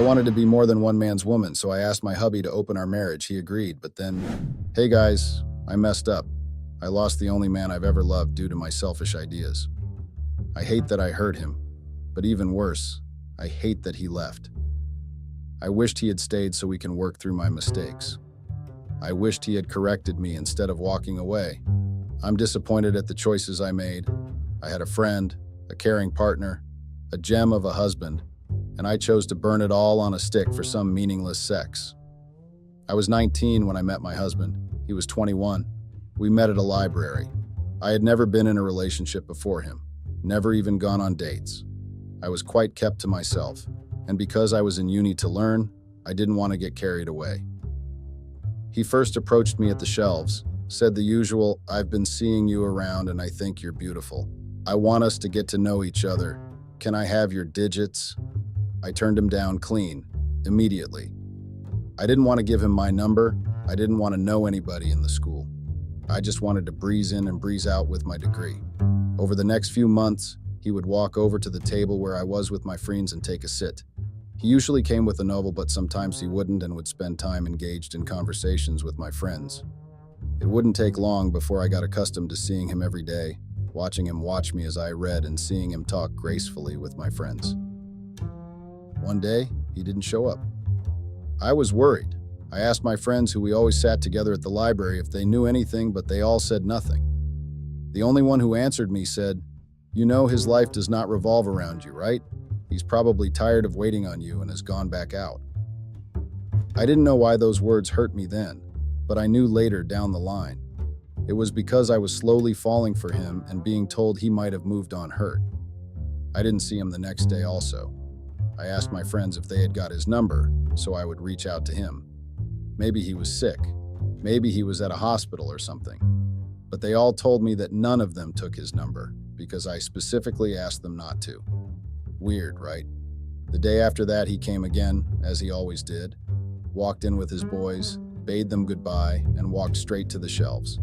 wanted to be more than one man's woman, so I asked my hubby to open our marriage. He agreed, but then, hey guys, I messed up. I lost the only man I've ever loved due to my selfish ideas. I hate that I hurt him, but even worse, I hate that he left. I wished he had stayed so we can work through my mistakes. I wished he had corrected me instead of walking away. I'm disappointed at the choices I made. I had a friend, a caring partner, a gem of a husband, and I chose to burn it all on a stick for some meaningless sex. I was 19 when I met my husband. He was 21. We met at a library. I had never been in a relationship before him, never even gone on dates. I was quite kept to myself, and because I was in uni to learn, I didn't want to get carried away. He first approached me at the shelves, said the usual, "I've been seeing you around and I think you're beautiful. I want us to get to know each other. Can I have your digits?" I turned him down clean, immediately. I didn't want to give him my number. I didn't want to know anybody in the school. I just wanted to breeze in and breeze out with my degree. Over the next few months, he would walk over to the table where I was with my friends and take a sit. He usually came with a novel, but sometimes he wouldn't and would spend time engaged in conversations with my friends. It wouldn't take long before I got accustomed to seeing him every day, watching him watch me as I read and seeing him talk gracefully with my friends. One day, he didn't show up. I was worried. I asked my friends who we always sat together at the library if they knew anything, but they all said nothing. The only one who answered me said, "You know his life does not revolve around you, right? He's probably tired of waiting on you and has gone back out." I didn't know why those words hurt me then, but I knew later down the line. It was because I was slowly falling for him and being told he might have moved on hurt. I didn't see him the next day also. I asked my friends if they had got his number, so I would reach out to him. Maybe he was sick. Maybe he was at a hospital or something. But they all told me that none of them took his number because I specifically asked them not to. Weird, right? The day after that, he came again, as he always did, walked in with his boys, bade them goodbye, and walked straight to the shelves.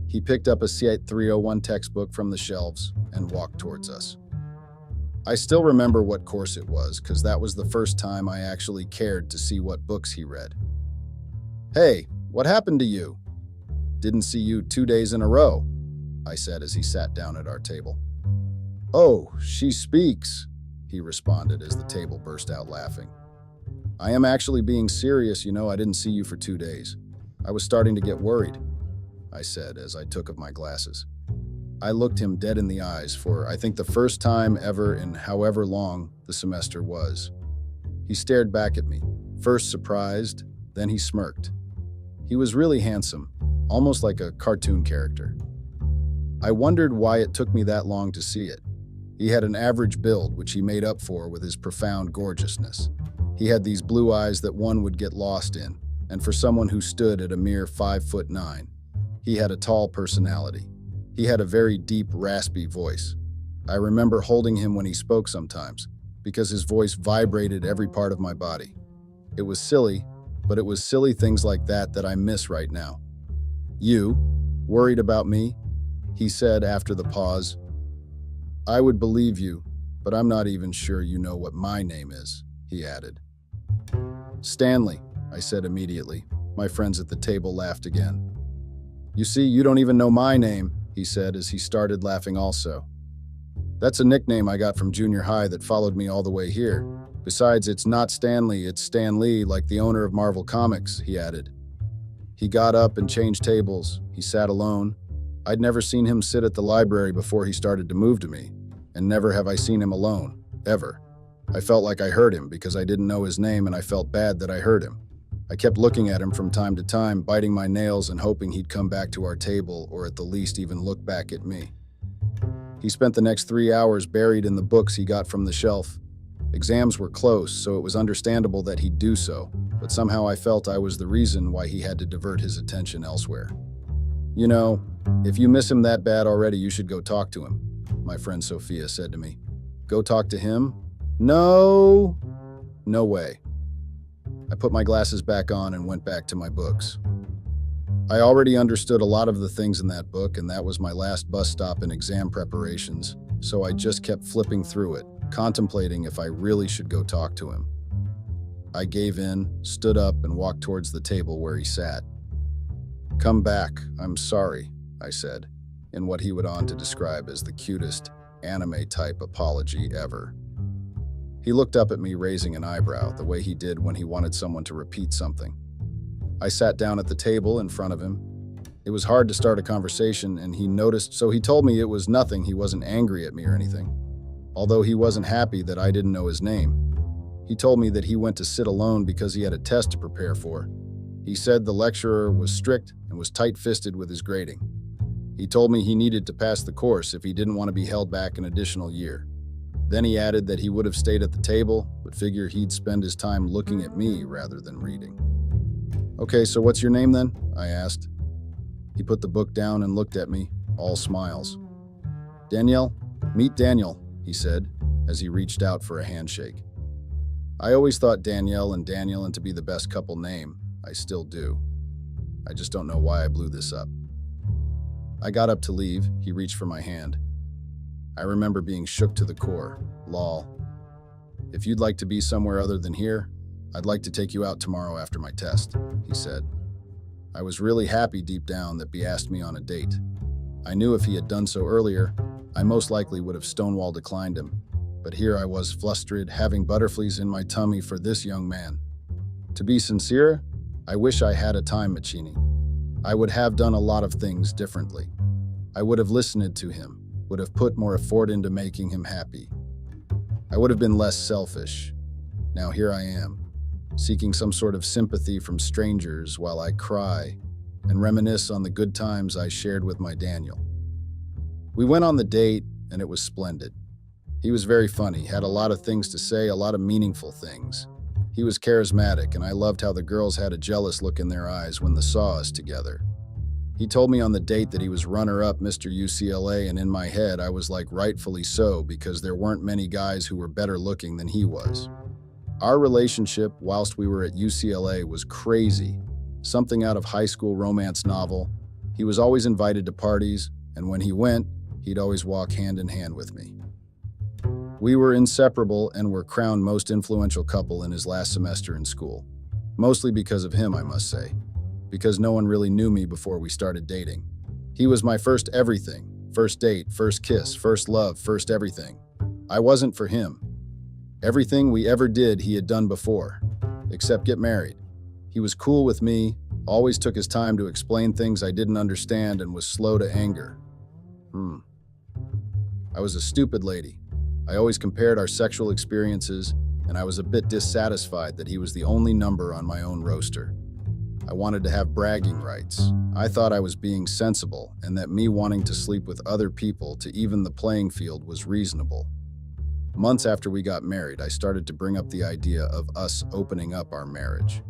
He picked up a CIT 301 textbook from the shelves and walked towards us. I still remember what course it was, because that was the first time I actually cared to see what books he read. "Hey, what happened to you? Didn't see you 2 days in a row," I said as he sat down at our table. "Oh, she speaks," he responded as the table burst out laughing. "I am actually being serious, I didn't see you for 2 days. I was starting to get worried," I said as I took off my glasses. I looked him dead in the eyes for, I think, the first time ever in however long the semester was. He stared back at me, first surprised, then he smirked. He was really handsome, almost like a cartoon character. I wondered why it took me that long to see it. He had an average build, which he made up for with his profound gorgeousness. He had these blue eyes that one would get lost in, and for someone who stood at a mere 5'9", he had a tall personality. He had a very deep, raspy voice. I remember holding him when he spoke sometimes, because his voice vibrated every part of my body. It was silly, but it was silly things like that that I miss right now. "You, worried about me?" he said after the pause. "I would believe you, but I'm not even sure you know what my name is," he added. "Stanley," I said immediately. My friends at the table laughed again. "You see, you don't even know my name," he said as he started laughing also. "That's a nickname I got from junior high that followed me all the way here. Besides, it's not Stanley, it's Stan Lee, like the owner of Marvel Comics," he added. He got up and changed tables. He sat alone. I'd never seen him sit at the library before he started to move to me, and never have I seen him alone, ever. I felt like I heard him because I didn't know his name and I felt bad that I heard him. I kept looking at him from time to time, biting my nails and hoping he'd come back to our table or at the least even look back at me. He spent the next 3 hours buried in the books he got from the shelf. Exams were close, so it was understandable that he'd do so, but somehow I felt I was the reason why he had to divert his attention elsewhere. "If you miss him that bad already, you should go talk to him," my friend Sophia said to me. "Go talk to him? No way." I put my glasses back on and went back to my books. I already understood a lot of the things in that book, and that was my last bus stop in exam preparations, so I just kept flipping through it, contemplating if I really should go talk to him. I gave in, stood up, and walked towards the table where he sat. "Come back, I'm sorry," I said, in what he went on to describe as the cutest, anime-type apology ever. He looked up at me, raising an eyebrow, the way he did when he wanted someone to repeat something. I sat down at the table in front of him. It was hard to start a conversation, and he noticed, so he told me it was nothing. He wasn't angry at me or anything, although he wasn't happy that I didn't know his name. He told me that he went to sit alone because he had a test to prepare for. He said the lecturer was strict and was tight-fisted with his grading. He told me he needed to pass the course if he didn't want to be held back an additional year. Then he added that he would have stayed at the table, but figured he'd spend his time looking at me rather than reading. "Okay, so what's your name then?" I asked. He put the book down and looked at me, all smiles. "Danielle, meet Daniel," he said, as he reached out for a handshake. I always thought Danielle and Daniel to be the best couple name. I still do. I just don't know why I blew this up. I got up to leave. He reached for my hand. I remember being shook to the core. Lol. "If you'd like to be somewhere other than here, I'd like to take you out tomorrow after my test," he said. I was really happy deep down that he asked me on a date. I knew if he had done so earlier, I most likely would have stonewall declined him. But here I was, flustered, having butterflies in my tummy for this young man. To be sincere, I wish I had a time machine. I would have done a lot of things differently. I would have listened to him, would have put more effort into making him happy. I would have been less selfish. Now here I am, seeking some sort of sympathy from strangers while I cry and reminisce on the good times I shared with my Daniel. We went on the date, and it was splendid. He was very funny, had a lot of things to say, a lot of meaningful things. He was charismatic, and I loved how the girls had a jealous look in their eyes when they saw us together. He told me on the date that he was runner-up Mr. UCLA, and in my head, I was like, rightfully so, because there weren't many guys who were better looking than he was. Our relationship, whilst we were at UCLA, was crazy. Something out of high school romance novel. He was always invited to parties, and when he went, he'd always walk hand in hand with me. We were inseparable and were crowned most influential couple in his last semester in school. Mostly because of him, I must say. Because no one really knew me before we started dating. He was my first everything. First date, first kiss, first love, first everything. I wasn't for him. Everything we ever did, he had done before. Except get married. He was cool with me, always took his time to explain things I didn't understand, and was slow to anger. I was a stupid lady. I always compared our sexual experiences, and I was a bit dissatisfied that he was the only number on my own roster. I wanted to have bragging rights. I thought I was being sensible, and that me wanting to sleep with other people to even the playing field was reasonable. Months after we got married, I started to bring up the idea of us opening up our marriage.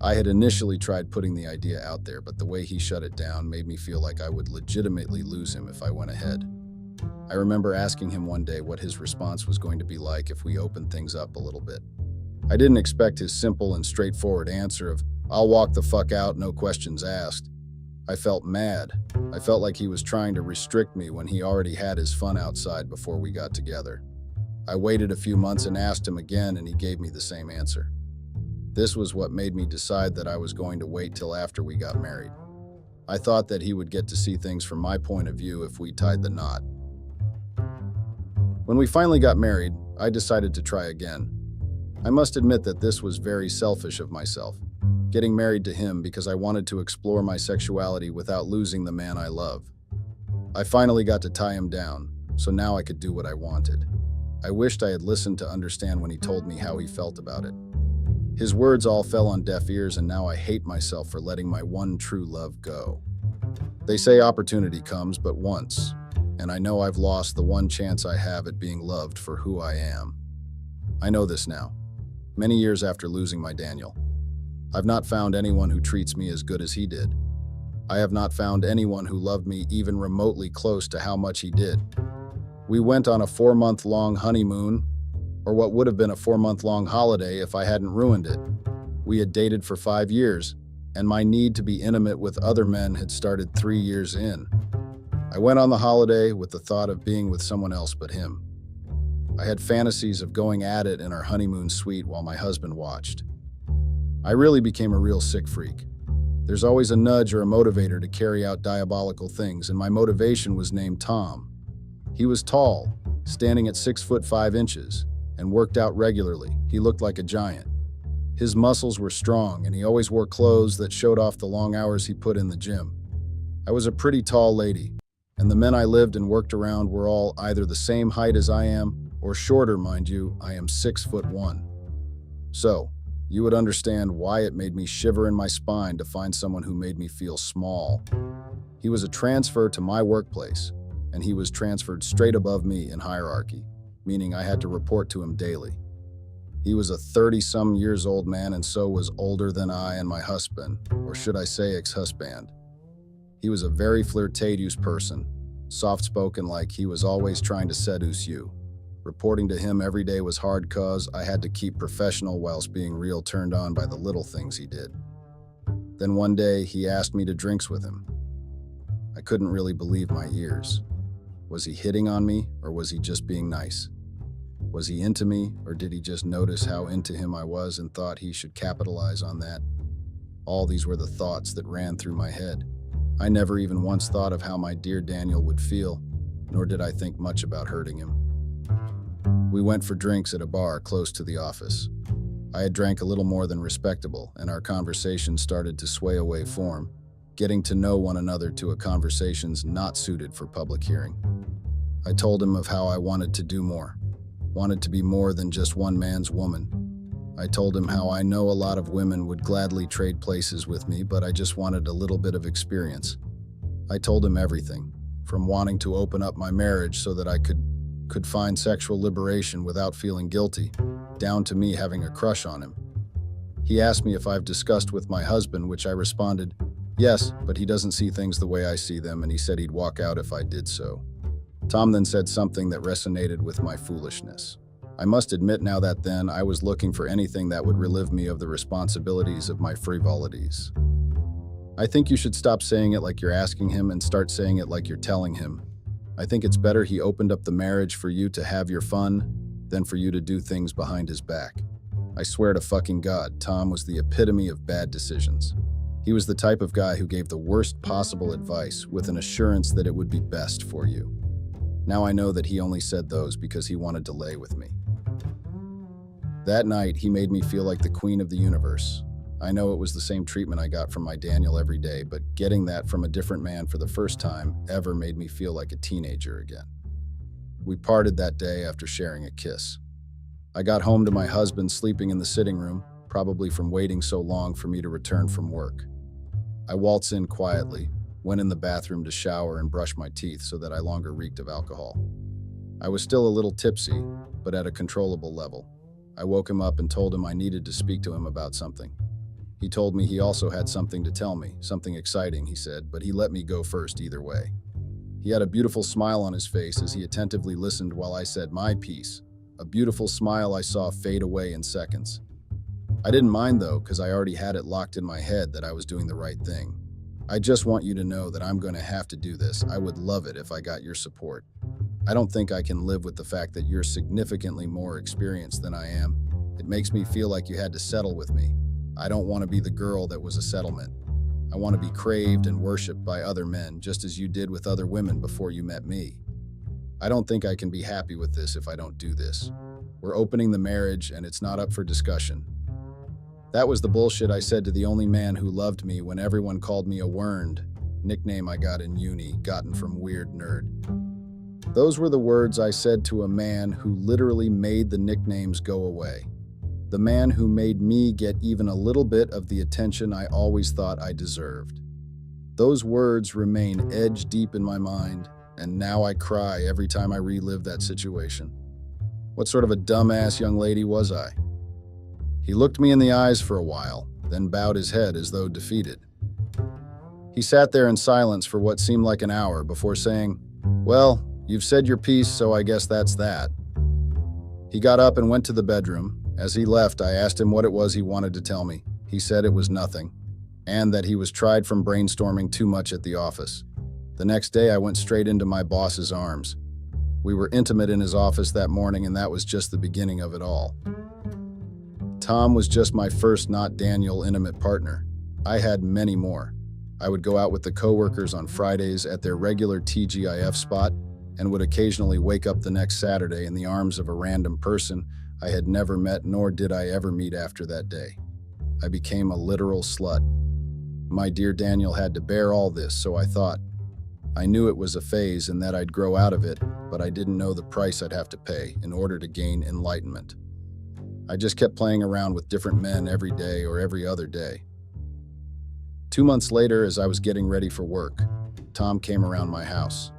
I had initially tried putting the idea out there, but the way he shut it down made me feel like I would legitimately lose him if I went ahead. I remember asking him one day what his response was going to be like if we opened things up a little bit. I didn't expect his simple and straightforward answer of, "I'll walk the fuck out, no questions asked." I felt mad. I felt like he was trying to restrict me when he already had his fun outside before we got together. I waited a few months and asked him again, and he gave me the same answer. This was what made me decide that I was going to wait till after we got married. I thought that he would get to see things from my point of view if we tied the knot. When we finally got married, I decided to try again. I must admit that this was very selfish of myself, getting married to him because I wanted to explore my sexuality without losing the man I love. I finally got to tie him down, so now I could do what I wanted. I wished I had listened to understand when he told me how he felt about it. His words all fell on deaf ears, and now I hate myself for letting my one true love go. They say opportunity comes but once, and I know I've lost the one chance I have at being loved for who I am. I know this now, many years after losing my Daniel. I've not found anyone who treats me as good as he did. I have not found anyone who loved me even remotely close to how much he did. We went on a 4-month-long honeymoon, or what would have been a 4-month-long holiday if I hadn't ruined it. We had dated for 5 years, and my need to be intimate with other men had started 3 years in. I went on the holiday with the thought of being with someone else but him. I had fantasies of going at it in our honeymoon suite while my husband watched. I really became a real sick freak. There's always a nudge or a motivator to carry out diabolical things, and my motivation was named Tom. He was tall, standing at 6'5", and worked out regularly. He looked like a giant. His muscles were strong, and he always wore clothes that showed off the long hours he put in the gym. I was a pretty tall lady, and the men I lived and worked around were all either the same height as I am, or shorter, mind you. I am 6'1". So, you would understand why it made me shiver in my spine to find someone who made me feel small. He was a transfer to my workplace, and he was transferred straight above me in hierarchy, meaning I had to report to him daily. He was a 30-some years old man, and so was older than I and my husband, or should I say ex-husband. He was a very flirtatious person, soft-spoken, like he was always trying to seduce you. Reporting to him every day was hard cause I had to keep professional whilst being real turned on by the little things he did. Then one day, he asked me to drinks with him. I couldn't really believe my ears. Was he hitting on me, or was he just being nice? Was he into me, or did he just notice how into him I was and thought he should capitalize on that? All these were the thoughts that ran through my head. I never even once thought of how my dear Daniel would feel, nor did I think much about hurting him. We went for drinks at a bar close to the office. I had drank a little more than respectable, and our conversation started to sway away form, getting to know one another to a conversations not suited for public hearing. I told him of how I wanted to do more, wanted to be more than just one man's woman. I told him how I know a lot of women would gladly trade places with me, but I just wanted a little bit of experience. I told him everything, from wanting to open up my marriage so that I could find sexual liberation without feeling guilty, down to me having a crush on him. He asked me if I've discussed with my husband, which I responded, yes, but he doesn't see things the way I see them, and he said he'd walk out if I did so. Tom then said something that resonated with my foolishness. I must admit now that then I was looking for anything that would relieve me of the responsibilities of my frivolities. I think you should stop saying it like you're asking him and start saying it like you're telling him. I think it's better he opened up the marriage for you to have your fun than for you to do things behind his back. I swear to fucking God, Tom was the epitome of bad decisions. He was the type of guy who gave the worst possible advice with an assurance that it would be best for you. Now I know that he only said those because he wanted to lay with me. That night, he made me feel like the queen of the universe. I know it was the same treatment I got from my Daniel every day, but getting that from a different man for the first time ever made me feel like a teenager again. We parted that day after sharing a kiss. I got home to my husband sleeping in the sitting room, probably from waiting so long for me to return from work. I waltzed in quietly, went in the bathroom to shower and brush my teeth so that I longer reeked of alcohol. I was still a little tipsy, but at a controllable level. I woke him up and told him I needed to speak to him about something. He told me he also had something to tell me, something exciting, he said, but he let me go first either way. He had a beautiful smile on his face as he attentively listened while I said my piece, a beautiful smile I saw fade away in seconds. I didn't mind though, because I already had it locked in my head that I was doing the right thing. I just want you to know that I'm going to have to do this. I would love it if I got your support. I don't think I can live with the fact that you're significantly more experienced than I am. It makes me feel like you had to settle with me. I don't want to be the girl that was a settlement. I want to be craved and worshipped by other men, just as you did with other women before you met me. I don't think I can be happy with this if I don't do this. We're opening the marriage, and it's not up for discussion. That was the bullshit I said to the only man who loved me when everyone called me a werned, nickname I got in uni, gotten from Weird Nerd. Those were the words I said to a man who literally made the nicknames go away. The man who made me get even a little bit of the attention I always thought I deserved. Those words remain edge deep in my mind, and now I cry every time I relive that situation. What sort of a dumbass young lady was I? He looked me in the eyes for a while, then bowed his head as though defeated. He sat there in silence for what seemed like an hour before saying, "Well, you've said your piece, so I guess that's that." He got up and went to the bedroom. As he left, I asked him what it was he wanted to tell me. He said it was nothing, and that he was tried from brainstorming too much at the office. The next day, I went straight into my boss's arms. We were intimate in his office that morning, and that was just the beginning of it all. Tom was just my first not Daniel intimate partner. I had many more. I would go out with the coworkers on Fridays at their regular TGIF spot and would occasionally wake up the next Saturday in the arms of a random person I had never met, nor did I ever meet after that day. I became a literal slut. My dear Daniel had to bear all this, so I thought. I knew it was a phase and that I'd grow out of it, but I didn't know the price I'd have to pay in order to gain enlightenment. I just kept playing around with different men every day or every other day. 2 months later, as I was getting ready for work, Tom came around my house.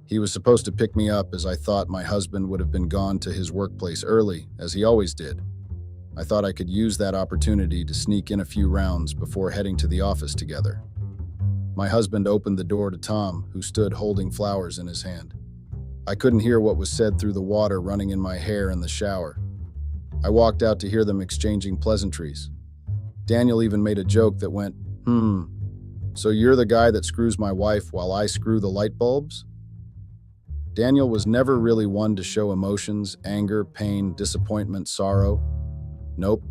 He was supposed to pick me up as I thought my husband would have been gone to his workplace early, as he always did. I thought I could use that opportunity to sneak in a few rounds before heading to the office together. My husband opened the door to Tom, who stood holding flowers in his hand. I couldn't hear what was said through the water running in my hair in the shower. I walked out to hear them exchanging pleasantries. Daniel even made a joke that went, so you're the guy that screws my wife while I screw the light bulbs? Daniel was never really one to show emotions, anger, pain, disappointment, sorrow. Nope,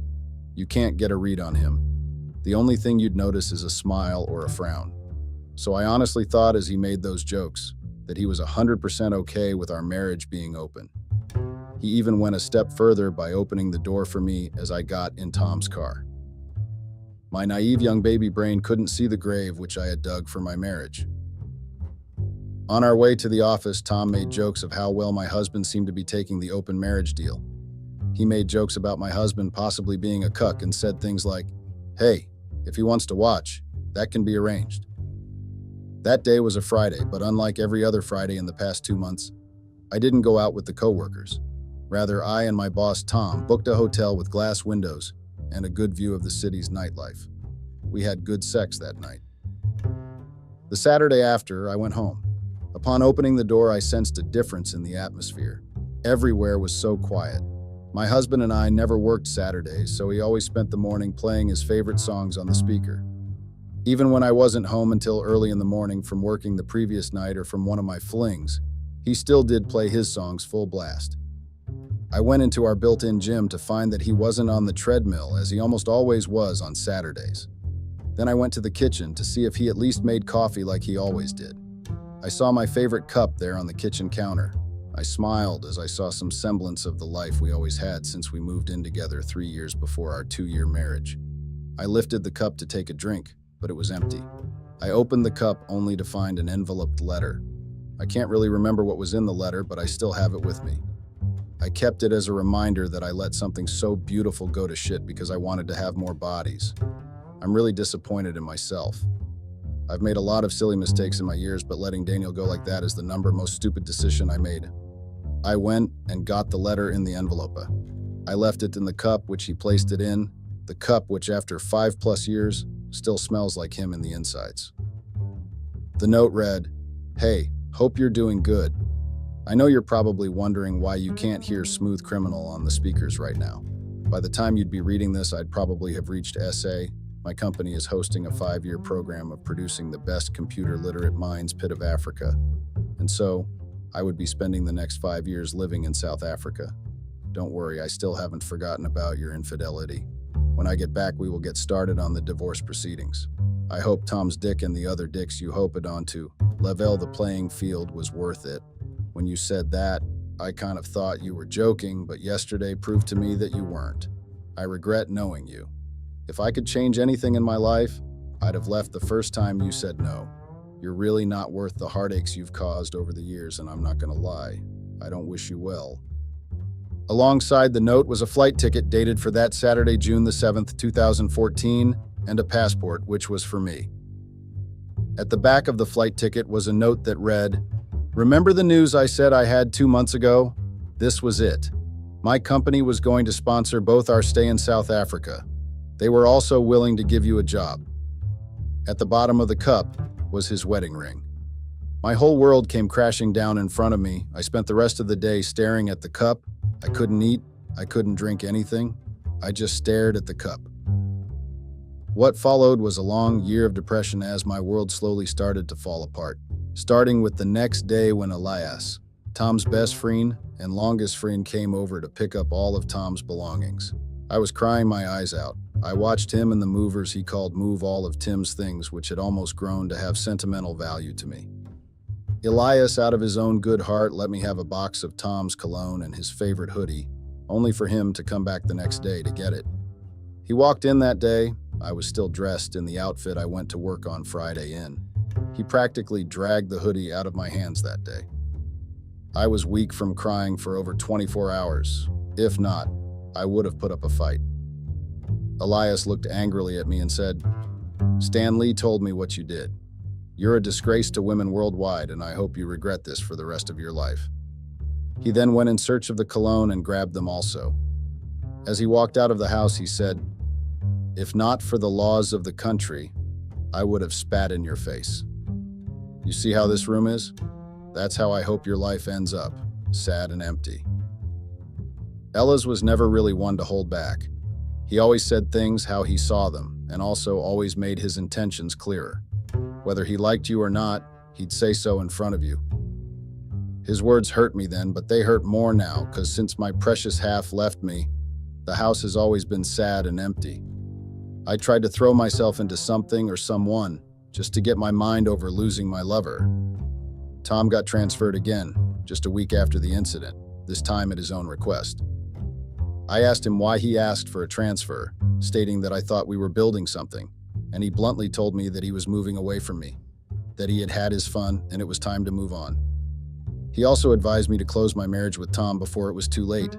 you can't get a read on him. The only thing you'd notice is a smile or a frown. So I honestly thought as he made those jokes that he was 100% okay with our marriage being open. He even went a step further by opening the door for me as I got in Tom's car. My naive young baby brain couldn't see the grave which I had dug for my marriage. On our way to the office, Tom made jokes of how well my husband seemed to be taking the open marriage deal. He made jokes about my husband possibly being a cuck and said things like, "Hey, if he wants to watch, that can be arranged." That day was a Friday, but unlike every other Friday in the past 2 months, I didn't go out with the coworkers. Rather, I and my boss, Tom, booked a hotel with glass windows and a good view of the city's nightlife. We had good sex that night. The Saturday after, I went home. Upon opening the door, I sensed a difference in the atmosphere. Everywhere was so quiet. My husband and I never worked Saturdays, so he always spent the morning playing his favorite songs on the speaker. Even when I wasn't home until early in the morning from working the previous night or from one of my flings, he still did play his songs full blast. I went into our built-in gym to find that he wasn't on the treadmill, as he almost always was on Saturdays. Then I went to the kitchen to see if he at least made coffee like he always did. I saw my favorite cup there on the kitchen counter. I smiled as I saw some semblance of the life we always had since we moved in together 3 years before our 2-year marriage. I lifted the cup to take a drink, but it was empty. I opened the cup only to find an enveloped letter. I can't really remember what was in the letter, but I still have it with me. I kept it as a reminder that I let something so beautiful go to shit because I wanted to have more bodies. I'm really disappointed in myself. I've made a lot of silly mistakes in my years, but letting Daniel go like that is the most stupid decision I made. I went and got the letter in the envelope. I left it in the cup which he placed it in, the cup which after 5+ years still smells like him in the insides. The note read, "Hey, hope you're doing good. I know you're probably wondering why you can't hear Smooth Criminal on the speakers right now. By the time you'd be reading this, I'd probably have reached SA. My company is hosting a 5-year program of producing the best computer-literate minds pit of Africa. And so, I would be spending the next 5 years living in South Africa. Don't worry, I still haven't forgotten about your infidelity. When I get back, we will get started on the divorce proceedings. I hope Tom's dick and the other dicks you hope it onto level the playing field was worth it. When you said that, I kind of thought you were joking, but yesterday proved to me that you weren't. I regret knowing you. If I could change anything in my life, I'd have left the first time you said no. You're really not worth the heartaches you've caused over the years, and I'm not gonna lie. I don't wish you well." Alongside the note was a flight ticket dated for that Saturday, June the 7th, 2014, and a passport, which was for me. At the back of the flight ticket was a note that read, "Remember the news I said I had 2 months ago? This was it. My company was going to sponsor both our stay in South Africa. They were also willing to give you a job." At the bottom of the cup was his wedding ring. My whole world came crashing down in front of me. I spent the rest of the day staring at the cup. I couldn't eat. I couldn't drink anything. I just stared at the cup. What followed was a long year of depression as my world slowly started to fall apart. Starting with the next day when Elias, Tom's best friend and longest friend, came over to pick up all of Tom's belongings. I was crying my eyes out. I watched him and the movers he called move all of Tim's things, which had almost grown to have sentimental value to me. Elias, out of his own good heart, let me have a box of Tom's cologne and his favorite hoodie, only for him to come back the next day to get it. He walked in that day. I was still dressed in the outfit I went to work on Friday in. He practically dragged the hoodie out of my hands that day. I was weak from crying for over 24 hours. If not, I would have put up a fight. Elias looked angrily at me and said, "Stan Lee told me what you did. You're a disgrace to women worldwide, and I hope you regret this for the rest of your life." He then went in search of the cologne and grabbed them also. As he walked out of the house, he said, "If not for the laws of the country, I would have spat in your face. You see how this room is? That's how I hope your life ends up, sad and empty." Ella's was never really one to hold back. He always said things how he saw them, and also always made his intentions clearer. Whether he liked you or not, he'd say so in front of you. His words hurt me then, but they hurt more now, because since my precious half left me, the house has always been sad and empty. I tried to throw myself into something or someone, just to get my mind over losing my lover. Tom got transferred again, just a week after the incident, this time at his own request. I asked him why he asked for a transfer, stating that I thought we were building something, and he bluntly told me that he was moving away from me, that he had had his fun and it was time to move on. He also advised me to close my marriage with Tom before it was too late.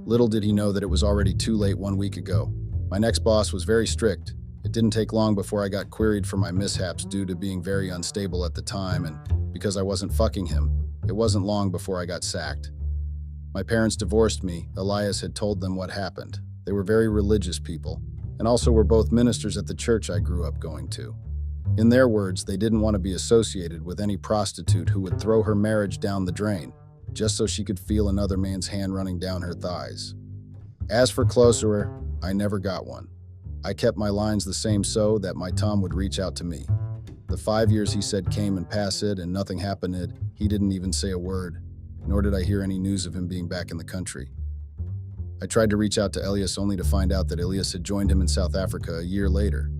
Little did he know that it was already too late 1 week ago. My next boss was very strict. It didn't take long before I got queried for my mishaps due to being very unstable at the time, and because I wasn't fucking him, it wasn't long before I got sacked. My parents divorced me. Elias had told them what happened. They were very religious people, and also were both ministers at the church I grew up going to. In their words, they didn't want to be associated with any prostitute who would throw her marriage down the drain, just so she could feel another man's hand running down her thighs. As for closer, I never got one. I kept my lines the same so that my Tom would reach out to me. The 5 years he said came and passed and nothing happened. He didn't even say a word, nor did I hear any news of him being back in the country. I tried to reach out to Elias only to find out that Elias had joined him in South Africa a year later.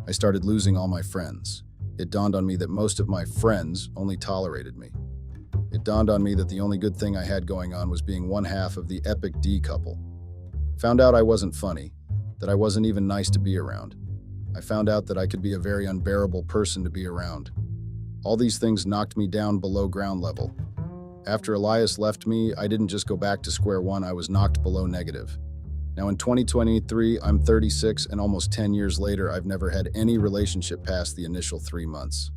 I started losing all my friends. It dawned on me that most of my friends only tolerated me. It dawned on me that the only good thing I had going on was being one half of the epic D couple. Found out I wasn't funny, that I wasn't even nice to be around. I found out that I could be a very unbearable person to be around. All these things knocked me down below ground level. After Elias left me, I didn't just go back to square one, I was knocked below negative. Now in 2023, I'm 36, and almost 10 years later, I've never had any relationship past the initial 3 months.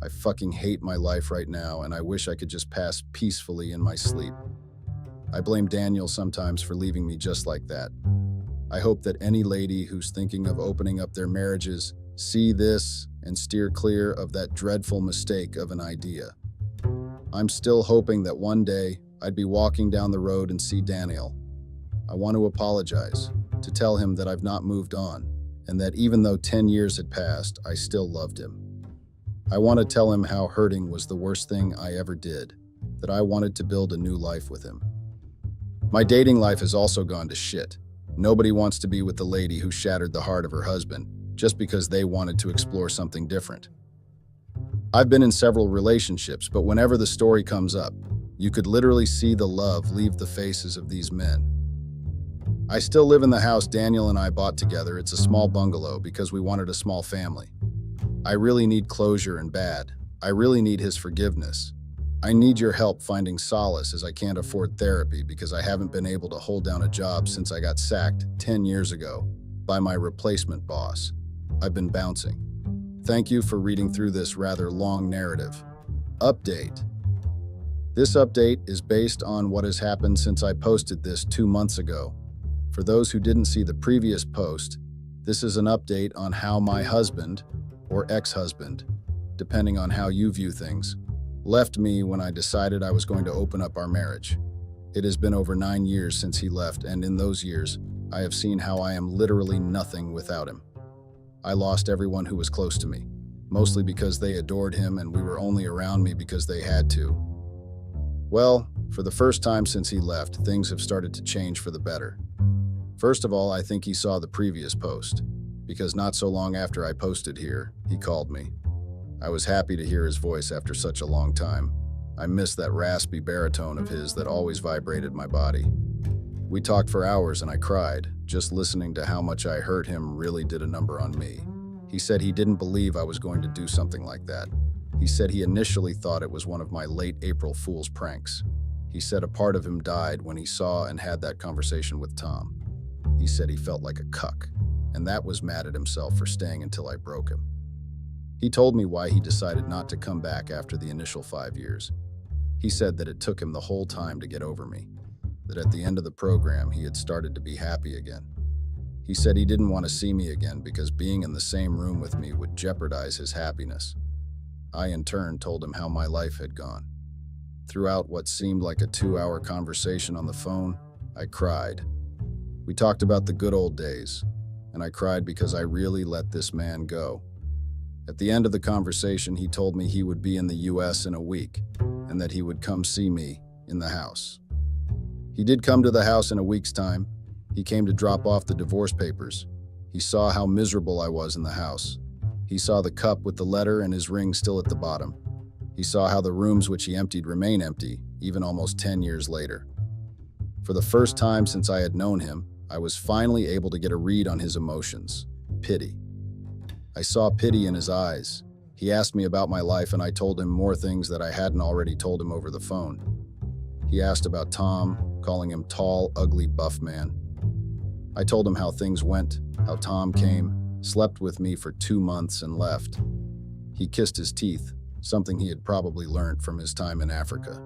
I fucking hate my life right now, and I wish I could just pass peacefully in my sleep. I blame Daniel sometimes for leaving me just like that. I hope that any lady who's thinking of opening up their marriages see this and steer clear of that dreadful mistake of an idea. I'm still hoping that one day I'd be walking down the road and see Daniel. I want to apologize, to tell him that I've not moved on, and that even though 10 years had passed, I still loved him. I want to tell him how hurting was the worst thing I ever did, that I wanted to build a new life with him. My dating life has also gone to shit. Nobody wants to be with the lady who shattered the heart of her husband just because they wanted to explore something different. I've been in several relationships, but whenever the story comes up, you could literally see the love leave the faces of these men. I still live in the house Daniel and I bought together. It's a small bungalow because we wanted a small family. I really need closure and bad. I really need his forgiveness. I need your help finding solace as I can't afford therapy because I haven't been able to hold down a job since I got sacked 10 years ago by my replacement boss. I've been bouncing. Thank you for reading through this rather long narrative. Update. This update is based on what has happened since I posted this 2 months ago. For those who didn't see the previous post, this is an update on how my husband, or ex-husband, depending on how you view things, left me when I decided I was going to open up our marriage. It has been over 9 years since he left, and in those years, I have seen how I am literally nothing without him. I lost everyone who was close to me, mostly because they adored him and we were only around me because they had to. Well, for the first time since he left, things have started to change for the better. First of all, I think he saw the previous post, because not so long after I posted here, he called me. I was happy to hear his voice after such a long time. I missed that raspy baritone of his that always vibrated my body. We talked for hours and I cried. Just listening to how much I hurt him really did a number on me. He said he didn't believe I was going to do something like that. He said he initially thought it was one of my late April Fool's pranks. He said a part of him died when he saw and had that conversation with Tom. He said he felt like a cuck, and that was mad at himself for staying until I broke him. He told me why he decided not to come back after the initial 5 years. He said that it took him the whole time to get over me, that at the end of the program he had started to be happy again. He said he didn't want to see me again because being in the same room with me would jeopardize his happiness. I in turn told him how my life had gone. Throughout what seemed like a 2-hour conversation on the phone, I cried. We talked about the good old days, and I cried because I really let this man go. At the end of the conversation, he told me he would be in the US in a week, and that he would come see me in the house. He did come to the house in a week's time. He came to drop off the divorce papers. He saw how miserable I was in the house. He saw the cup with the letter and his ring still at the bottom. He saw how the rooms which he emptied remain empty, even almost 10 years later. For the first time since I had known him, I was finally able to get a read on his emotions. Pity. I saw pity in his eyes. He asked me about my life and I told him more things that I hadn't already told him over the phone. He asked about Tom, calling him tall, ugly, buff man. I told him how things went, how Tom came, slept with me for 2 months and left. He kissed his teeth, something he had probably learned from his time in Africa.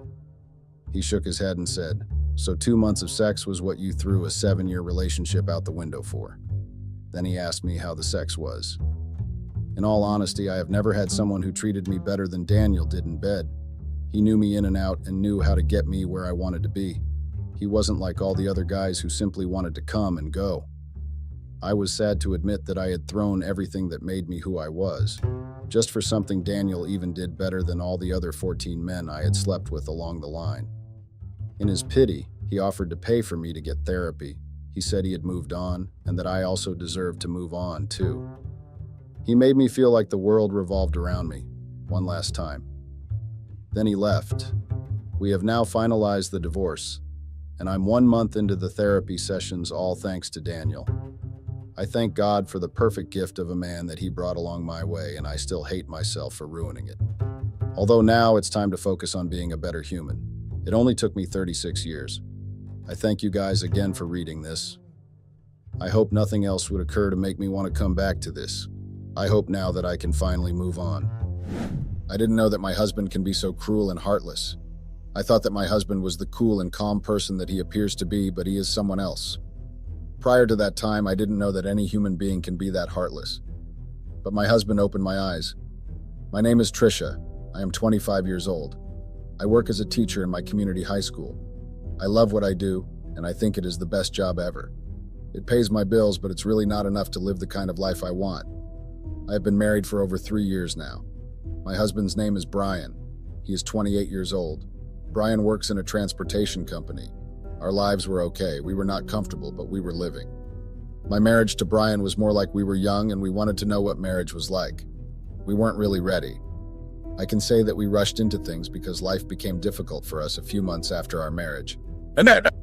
He shook his head and said, "So 2 months of sex was what you threw a 7-year relationship out the window for?" Then he asked me how the sex was. In all honesty, I have never had someone who treated me better than Daniel did in bed. He knew me in and out and knew how to get me where I wanted to be. He wasn't like all the other guys who simply wanted to come and go. I was sad to admit that I had thrown everything that made me who I was, just for something Daniel even did better than all the other 14 men I had slept with along the line. In his pity, he offered to pay for me to get therapy. He said he had moved on, and that I also deserved to move on, too. He made me feel like the world revolved around me, one last time. Then he left. We have now finalized the divorce, and I'm 1 month into the therapy sessions, all thanks to Daniel. I thank God for the perfect gift of a man that he brought along my way, and I still hate myself for ruining it. Although now it's time to focus on being a better human. It only took me 36 years. I thank you guys again for reading this. I hope nothing else would occur to make me want to come back to this. I hope now that I can finally move on. I didn't know that my husband can be so cruel and heartless. I thought that my husband was the cool and calm person that he appears to be, but he is someone else. Prior to that time, I didn't know that any human being can be that heartless. But my husband opened my eyes. My name is Trisha. I am 25 years old. I work as a teacher in my community high school. I love what I do, and I think it is the best job ever. It pays my bills, but it's really not enough to live the kind of life I want. I have been married for over 3 years now. My husband's name is Brian. He is 28 years old. Brian works in a transportation company. Our lives were okay. We were not comfortable, but we were living. My marriage to Brian was more like we were young and we wanted to know what marriage was like. We weren't really ready. I can say that we rushed into things because life became difficult for us a few months after our marriage.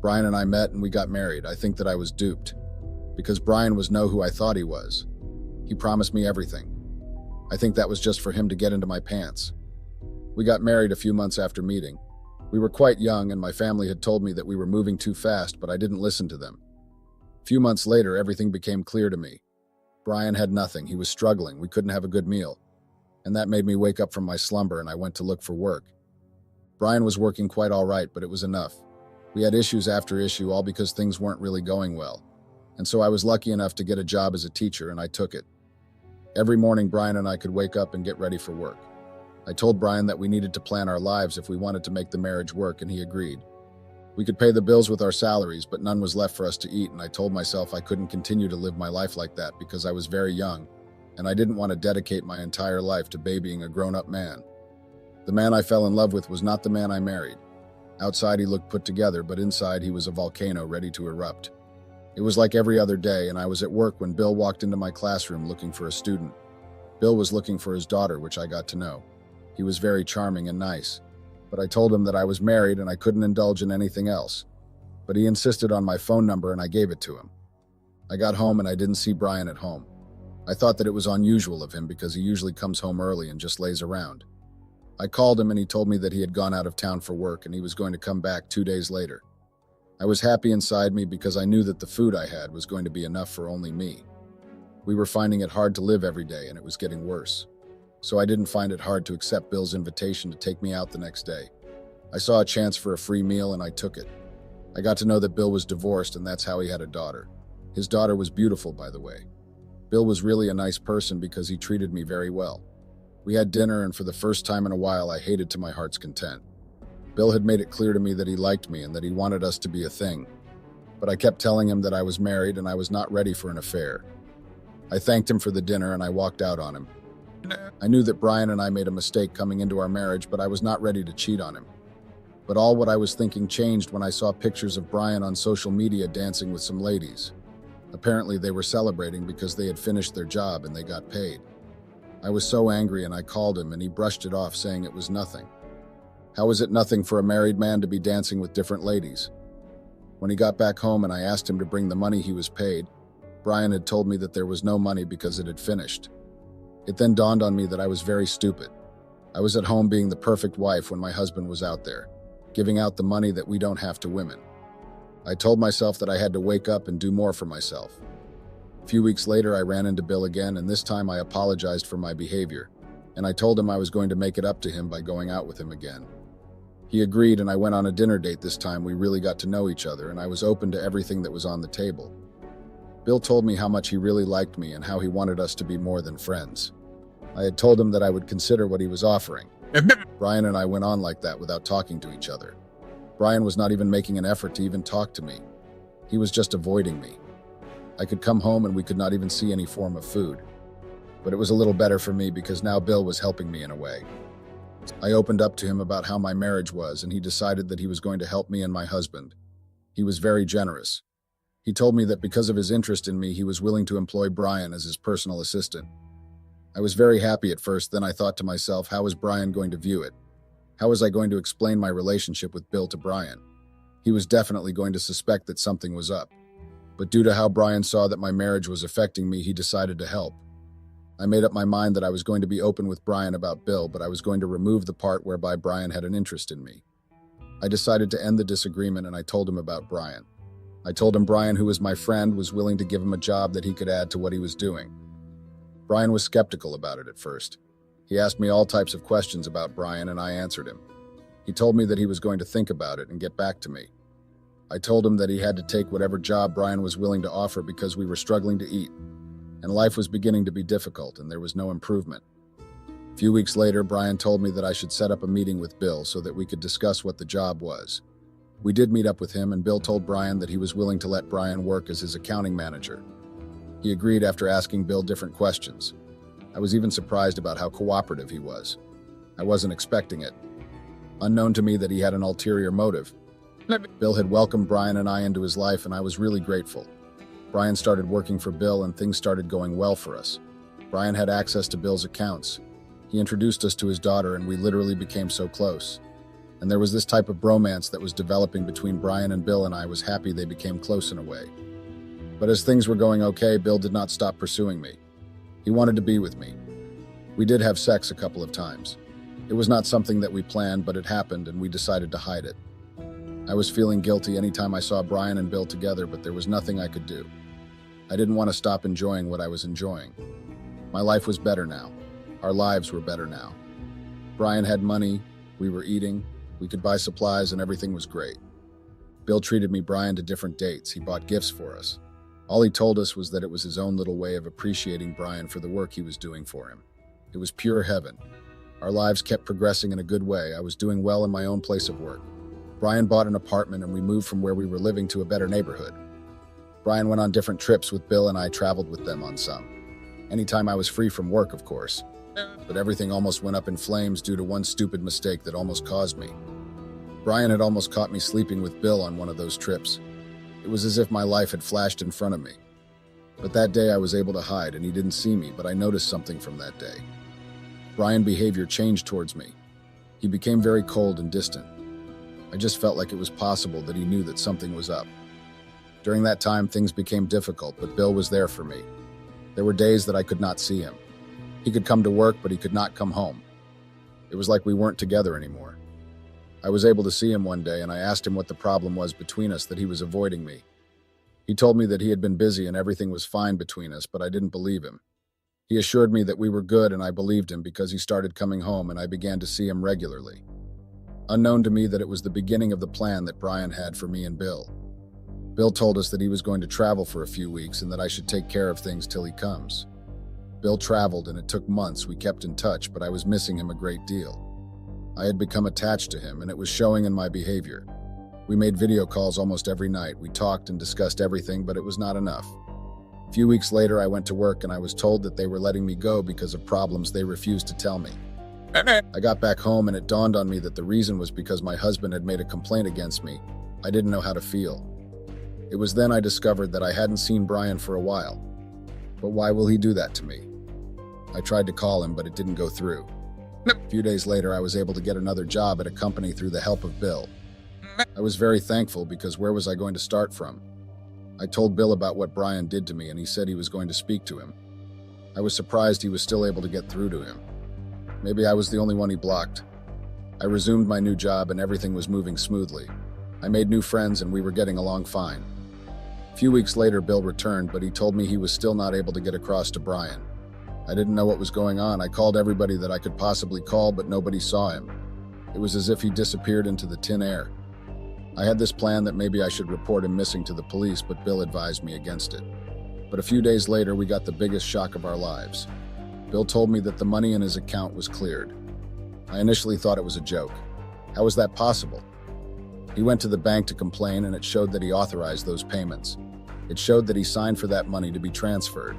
Brian and I met and we got married. I think that I was duped because Brian was who I thought he was. He promised me everything. I think that was just for him to get into my pants. We got married a few months after meeting. We were quite young and my family had told me that we were moving too fast, but I didn't listen to them. A few months later, everything became clear to me. Brian had nothing. He was struggling. We couldn't have a good meal. And that made me wake up from my slumber and I went to look for work. Brian was working quite all right, but it was enough. We had issues after issue, all because things weren't really going well. And so I was lucky enough to get a job as a teacher and I took it. Every morning, Brian and I could wake up and get ready for work. I told Brian that we needed to plan our lives if we wanted to make the marriage work, and he agreed. We could pay the bills with our salaries, but none was left for us to eat, and I told myself I couldn't continue to live my life like that because I was very young, and I didn't want to dedicate my entire life to babying a grown-up man. The man I fell in love with was not the man I married. Outside he looked put together, but inside he was a volcano ready to erupt. It was like every other day, and I was at work when Bill walked into my classroom looking for a student. Bill was looking for his daughter, which I got to know. He was very charming and nice, but I told him that I was married and I couldn't indulge in anything else. But he insisted on my phone number and I gave it to him. I got home and I didn't see Brian at home. I thought that it was unusual of him because he usually comes home early and just lays around. I called him and he told me that he had gone out of town for work and he was going to come back 2 days later. I was happy inside me because I knew that the food I had was going to be enough for only me. We were finding it hard to live every day and it was getting worse. So I didn't find it hard to accept Bill's invitation to take me out the next day. I saw a chance for a free meal and I took it. I got to know that Bill was divorced and that's how he had a daughter. His daughter was beautiful, by the way. Bill was really a nice person because he treated me very well. We had dinner and for the first time in a while I hated to my heart's content. Bill had made it clear to me that he liked me and that he wanted us to be a thing. But I kept telling him that I was married and I was not ready for an affair. I thanked him for the dinner and I walked out on him. I knew that Brian and I made a mistake coming into our marriage, but I was not ready to cheat on him. But all what I was thinking changed when I saw pictures of Brian on social media dancing with some ladies. Apparently they were celebrating because they had finished their job and they got paid. I was so angry and I called him and he brushed it off saying it was nothing. How is it nothing for a married man to be dancing with different ladies? When he got back home and I asked him to bring the money he was paid, Brian had told me that there was no money because it had finished. It then dawned on me that I was very stupid. I was at home being the perfect wife when my husband was out there, giving out the money that we don't have to women. I told myself that I had to wake up and do more for myself. A few weeks later, I ran into Bill again, and this time I apologized for my behavior, and I told him I was going to make it up to him by going out with him again. He agreed, and I went on a dinner date this time. We really got to know each other, and I was open to everything that was on the table. Bill told me how much he really liked me and how he wanted us to be more than friends. I had told him that I would consider what he was offering. Brian and I went on like that without talking to each other. Brian was not even making an effort to even talk to me. He was just avoiding me. I could come home and we could not even see any form of food. But it was a little better for me because now Bill was helping me in a way. I opened up to him about how my marriage was, and he decided that he was going to help me and my husband. He was very generous. He told me that because of his interest in me, he was willing to employ Brian as his personal assistant. I was very happy at first, then I thought to myself, how was Brian going to view it? How was I going to explain my relationship with Bill to Brian? He was definitely going to suspect that something was up. But due to how Brian saw that my marriage was affecting me, he decided to help. I made up my mind that I was going to be open with Brian about Bill, but I was going to remove the part whereby Brian had an interest in me. I decided to end the disagreement and I told him about Brian. I told him Brian, who was my friend, was willing to give him a job that he could add to what he was doing. Brian was skeptical about it at first. He asked me all types of questions about Brian and I answered him. He told me that he was going to think about it and get back to me. I told him that he had to take whatever job Brian was willing to offer because we were struggling to eat, and life was beginning to be difficult and there was no improvement. A few weeks later, Brian told me that I should set up a meeting with Bill so that we could discuss what the job was. We did meet up with him, and Bill told Brian that he was willing to let Brian work as his accounting manager. He agreed after asking Bill different questions. I was even surprised about how cooperative he was. I wasn't expecting it. Unknown to me that he had an ulterior motive. Bill had welcomed Brian and I into his life, and I was really grateful. Brian started working for Bill and things started going well for us. Brian had access to Bill's accounts. He introduced us to his daughter and we literally became so close. And there was this type of bromance that was developing between Brian and Bill, and I was happy they became close in a way. But as things were going okay, Bill did not stop pursuing me. He wanted to be with me. We did have sex a couple of times. It was not something that we planned, but it happened and we decided to hide it. I was feeling guilty anytime I saw Brian and Bill together, but there was nothing I could do. I didn't want to stop enjoying what I was enjoying. My life was better now. Our lives were better now. Brian had money, we were eating, we could buy supplies, and everything was great. Bill treated me, Brian, to different dates. He bought gifts for us. All he told us was that it was his own little way of appreciating Brian for the work he was doing for him. It was pure heaven. Our lives kept progressing in a good way. I was doing well in my own place of work. Brian bought an apartment and we moved from where we were living to a better neighborhood. Brian went on different trips with Bill and I traveled with them on some. Anytime I was free from work, of course. But everything almost went up in flames due to one stupid mistake that almost caused me. Brian had almost caught me sleeping with Bill on one of those trips. It It was as if my life had flashed in front of me. But that day I was able to hide, and he didn't see me, but I noticed something from that day. Brian's behavior changed towards me. He became very cold and distant. I just felt like it was possible that he knew that something was up. During that time, things became difficult, but Bill was there for me. There were days that I could not see him. He could come to work, but he could not come home. It was like we weren't together anymore. I was able to see him one day, and I asked him what the problem was between us, that he was avoiding me. He told me that he had been busy and everything was fine between us, but I didn't believe him. He assured me that we were good, and I believed him because he started coming home and I began to see him regularly. Unknown to me that it was the beginning of the plan that Brian had for me and Bill. Bill told us that he was going to travel for a few weeks and that I should take care of things till he comes. Bill traveled, and it took months. We kept in touch, but I was missing him a great deal. I had become attached to him, and it was showing in my behavior. We made video calls almost every night. We talked and discussed everything, but it was not enough. A few weeks later, I went to work, and I was told that they were letting me go because of problems they refused to tell me. I got back home, and it dawned on me that the reason was because my husband had made a complaint against me. I didn't know how to feel. It was then I discovered that I hadn't seen Brian for a while. But why will he do that to me? I tried to call him, but it didn't go through. A few days later, I was able to get another job at a company through the help of Bill. I was very thankful because where was I going to start from? I told Bill about what Brian did to me, and he said he was going to speak to him. I was surprised he was still able to get through to him. Maybe I was the only one he blocked. I resumed my new job, and everything was moving smoothly. I made new friends, and we were getting along fine. A few weeks later, Bill returned, but he told me he was still not able to get across to Brian. I didn't know what was going on. I called everybody that I could possibly call, but nobody saw him. It was as if he disappeared into the tin air. I had this plan that maybe I should report him missing to the police, but Bill advised me against it. But a few days later, we got the biggest shock of our lives. Bill told me that the money in his account was cleared. I initially thought it was a joke. How was that possible? He went to the bank to complain, and it showed that he authorized those payments. It showed that he signed for that money to be transferred.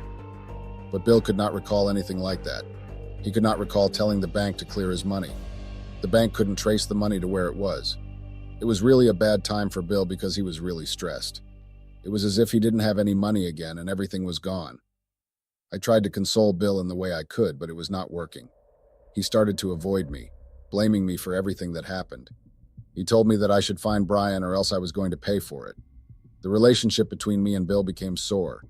But Bill could not recall anything like that. He could not recall telling the bank to clear his money. The bank couldn't trace the money to where it was. It was really a bad time for Bill because he was really stressed. It was as if he didn't have any money again and everything was gone. I tried to console Bill in the way I could, but it was not working. He started to avoid me, blaming me for everything that happened. He told me that I should find Brian or else I was going to pay for it. The relationship between me and Bill became sore.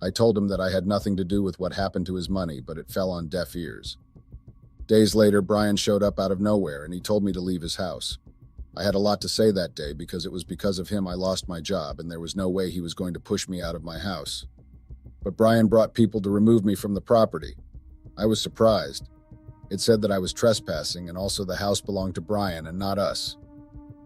I told him that I had nothing to do with what happened to his money, but it fell on deaf ears. Days later, Brian showed up out of nowhere, and he told me to leave his house. I had a lot to say that day because it was because of him I lost my job, and there was no way he was going to push me out of my house. But Brian brought people to remove me from the property. I was surprised. It said that I was trespassing, and also the house belonged to Brian and not us.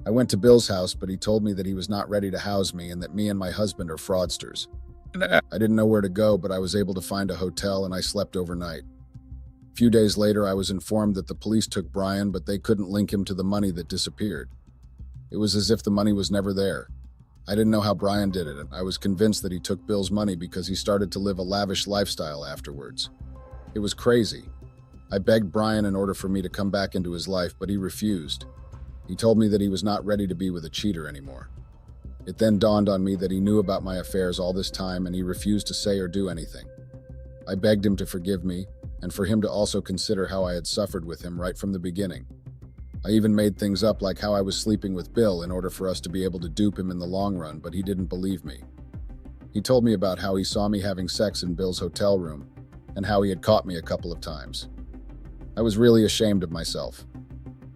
I went to Bill's house, but he told me that he was not ready to house me and that me and my husband are fraudsters. I didn't know where to go, but I was able to find a hotel and I slept overnight. A few days later, I was informed that the police took Brian, but they couldn't link him to the money that disappeared. It was as if the money was never there. I didn't know how Brian did it, and I was convinced that he took Bill's money because he started to live a lavish lifestyle afterwards. It was crazy. I begged Brian in order for me to come back into his life, but he refused. He told me that he was not ready to be with a cheater anymore. It then dawned on me that he knew about my affairs all this time and he refused to say or do anything. I begged him to forgive me and for him to also consider how I had suffered with him right from the beginning. I even made things up like how I was sleeping with Bill in order for us to be able to dupe him in the long run, but he didn't believe me. He told me about how he saw me having sex in Bill's hotel room and how he had caught me a couple of times. I was really ashamed of myself.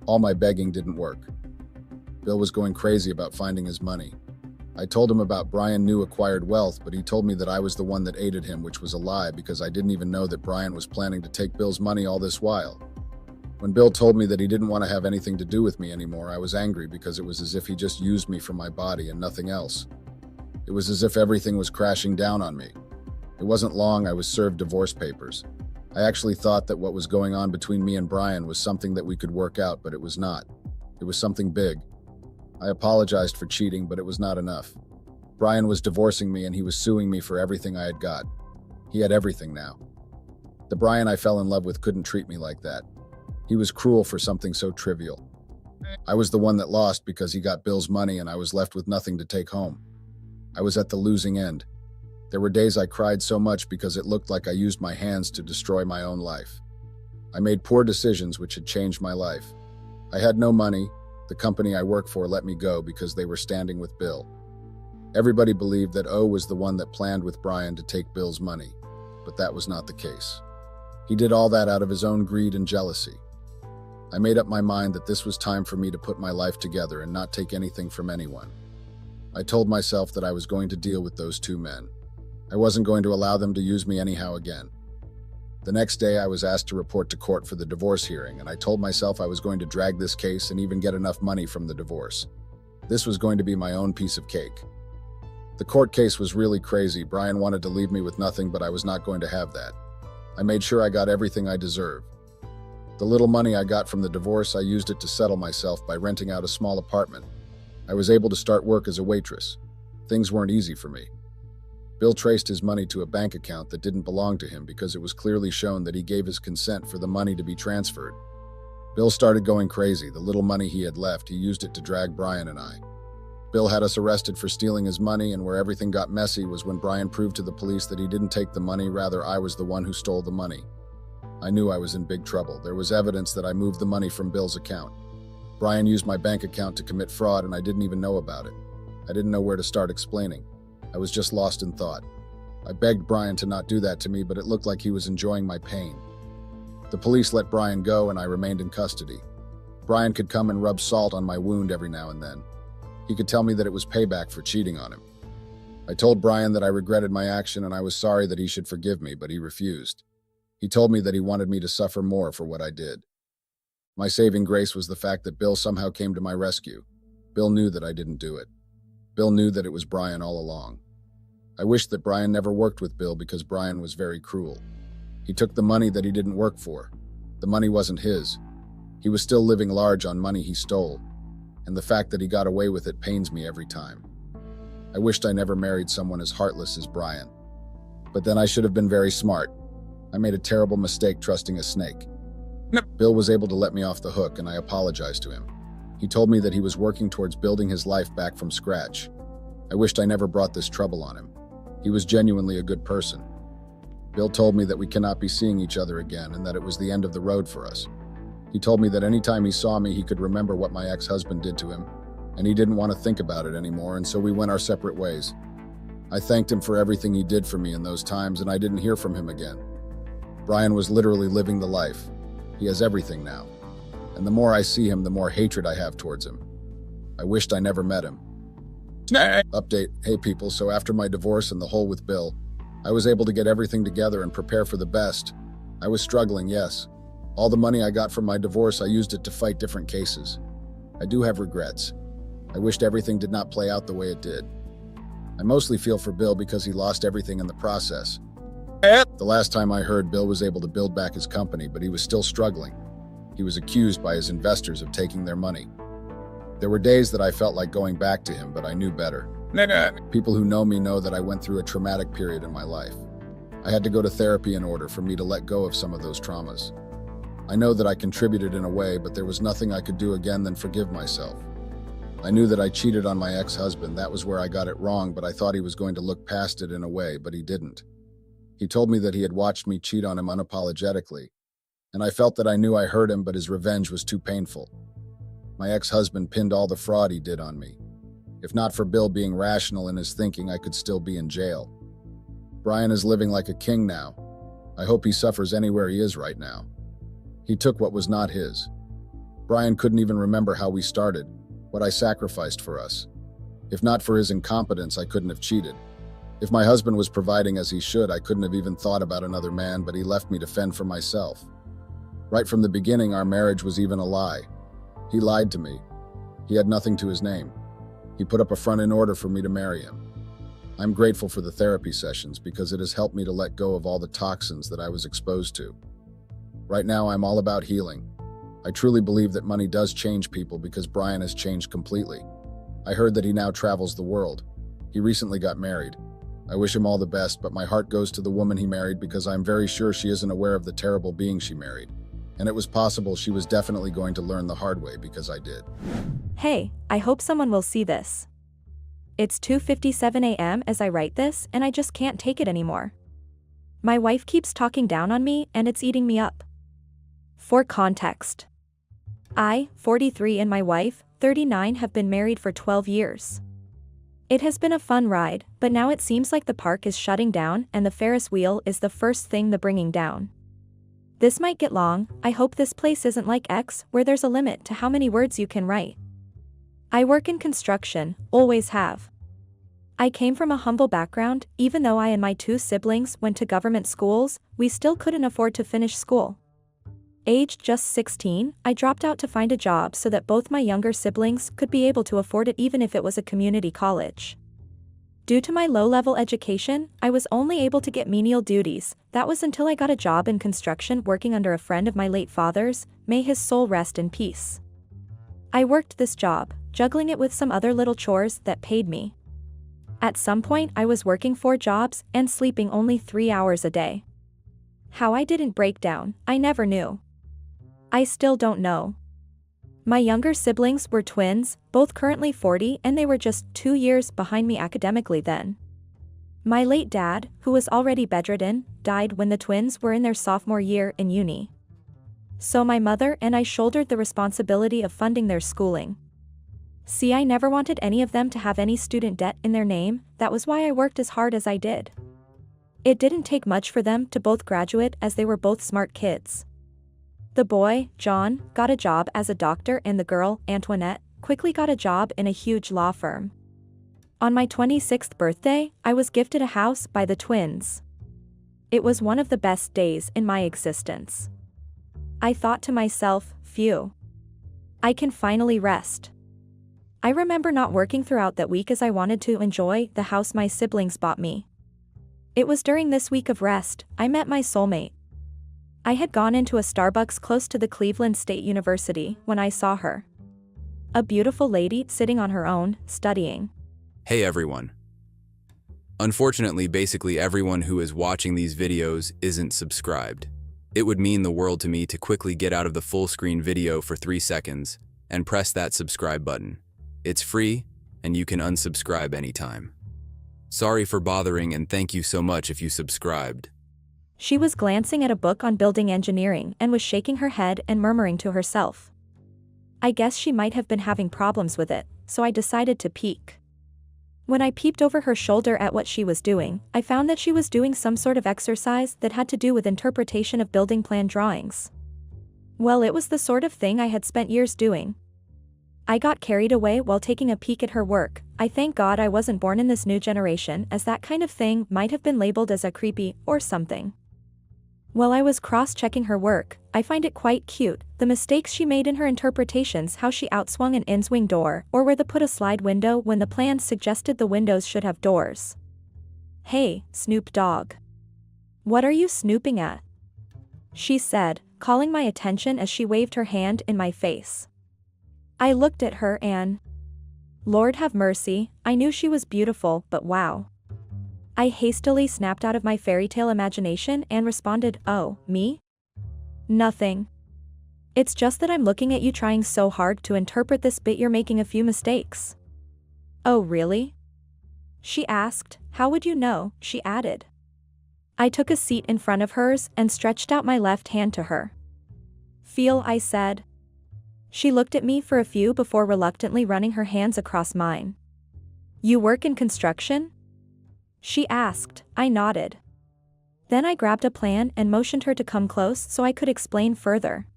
All my begging didn't work. Bill was going crazy about finding his money. I told him about Brian knew acquired wealth, but he told me that I was the one that aided him, which was a lie because I didn't even know that Brian was planning to take Bill's money all this while. When Bill told me that he didn't want to have anything to do with me anymore, I was angry because it was as if he just used me for my body and nothing else. It was as if everything was crashing down on me. It wasn't long I was served divorce papers. I actually thought that what was going on between me and Brian was something that we could work out, but it was not. It was something big. I apologized for cheating, but it was not enough. Brian was divorcing me and he was suing me for everything I had got. He had everything now. The Brian I fell in love with couldn't treat me like that. He was cruel for something so trivial. I was the one that lost because he got Bill's money and I was left with nothing to take home. I was at the losing end. There were days I cried so much because it looked like I used my hands to destroy my own life. I made poor decisions which had changed my life. I had no money. The company I worked for let me go because they were standing with Bill. Everybody believed that O was the one that planned with Brian to take Bill's money, but that was not the case. He did all that out of his own greed and jealousy. I made up my mind that this was time for me to put my life together and not take anything from anyone. I told myself that I was going to deal with those two men. I wasn't going to allow them to use me anyhow again. The next day, I was asked to report to court for the divorce hearing, and I told myself I was going to drag this case and even get enough money from the divorce. This was going to be my own piece of cake. The court case was really crazy. Brian wanted to leave me with nothing, but I was not going to have that. I made sure I got everything I deserve. The little money I got from the divorce, I used it to settle myself by renting out a small apartment. I was able to start work as a waitress. Things weren't easy for me. Bill traced his money to a bank account that didn't belong to him because it was clearly shown that he gave his consent for the money to be transferred. Bill started going crazy. The little money he had left, he used it to drag Brian and I. Bill had us arrested for stealing his money, and where everything got messy was when Brian proved to the police that he didn't take the money, rather I was the one who stole the money. I knew I was in big trouble. There was evidence that I moved the money from Bill's account. Brian used my bank account to commit fraud, and I didn't even know about it. I didn't know where to start explaining. I was just lost in thought. I begged Brian to not do that to me, but it looked like he was enjoying my pain. The police let Brian go, and I remained in custody. Brian could come and rub salt on my wound every now and then. He could tell me that it was payback for cheating on him. I told Brian that I regretted my action and I was sorry that he should forgive me, but he refused. He told me that he wanted me to suffer more for what I did. My saving grace was the fact that Bill somehow came to my rescue. Bill knew that I didn't do it. Bill knew that it was Brian all along. I wished that Brian never worked with Bill because Brian was very cruel. He took the money that he didn't work for. The money wasn't his. He was still living large on money he stole, and the fact that he got away with it pains me every time. I wished I never married someone as heartless as Brian. But then I should have been very smart. I made a terrible mistake trusting a snake. Bill was able to let me off the hook, and I apologized to him. He told me that he was working towards building his life back from scratch. I wished I never brought this trouble on him. He was genuinely a good person. Bill told me that we cannot be seeing each other again and that it was the end of the road for us. He told me that anytime he saw me, he could remember what my ex-husband did to him, and he didn't want to think about it anymore, and so we went our separate ways. I thanked him for everything he did for me in those times, and I didn't hear from him again. Brian was literally living the life. He has everything now. And the more I see him, the more hatred I have towards him. I wished I never met him. Update. Hey people, so after my divorce and the whole with Bill, I was able to get everything together and prepare for the best. I was struggling, yes. All the money I got from my divorce, I used it to fight different cases. I do have regrets. I wished everything did not play out the way it did. I mostly feel for Bill because he lost everything in the process. The last time I heard, Bill was able to build back his company, but he was still struggling. He was accused by his investors of taking their money. There were days that I felt like going back to him, but I knew better. People who know me know that I went through a traumatic period in my life. I had to go to therapy in order for me to let go of some of those traumas. I know that I contributed in a way, but there was nothing I could do again than forgive myself. I knew that I cheated on my ex-husband. That was where I got it wrong, but I thought he was going to look past it in a way, but he didn't. He told me that he had watched me cheat on him unapologetically, and I felt that I knew I hurt him, but his revenge was too painful. My ex-husband pinned all the fraud he did on me. If not for Bill being rational in his thinking, I could still be in jail. Brian is living like a king now. I hope he suffers anywhere he is right now. He took what was not his. Brian couldn't even remember how we started, what I sacrificed for us. If not for his incompetence, I couldn't have cheated. If my husband was providing as he should, I couldn't have even thought about another man, but he left me to fend for myself. Right from the beginning, our marriage was even a lie. He lied to me. He had nothing to his name. He put up a front in order for me to marry him. I'm grateful for the therapy sessions because it has helped me to let go of all the toxins that I was exposed to. Right now, I'm all about healing. I truly believe that money does change people because Brian has changed completely. I heard that he now travels the world. He recently got married. I wish him all the best, but my heart goes to the woman he married because I'm very sure she isn't aware of the terrible being she married. And it was possible she was definitely going to learn the hard way because I did. Hey, I hope someone will see this. It's 2:57 a.m. as I write this, and I just can't take it anymore. My wife keeps talking down on me, and it's eating me up. For context, I, 43, and my wife, 39, have been married for 12 years. It has been a fun ride, but now it seems like the park is shutting down and the Ferris wheel is the first thing the bringing down. This might get long. I hope this place isn't like X, where there's a limit to how many words you can write. I work in construction, always have. I came from a humble background. Even though I and my 2 siblings went to government schools, we still couldn't afford to finish school. Aged just 16, I dropped out to find a job so that both my younger siblings could be able to afford it, even if it was a community college. Due to my low-level education, I was only able to get menial duties. That was until I got a job in construction working under a friend of my late father's, may his soul rest in peace. I worked this job, juggling it with some other little chores that paid me. At some point I was working 4 jobs and sleeping only 3 hours a day. How I didn't break down, I never knew. I still don't know. My younger siblings were twins, both currently 40, and they were just 2 years behind me academically then. My late dad, who was already bedridden, died when the twins were in their sophomore year in uni. So my mother and I shouldered the responsibility of funding their schooling. See, I never wanted any of them to have any student debt in their name. That was why I worked as hard as I did. It didn't take much for them to both graduate, as they were both smart kids. The boy, John, got a job as a doctor, and the girl, Antoinette, quickly got a job in a huge law firm. On my 26th birthday, I was gifted a house by the twins. It was one of the best days in my existence. I thought to myself, phew. I can finally rest. I remember not working throughout that week as I wanted to enjoy the house my siblings bought me. It was during this week of rest I met my soulmate. I had gone into a Starbucks close to the Cleveland State University when I saw her. A beautiful lady sitting on her own, studying. Hey everyone. Unfortunately, basically everyone who is watching these videos isn't subscribed. It would mean the world to me to quickly get out of the full screen video for 3 seconds and press that subscribe button. It's free, and you can unsubscribe anytime. Sorry for bothering, and thank you so much if you subscribed. She was glancing at a book on building engineering and was shaking her head and murmuring to herself. I guess she might have been having problems with it, so I decided to peek. When I peeped over her shoulder at what she was doing, I found that she was doing some sort of exercise that had to do with interpretation of building plan drawings. Well, it was the sort of thing I had spent years doing. I got carried away while taking a peek at her work. I thank God I wasn't born in this new generation, as that kind of thing might have been labeled as a creepy or something. While I was cross-checking her work, I find it quite cute, the mistakes she made in her interpretations, how she outswung an in-swing door, or where they put a slide window when the plans suggested the windows should have doors. Hey, Snoop Dogg. What are you snooping at? She said, calling my attention as she waved her hand in my face. I looked at her and... Lord have mercy, I knew she was beautiful, but wow. I hastily snapped out of my fairy tale imagination and responded, oh, me? Nothing. It's just that I'm looking at you trying so hard to interpret this bit you're making a few mistakes. Oh really? She asked. How would you know? She added. I took a seat in front of hers and stretched out my left hand to her. Feel, I said. She looked at me for a few before reluctantly running her hands across mine. You work in construction? She asked. I nodded. Then I grabbed a plan and motioned her to come close so I could explain further.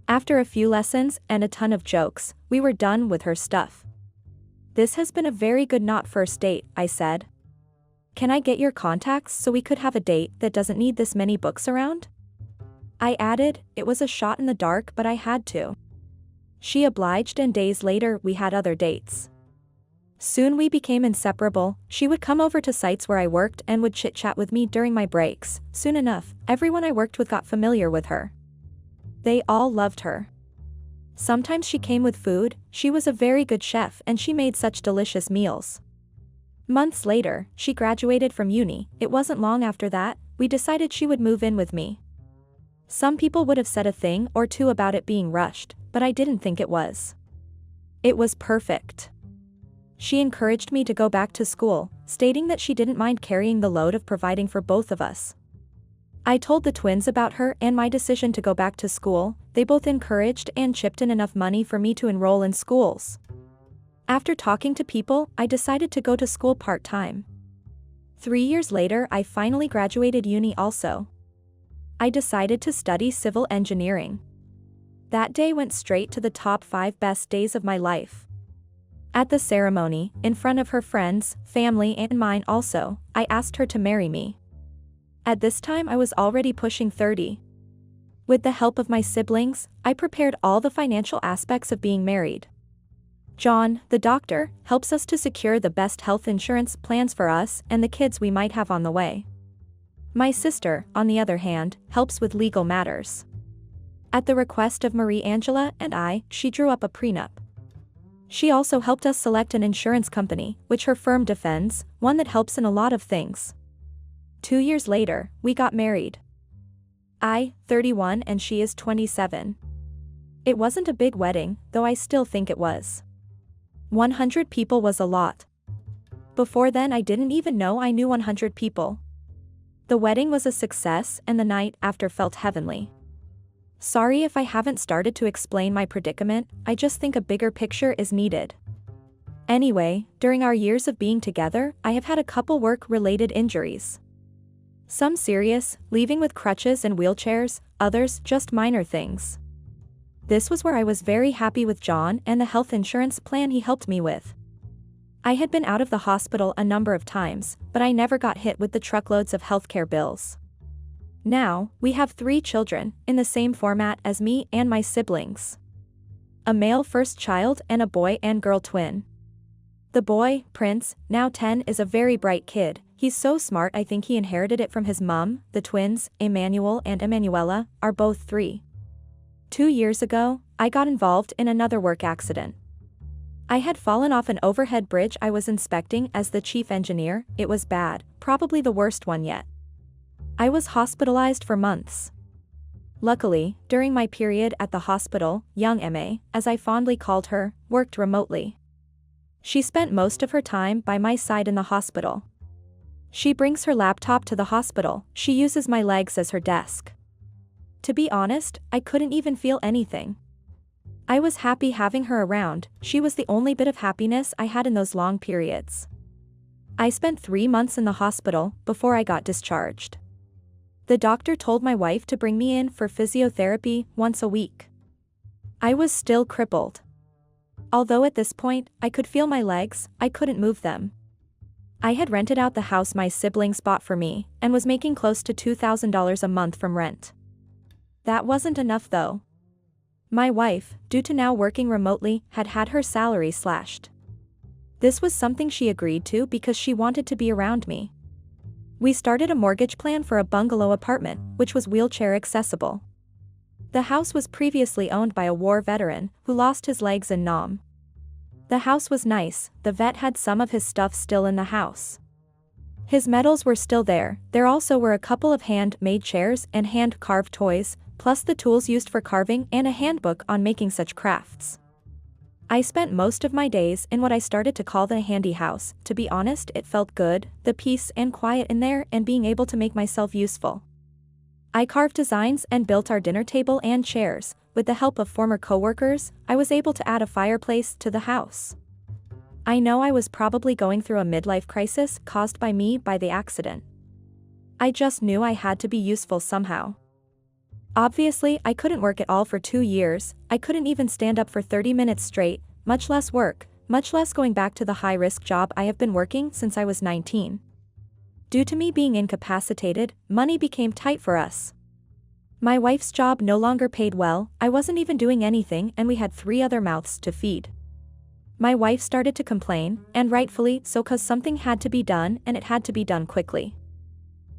After a few lessons and a ton of jokes, we were done with her stuff. This has been a very good not first date, I said. Can I get your contacts so we could have a date that doesn't need this many books around? I added. It was a shot in the dark, but I had to. She obliged, and days later we had other dates. Soon we became inseparable. She would come over to sites where I worked and would chit-chat with me during my breaks. Soon enough, everyone I worked with got familiar with her. They all loved her. Sometimes she came with food. She was a very good chef and she made such delicious meals. Months later, she graduated from uni. It wasn't long after that, we decided she would move in with me. Some people would have said a thing or two about it being rushed, but I didn't think it was. It was perfect. She encouraged me to go back to school, stating that she didn't mind carrying the load of providing for both of us. I told the twins about her and my decision to go back to school. They both encouraged and chipped in enough money for me to enroll in schools. After talking to people, I decided to go to school part-time. 3 years later, I finally graduated uni also. I decided to study civil engineering. That day went straight to the top 5 best days of my life. At the ceremony, in front of her friends, family and mine also, I asked her to marry me. At this time I was already pushing 30. With the help of my siblings, I prepared all the financial aspects of being married. John, the doctor, helps us to secure the best health insurance plans for us and the kids we might have on the way. My sister, on the other hand, helps with legal matters. At the request of Marie Angela and I, she drew up a prenup. She also helped us select an insurance company, which her firm defends, one that helps in a lot of things. 2 years later, we got married. I, 31 and she is 27. It wasn't a big wedding, though I still think it was. 100 people was a lot. Before then I didn't even know I knew 100 people. The wedding was a success and the night after felt heavenly. Sorry if I haven't started to explain my predicament, I just think a bigger picture is needed. Anyway, during our years of being together, I have had a couple work-related injuries. Some serious, leaving with crutches and wheelchairs, others just minor things. This was where I was very happy with John and the health insurance plan he helped me with. I had been out of the hospital a number of times, but I never got hit with the truckloads of healthcare bills. Now, we have 3 children, in the same format as me and my siblings. A male first child and a boy and girl twin. The boy, Prince, now 10, is a very bright kid. He's so smart I think he inherited it from his mum. The twins, Emmanuel and Emanuela, are both 3. 2 years ago, I got involved in another work accident. I had fallen off an overhead bridge I was inspecting as the chief engineer. It was bad, probably the worst one yet. I was hospitalized for months. Luckily, during my period at the hospital, young Emma, as I fondly called her, worked remotely. She spent most of her time by my side in the hospital. She brings her laptop to the hospital. She uses my legs as her desk. To be honest, I couldn't even feel anything. I was happy having her around. She was the only bit of happiness I had in those long periods. I spent 3 months in the hospital before I got discharged. The doctor told my wife to bring me in for physiotherapy once a week. I was still crippled. Although at this point, I could feel my legs, I couldn't move them. I had rented out the house my siblings bought for me, and was making close to $2,000 a month from rent. That wasn't enough though. My wife, due to now working remotely, had had her salary slashed. This was something she agreed to because she wanted to be around me. We started a mortgage plan for a bungalow apartment, which was wheelchair accessible. The house was previously owned by a war veteran who lost his legs in Nam. The house was nice. The vet had some of his stuff still in the house. His medals were still there. There also were a couple of hand-made chairs and hand-carved toys, plus the tools used for carving and a handbook on making such crafts. I spent most of my days in what I started to call the handy house. To be honest, it felt good, the peace and quiet in there and being able to make myself useful. I carved designs and built our dinner table and chairs. With the help of former coworkers, I was able to add a fireplace to the house. I know I was probably going through a midlife crisis caused by me by the accident. I just knew I had to be useful somehow. Obviously, I couldn't work at all for 2 years. I couldn't even stand up for 30 minutes straight, much less work, much less going back to the high-risk job I have been working since I was 19. Due to me being incapacitated, money became tight for us. My wife's job no longer paid well. I wasn't even doing anything and we had 3 other mouths to feed. My wife started to complain, and rightfully so, 'cause something had to be done and it had to be done quickly.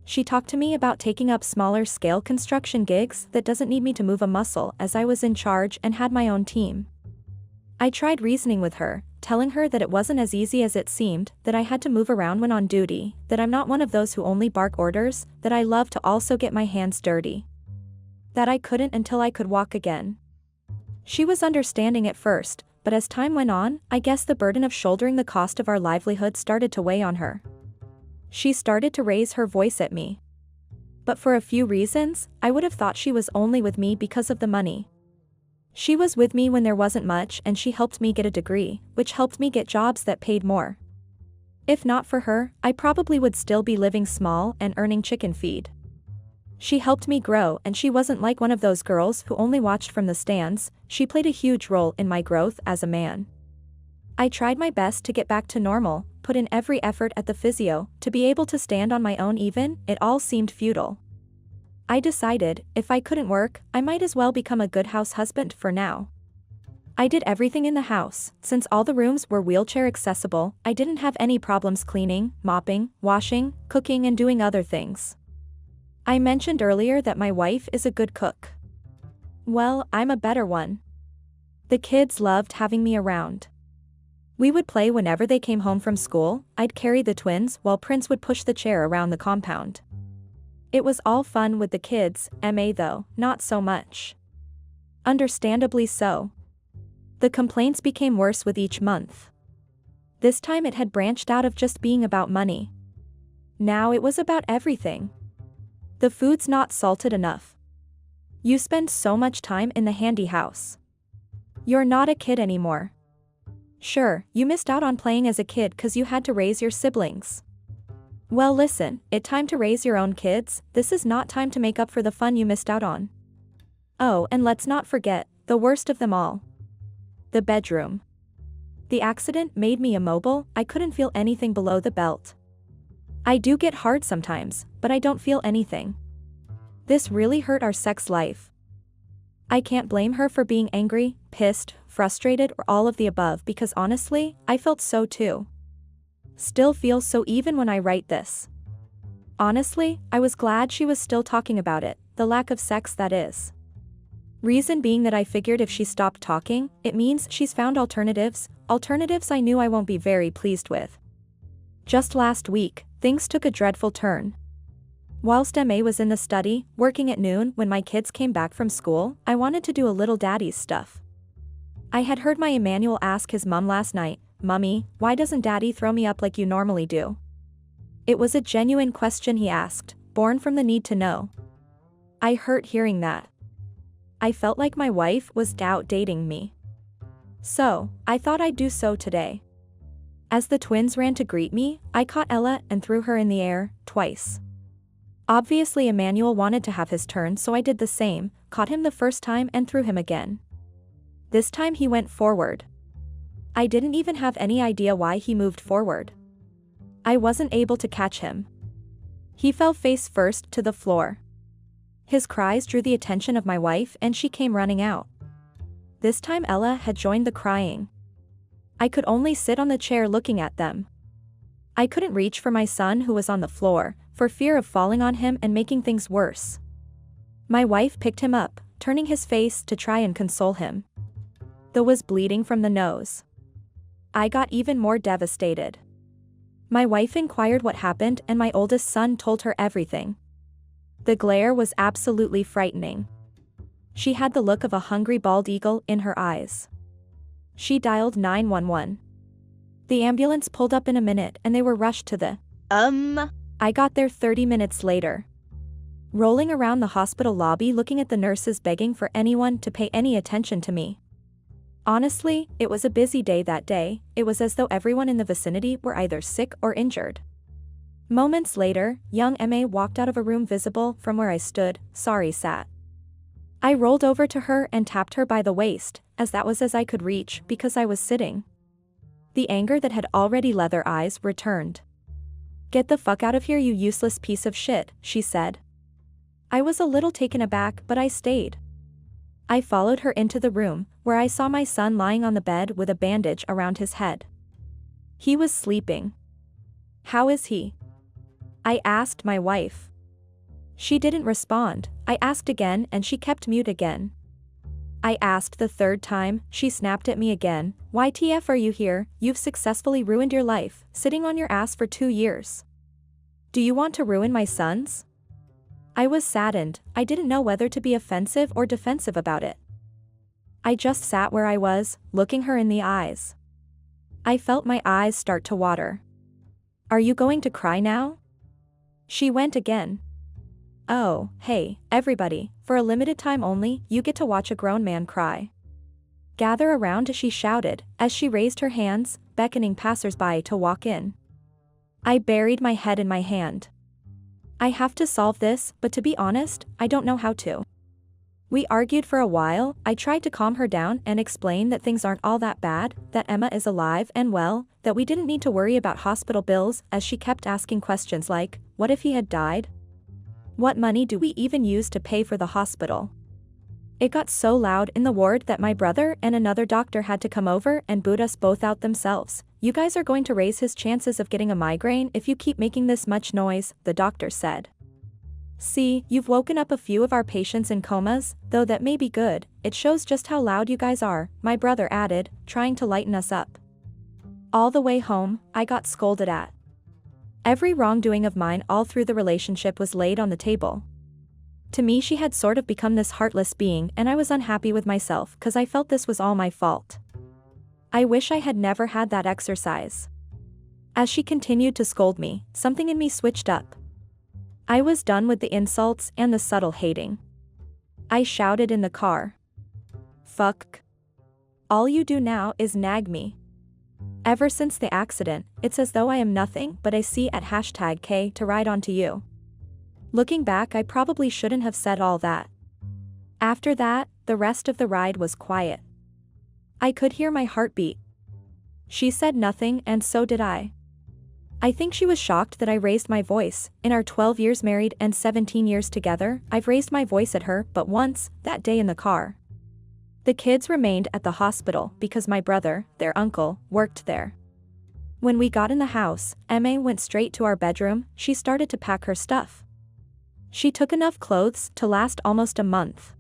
She talked to me about taking up smaller scale construction gigs that doesn't need me to move a muscle, as I was in charge and had my own team. I tried reasoning with her, telling her that it wasn't as easy as it seemed, that I had to move around when on duty, that I'm not one of those who only bark orders, that I love to also get my hands dirty. That I couldn't until I could walk again. She was understanding at first, but as time went on, I guess the burden of shouldering the cost of our livelihood started to weigh on her. She started to raise her voice at me. But for a few reasons, I would have thought she was only with me because of the money. She was with me when there wasn't much, and she helped me get a degree, which helped me get jobs that paid more. If not for her, I probably would still be living small and earning chicken feed. She helped me grow, and she wasn't like one of those girls who only watched from the stands. She played a huge role in my growth as a man. I tried my best to get back to normal, put in every effort at the physio, to be able to stand on my own even, it all seemed futile. I decided, if I couldn't work, I might as well become a good house husband for now. I did everything in the house. Since all the rooms were wheelchair accessible, I didn't have any problems cleaning, mopping, washing, cooking, and doing other things. I mentioned earlier that my wife is a good cook. Well, I'm a better one. The kids loved having me around. We would play whenever they came home from school. I'd carry the twins while Prince would push the chair around the compound. It was all fun with the kids, MA though, not so much. Understandably so. The complaints became worse with each month. This time it had branched out of just being about money. Now it was about everything. The food's not salted enough. You spend so much time in the handy house. You're not a kid anymore. Sure, you missed out on playing as a kid because you had to raise your siblings. Well listen, it's time to raise your own kids. This is not time to make up for the fun you missed out on. Oh, and let's not forget, the worst of them all. The bedroom. The accident made me immobile. I couldn't feel anything below the belt. I do get hard sometimes, but I don't feel anything. This really hurt our sex life. I can't blame her for being angry, pissed, frustrated, or all of the above because honestly, I felt so too. Still feel so even when I write this. Honestly, I was glad she was still talking about it, the lack of sex that is. Reason being that I figured if she stopped talking, it means she's found alternatives I knew I won't be very pleased with. Just last week, things took a dreadful turn. Whilst MA was in the study, working at noon when my kids came back from school, I wanted to do a little daddy's stuff. I had heard my Emmanuel ask his mum last night, "Mummy, why doesn't daddy throw me up like you normally do?" It was a genuine question he asked, born from the need to know. I hurt hearing that. I felt like my wife was dating me. So, I thought I'd do so today. As the twins ran to greet me, I caught Ella and threw her in the air, twice. Obviously Emmanuel wanted to have his turn, so I did the same, caught him the first time and threw him again. This time he went forward. I didn't even have any idea why he moved forward. I wasn't able to catch him. He fell face first to the floor. His cries drew the attention of my wife and she came running out. This time Ella had joined the crying. I could only sit on the chair looking at them. I couldn't reach for my son who was on the floor, for fear of falling on him and making things worse. My wife picked him up, turning his face to try and console him. Though was bleeding from the nose. I got even more devastated. My wife inquired what happened and my oldest son told her everything. The glare was absolutely frightening. She had the look of a hungry bald eagle in her eyes. She dialed 911. The ambulance pulled up in a minute and they were rushed to the I got there 30 minutes later. Rolling around the hospital lobby looking at the nurses begging for anyone to pay any attention to me. Honestly, it was a busy day that day. It was as though everyone in the vicinity were either sick or injured. Moments later, young MA walked out of a room visible from where I stood, sat. I rolled over to her and tapped her by the waist, as that was as I could reach because I was sitting. The anger that had already left her eyes returned. "Get the fuck out of here, you useless piece of shit," she said. I was a little taken aback, but I stayed. I followed her into the room, where I saw my son lying on the bed with a bandage around his head. He was sleeping. "How is he?" I asked my wife. She didn't respond. I asked again and she kept mute again. I asked the third time, she snapped at me again, "YTF are you here? You've successfully ruined your life, sitting on your ass for 2 years. Do you want to ruin my son's?" I was saddened. I didn't know whether to be offensive or defensive about it. I just sat where I was, looking her in the eyes. I felt my eyes start to water. Are you going to cry now? She went again. Oh, hey, everybody, for a limited time only, you get to watch a grown man cry. Gather around, she shouted, as she raised her hands, beckoning passers-by to walk in. I buried my head in my hand. I have to solve this, but to be honest, I don't know how to. We argued for a while. I tried to calm her down and explain that things aren't all that bad, that Emma is alive and well, that we didn't need to worry about hospital bills, as she kept asking questions like, what if he had died? What money do we even use to pay for the hospital? It got so loud in the ward that my brother and another doctor had to come over and boot us both out themselves. You guys are going to raise his chances of getting a migraine if you keep making this much noise, the doctor said. See, you've woken up a few of our patients in comas, though that may be good. It shows just how loud you guys are, my brother added, trying to lighten us up. All the way home, I got scolded at. Every wrongdoing of mine all through the relationship was laid on the table. To me, she had sort of become this heartless being, and I was unhappy with myself because I felt this was all my fault. I wish I had never had that exercise. As she continued to scold me, something in me switched up. I was done with the insults and the subtle hating. I shouted in the car. Fuck. All you do now is nag me. Ever since the accident, it's as though I am nothing but a C at #K to ride onto you. Looking back, I probably shouldn't have said all that. After that, the rest of the ride was quiet. I could hear my heartbeat. She said nothing, and so did I. I think she was shocked that I raised my voice. In our 12 years married and 17 years together, I've raised my voice at her but once, that day in the car. The kids remained at the hospital because my brother, their uncle, worked there. When we got in the house, Emma went straight to our bedroom. She started to pack her stuff. She took enough clothes to last almost a month.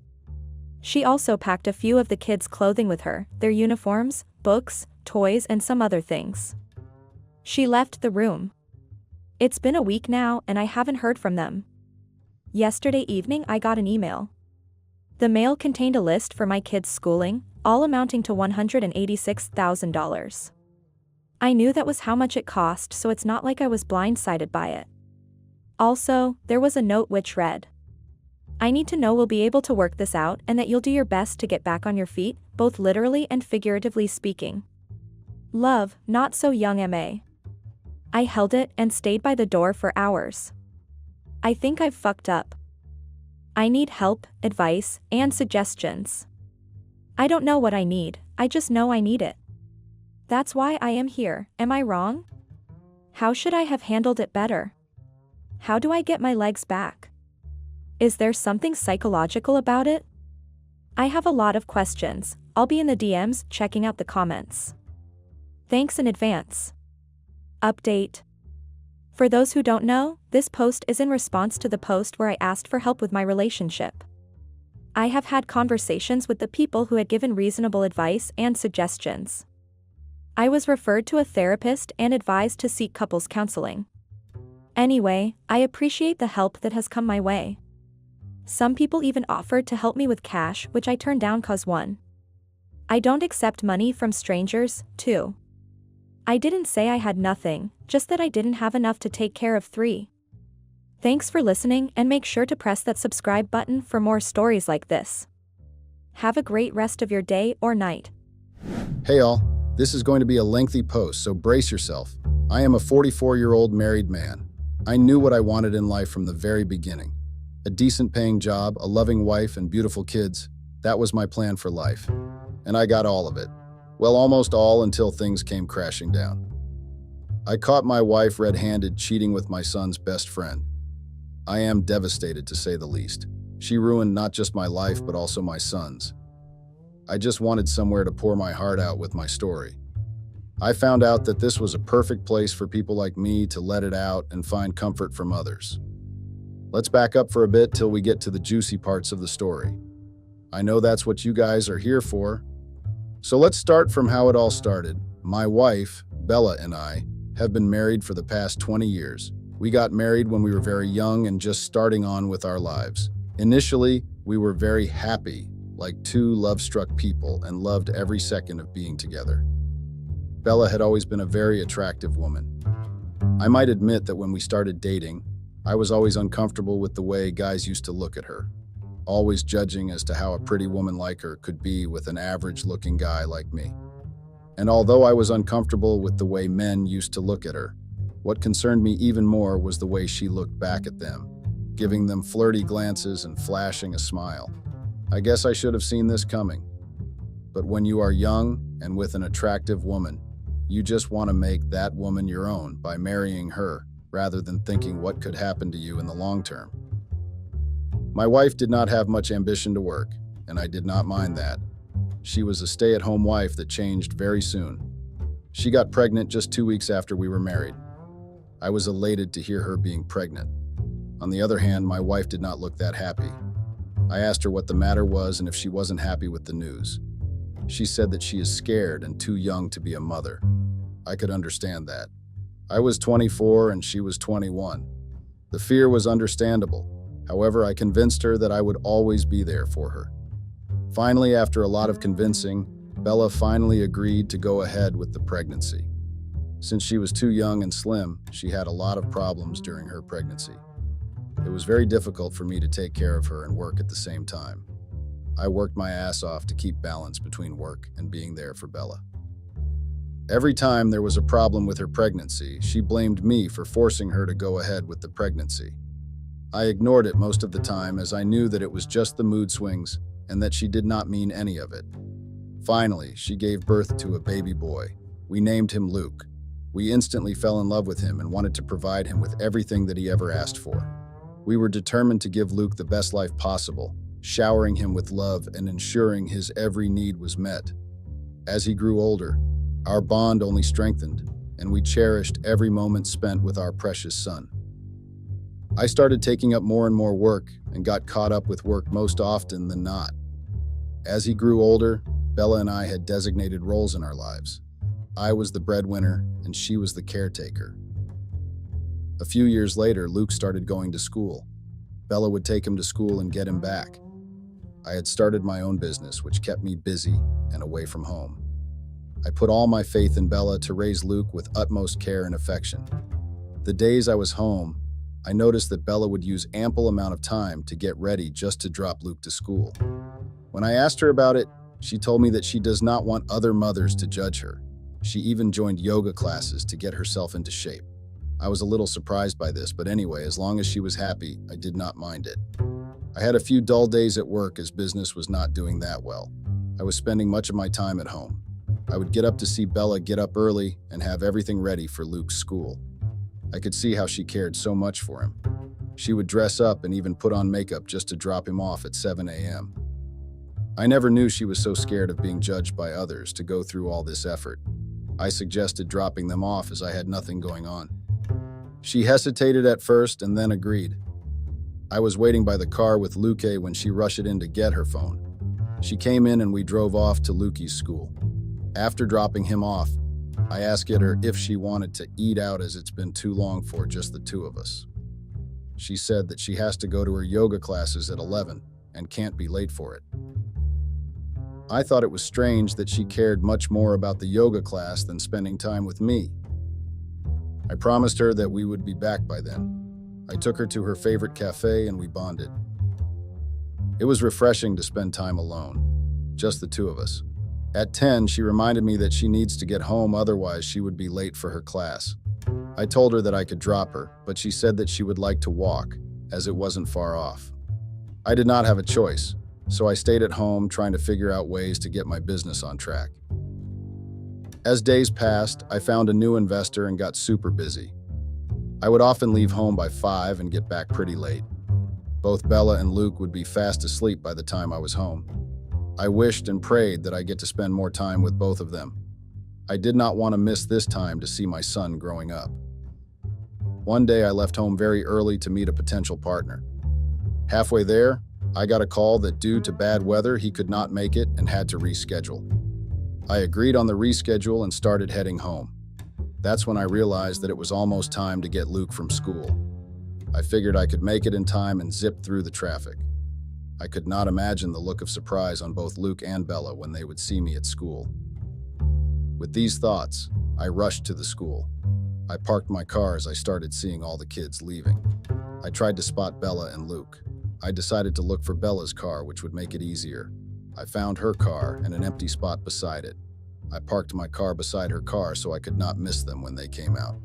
She also packed a few of the kids' clothing with her, their uniforms, books, toys, and some other things. She left the room. It's been a week now and I haven't heard from them. Yesterday evening I got an email. The mail contained a list for my kids' schooling, all amounting to $186,000. I knew that was how much it cost, so it's not like I was blindsided by it. Also, there was a note which read, I need to know we'll be able to work this out and that you'll do your best to get back on your feet, both literally and figuratively speaking. Love, not so young M.A. I held it and stayed by the door for hours. I think I've fucked up. I need help, advice, and suggestions. I don't know what I need, I just know I need it. That's why I am here, am I wrong? How should I have handled it better? How do I get my legs back? Is there something psychological about it? I have a lot of questions. I'll be in the DMs checking out the comments. Thanks in advance. Update. For those who don't know, this post is in response to the post where I asked for help with my relationship. I have had conversations with the people who had given reasonable advice and suggestions. I was referred to a therapist and advised to seek couples counseling. Anyway, I appreciate the help that has come my way. Some people even offered to help me with cash, which I turned down cause 1. I don't accept money from strangers, 2. I didn't say I had nothing, just that I didn't have enough to take care of 3. Thanks for listening and make sure to press that subscribe button for more stories like this. Have a great rest of your day or night. Hey all, this is going to be a lengthy post, so brace yourself. I am a 44-year-old married man. I knew what I wanted in life from the very beginning. A decent paying job, a loving wife, and beautiful kids. That was my plan for life. And I got all of it. Well, almost all until things came crashing down. I caught my wife red-handed cheating with my son's best friend. I am devastated, to say the least. She ruined not just my life, but also my son's. I just wanted somewhere to pour my heart out with my story. I found out that this was a perfect place for people like me to let it out and find comfort from others. Let's back up for a bit till we get to the juicy parts of the story. I know that's what you guys are here for. So let's start from how it all started. My wife, Bella, and I have been married for the past 20 years. We got married when we were very young and just starting on with our lives. Initially, we were very happy, like two love-struck people, and loved every second of being together. Bella had always been a very attractive woman. I might admit that when we started dating, I was always uncomfortable with the way guys used to look at her, always judging as to how a pretty woman like her could be with an average-looking guy like me. And although I was uncomfortable with the way men used to look at her, what concerned me even more was the way she looked back at them, giving them flirty glances and flashing a smile. I guess I should have seen this coming. But when you are young and with an attractive woman, you just want to make that woman your own by marrying her, rather than thinking what could happen to you in the long term. My wife did not have much ambition to work, and I did not mind that. She was a stay-at-home wife that changed very soon. She got pregnant just 2 weeks after we were married. I was elated to hear her being pregnant. On the other hand, my wife did not look that happy. I asked her what the matter was and if she wasn't happy with the news. She said that she is scared and too young to be a mother. I could understand that. I was 24 and she was 21. The fear was understandable. However, I convinced her that I would always be there for her. Finally, after a lot of convincing, Bella finally agreed to go ahead with the pregnancy. Since she was too young and slim, she had a lot of problems during her pregnancy. It was very difficult for me to take care of her and work at the same time. I worked my ass off to keep balance between work and being there for Bella. Every time there was a problem with her pregnancy, she blamed me for forcing her to go ahead with the pregnancy. I ignored it most of the time as I knew that it was just the mood swings and that she did not mean any of it. Finally, she gave birth to a baby boy. We named him Luke. We instantly fell in love with him and wanted to provide him with everything that he ever asked for. We were determined to give Luke the best life possible, showering him with love and ensuring his every need was met. As he grew older, our bond only strengthened, and we cherished every moment spent with our precious son. I started taking up more and more work and got caught up with work most often than not. As he grew older, Bella and I had designated roles in our lives. I was the breadwinner, and she was the caretaker. A few years later, Luke started going to school. Bella would take him to school and get him back. I had started my own business, which kept me busy and away from home. I put all my faith in Bella to raise Luke with utmost care and affection. The days I was home, I noticed that Bella would use ample amount of time to get ready just to drop Luke to school. When I asked her about it, she told me that she does not want other mothers to judge her. She even joined yoga classes to get herself into shape. I was a little surprised by this, but anyway, as long as she was happy, I did not mind it. I had a few dull days at work as business was not doing that well. I was spending much of my time at home. I would get up to see Bella get up early and have everything ready for Luke's school. I could see how she cared so much for him. She would dress up and even put on makeup just to drop him off at 7 a.m. I never knew she was so scared of being judged by others to go through all this effort. I suggested dropping them off as I had nothing going on. She hesitated at first and then agreed. I was waiting by the car with Luke when she rushed in to get her phone. She came in and we drove off to Lukey's school. After dropping him off, I asked her if she wanted to eat out as it's been too long for just the two of us. She said that she has to go to her yoga classes at 11 and can't be late for it. I thought it was strange that she cared much more about the yoga class than spending time with me. I promised her that we would be back by then. I took her to her favorite cafe and we bonded. It was refreshing to spend time alone, just the two of us. At 10, she reminded me that she needs to get home, otherwise she would be late for her class. I told her that I could drop her, but she said that she would like to walk, as it wasn't far off. I did not have a choice, so I stayed at home trying to figure out ways to get my business on track. As days passed, I found a new investor and got super busy. I would often leave home by 5 and get back pretty late. Both Bella and Luke would be fast asleep by the time I was home. I wished and prayed that I get to spend more time with both of them. I did not want to miss this time to see my son growing up. One day I left home very early to meet a potential partner. Halfway there, I got a call that due to bad weather he could not make it and had to reschedule. I agreed on the reschedule and started heading home. That's when I realized that it was almost time to get Luke from school. I figured I could make it in time and zip through the traffic. I could not imagine the look of surprise on both Luke and Bella when they would see me at school. With these thoughts, I rushed to the school. I parked my car as I started seeing all the kids leaving. I tried to spot Bella and Luke. I decided to look for Bella's car, which would make it easier. I found her car and an empty spot beside it. I parked my car beside her car so I could not miss them when they came out.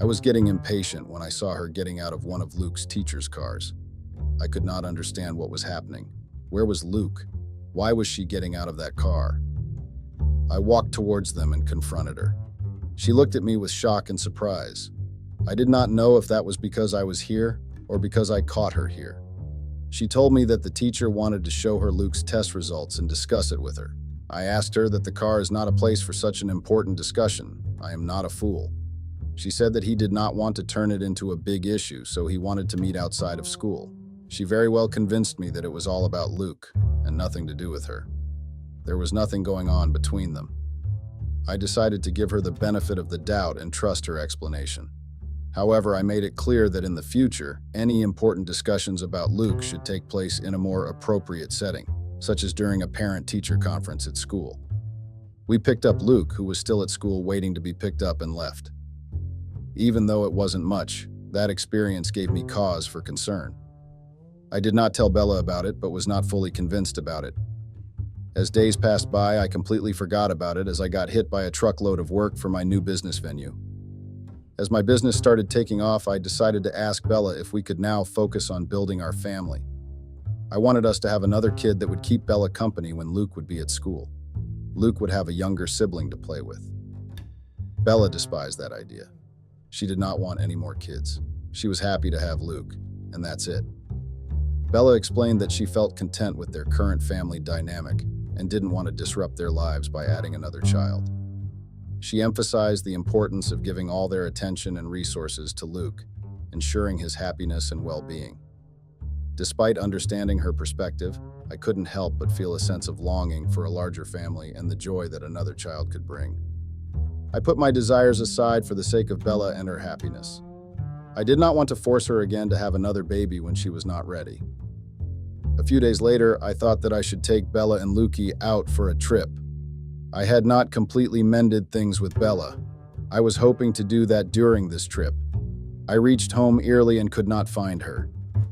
I was getting impatient when I saw her getting out of one of Luke's teacher's cars. I could not understand what was happening. Where was Luke? Why was she getting out of that car? I walked towards them and confronted her. She looked at me with shock and surprise. I did not know if that was because I was here or because I caught her here. She told me that the teacher wanted to show her Luke's test results and discuss it with her. I asked her that the car is not a place for such an important discussion. I am not a fool. She said that he did not want to turn it into a big issue, so he wanted to meet outside of school. She very well convinced me that it was all about Luke and nothing to do with her. There was nothing going on between them. I decided to give her the benefit of the doubt and trust her explanation. However, I made it clear that in the future, any important discussions about Luke should take place in a more appropriate setting, such as during a parent-teacher conference at school. We picked up Luke, who was still at school waiting to be picked up, and left. Even though it wasn't much, that experience gave me cause for concern. I did not tell Bella about it, but was not fully convinced about it. As days passed by, I completely forgot about it as I got hit by a truckload of work for my new business venue. As my business started taking off, I decided to ask Bella if we could now focus on building our family. I wanted us to have another kid that would keep Bella company when Luke would be at school. Luke would have a younger sibling to play with. Bella despised that idea. She did not want any more kids. She was happy to have Luke, and that's it. Bella explained that she felt content with their current family dynamic and didn't want to disrupt their lives by adding another child. She emphasized the importance of giving all their attention and resources to Luke, ensuring his happiness and well-being. Despite understanding her perspective, I couldn't help but feel a sense of longing for a larger family and the joy that another child could bring. I put my desires aside for the sake of Bella and her happiness. I did not want to force her again to have another baby when she was not ready. A few days later, I thought that I should take Bella and Lukey out for a trip. I had not completely mended things with Bella. I was hoping to do that during this trip. I reached home early and could not find her.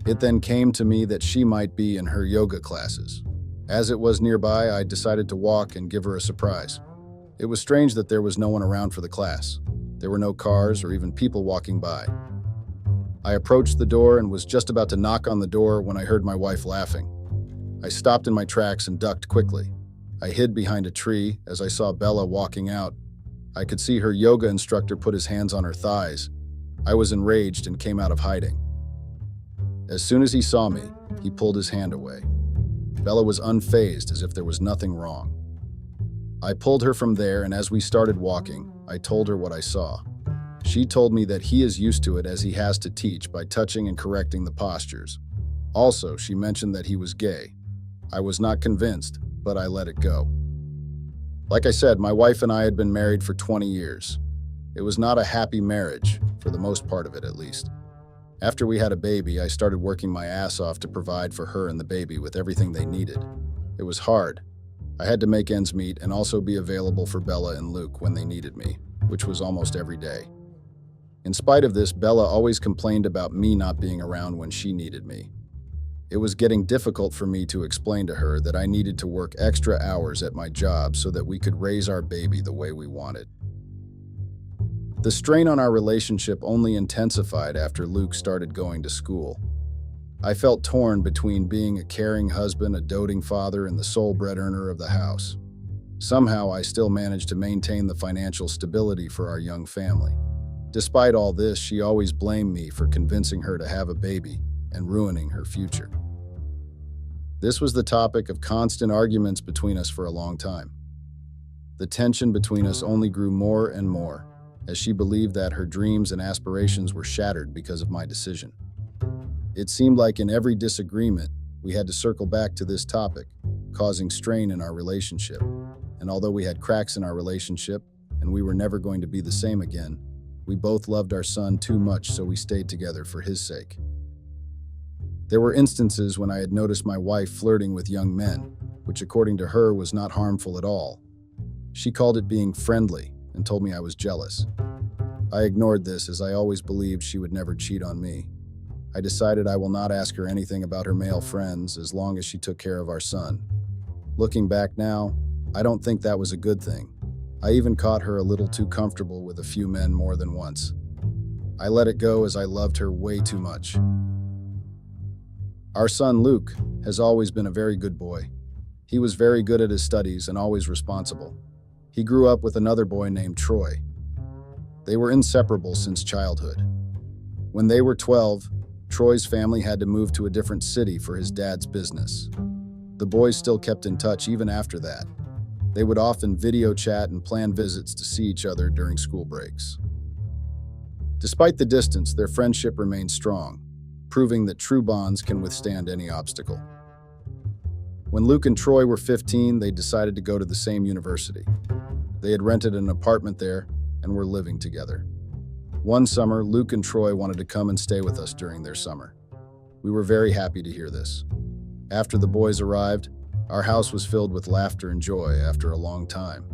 It then came to me that she might be in her yoga classes. As it was nearby, I decided to walk and give her a surprise. It was strange that there was no one around for the class. There were no cars or even people walking by. I approached the door and was just about to knock on the door when I heard my wife laughing. I stopped in my tracks and ducked quickly. I hid behind a tree as I saw Bella walking out. I could see her yoga instructor put his hands on her thighs. I was enraged and came out of hiding. As soon as he saw me, he pulled his hand away. Bella was unfazed, as if there was nothing wrong. I pulled her from there, and as we started walking, I told her what I saw. She told me that he is used to it as he has to teach by touching and correcting the postures. Also, she mentioned that he was gay. I was not convinced, but I let it go. Like I said, my wife and I had been married for 20 years. It was not a happy marriage, for the most part of it at least. After we had a baby, I started working my ass off to provide for her and the baby with everything they needed. It was hard. I had to make ends meet and also be available for Bella and Luke when they needed me, which was almost every day. In spite of this, Bella always complained about me not being around when she needed me. It was getting difficult for me to explain to her that I needed to work extra hours at my job so that we could raise our baby the way we wanted. The strain on our relationship only intensified after Luke started going to school. I felt torn between being a caring husband, a doting father, and the sole bread-earner of the house. Somehow, I still managed to maintain the financial stability for our young family. Despite all this, she always blamed me for convincing her to have a baby and ruining her future. This was the topic of constant arguments between us for a long time. The tension between us only grew more and more, as she believed that her dreams and aspirations were shattered because of my decision. It seemed like in every disagreement, we had to circle back to this topic, causing strain in our relationship. And although we had cracks in our relationship, and we were never going to be the same again, we both loved our son too much, so we stayed together for his sake. There were instances when I had noticed my wife flirting with young men, which according to her was not harmful at all. She called it being friendly and told me I was jealous. I ignored this as I always believed she would never cheat on me. I decided I will not ask her anything about her male friends as long as she took care of our son. Looking back now, I don't think that was a good thing. I even caught her a little too comfortable with a few men more than once. I let it go as I loved her way too much. Our son Luke has always been a very good boy. He was very good at his studies and always responsible. He grew up with another boy named Troy. They were inseparable since childhood. When they were 12, Troy's family had to move to a different city for his dad's business. The boys still kept in touch even after that. They would often video chat and plan visits to see each other during school breaks. Despite the distance, their friendship remained strong, proving that true bonds can withstand any obstacle. When Luke and Troy were 15, they decided to go to the same university. They had rented an apartment there and were living together. One summer, Luke and Troy wanted to come and stay with us during their summer. We were very happy to hear this. After the boys arrived, our house was filled with laughter and joy after a long time.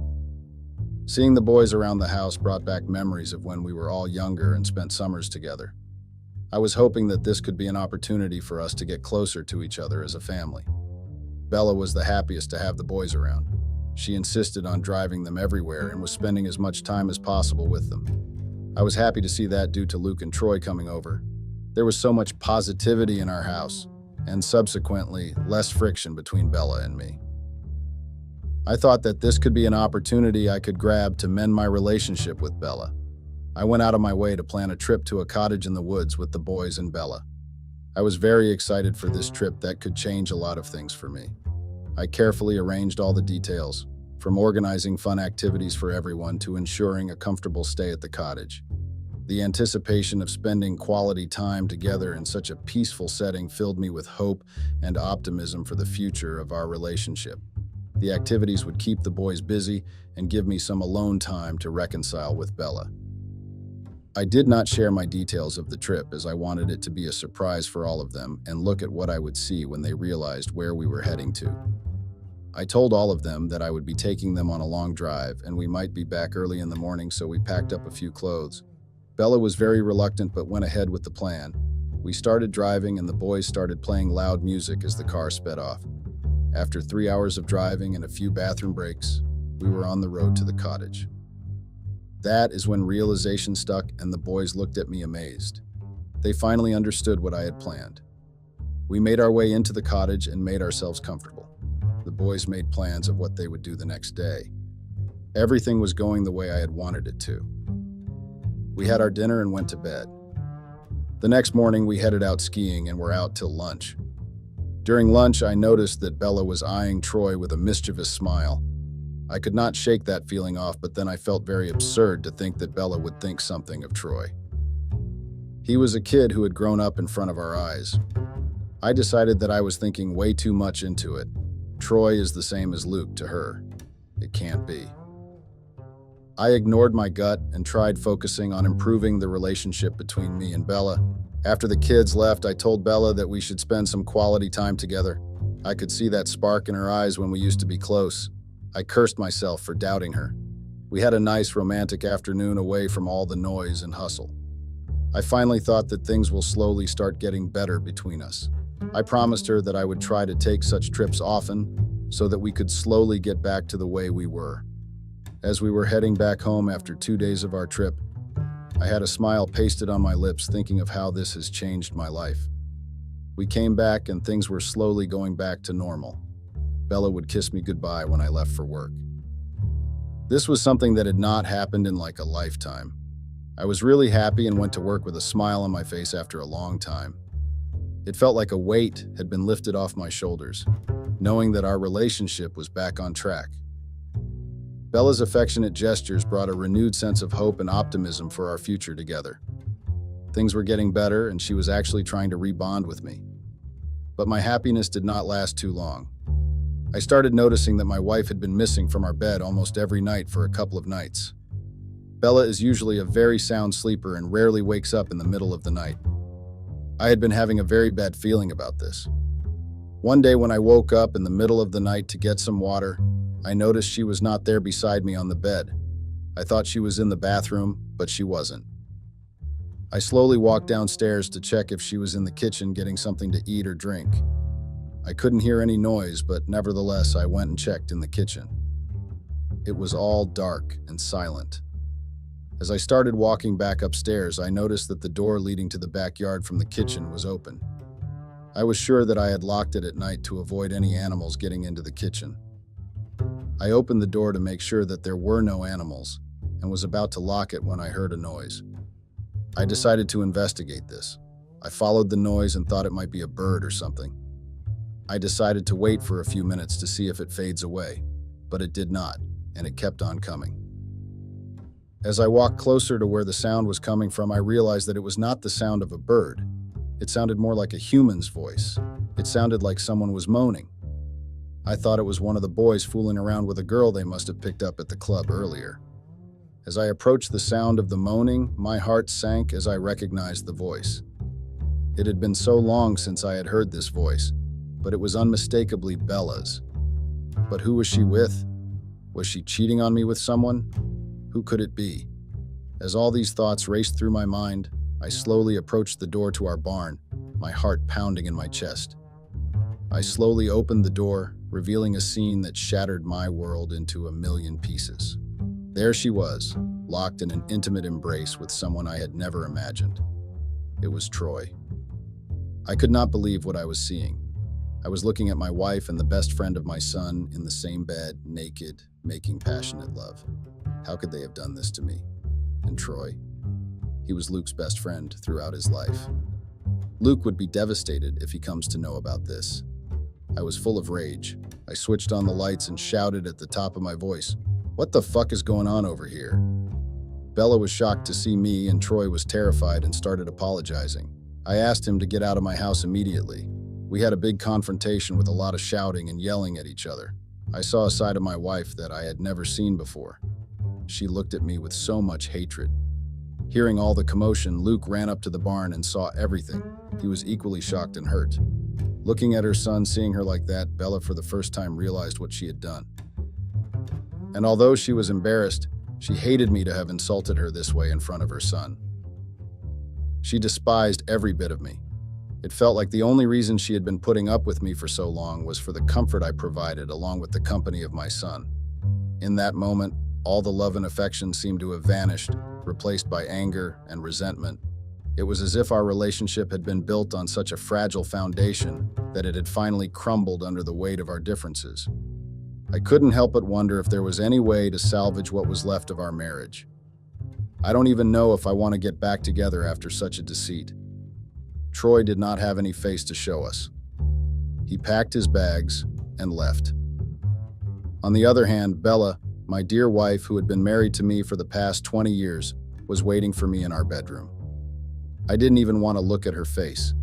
Seeing the boys around the house brought back memories of when we were all younger and spent summers together. I was hoping that this could be an opportunity for us to get closer to each other as a family. Bella was the happiest to have the boys around. She insisted on driving them everywhere and was spending as much time as possible with them. I was happy to see that due to Luke and Troy coming over. There was so much positivity in our house, and subsequently, less friction between Bella and me. I thought that this could be an opportunity I could grab to mend my relationship with Bella. I went out of my way to plan a trip to a cottage in the woods with the boys and Bella. I was very excited for this trip that could change a lot of things for me. I carefully arranged all the details, from organizing fun activities for everyone to ensuring a comfortable stay at the cottage. The anticipation of spending quality time together in such a peaceful setting filled me with hope and optimism for the future of our relationship. The activities would keep the boys busy and give me some alone time to reconcile with Bella. I did not share my details of the trip as I wanted it to be a surprise for all of them and look at what I would see when they realized where we were heading to. I told all of them that I would be taking them on a long drive and we might be back early in the morning, so we packed up a few clothes. Bella was very reluctant but went ahead with the plan. We started driving and the boys started playing loud music as the car sped off. After 3 hours of driving and a few bathroom breaks, we were on the road to the cottage. That is when realization stuck and the boys looked at me amazed. They finally understood what I had planned. We made our way into the cottage and made ourselves comfortable. The boys made plans of what they would do the next day. Everything was going the way I had wanted it to. We had our dinner and went to bed. The next morning, we headed out skiing and were out till lunch. During lunch, I noticed that Bella was eyeing Troy with a mischievous smile. I could not shake that feeling off, but then I felt very absurd to think that Bella would think something of Troy. He was a kid who had grown up in front of our eyes. I decided that I was thinking way too much into it. Troy is the same as Luke to her. It can't be. I ignored my gut and tried focusing on improving the relationship between me and Bella. After the kids left, I told Bella that we should spend some quality time together. I could see that spark in her eyes when we used to be close. I cursed myself for doubting her. We had a nice romantic afternoon away from all the noise and hustle. I finally thought that things will slowly start getting better between us. I promised her that I would try to take such trips often so that we could slowly get back to the way we were. As we were heading back home after 2 days of our trip, I had a smile pasted on my lips thinking of how this has changed my life. We came back and things were slowly going back to normal. Bella would kiss me goodbye when I left for work. This was something that had not happened in like a lifetime. I was really happy and went to work with a smile on my face after a long time. It felt like a weight had been lifted off my shoulders, knowing that our relationship was back on track. Bella's affectionate gestures brought a renewed sense of hope and optimism for our future together. Things were getting better and she was actually trying to rebond with me. But my happiness did not last too long. I started noticing that my wife had been missing from our bed almost every night for a couple of nights. Bella is usually a very sound sleeper and rarely wakes up in the middle of the night. I had been having a very bad feeling about this. One day when I woke up in the middle of the night to get some water, I noticed she was not there beside me on the bed. I thought she was in the bathroom, but she wasn't. I slowly walked downstairs to check if she was in the kitchen getting something to eat or drink. I couldn't hear any noise, but nevertheless, I went and checked in the kitchen. It was all dark and silent. As I started walking back upstairs, I noticed that the door leading to the backyard from the kitchen was open. I was sure that I had locked it at night to avoid any animals getting into the kitchen. I opened the door to make sure that there were no animals and was about to lock it when I heard a noise. I decided to investigate this. I followed the noise and thought it might be a bird or something. I decided to wait for a few minutes to see if it fades away, but it did not, and it kept on coming. As I walked closer to where the sound was coming from, I realized that it was not the sound of a bird. It sounded more like a human's voice. It sounded like someone was moaning. I thought it was one of the boys fooling around with a girl they must have picked up at the club earlier. As I approached the sound of the moaning, my heart sank as I recognized the voice. It had been so long since I had heard this voice, but it was unmistakably Bella's. But who was she with? Was she cheating on me with someone? Who could it be? As all these thoughts raced through my mind, I slowly approached the door to our barn, my heart pounding in my chest. I slowly opened the door, revealing a scene that shattered my world into a million pieces. There she was, locked in an intimate embrace with someone I had never imagined. It was Troy. I could not believe what I was seeing. I was looking at my wife and the best friend of my son in the same bed, naked, making passionate love. How could they have done this to me? And Troy? He was Luke's best friend throughout his life. Luke would be devastated if he comes to know about this. I was full of rage. I switched on the lights and shouted at the top of my voice, "What the fuck is going on over here?" Bella was shocked to see me, and Troy was terrified and started apologizing. I asked him to get out of my house immediately. We had a big confrontation with a lot of shouting and yelling at each other. I saw a side of my wife that I had never seen before. She looked at me with so much hatred. Hearing all the commotion, Luke ran up to the barn and saw everything. He was equally shocked and hurt. Looking at her son, seeing her like that, Bella for the first time realized what she had done. And although she was embarrassed, she hated me to have insulted her this way in front of her son. She despised every bit of me. It felt like the only reason she had been putting up with me for so long was for the comfort I provided along with the company of my son. In that moment, all the love and affection seemed to have vanished, replaced by anger and resentment. It was as if our relationship had been built on such a fragile foundation that it had finally crumbled under the weight of our differences. I couldn't help but wonder if there was any way to salvage what was left of our marriage. I don't even know if I want to get back together after such a deceit. Troy did not have any face to show us. He packed his bags and left. On the other hand, Bella, my dear wife who had been married to me for the past 20 years, was waiting for me in our bedroom. I didn't even want to look at her face.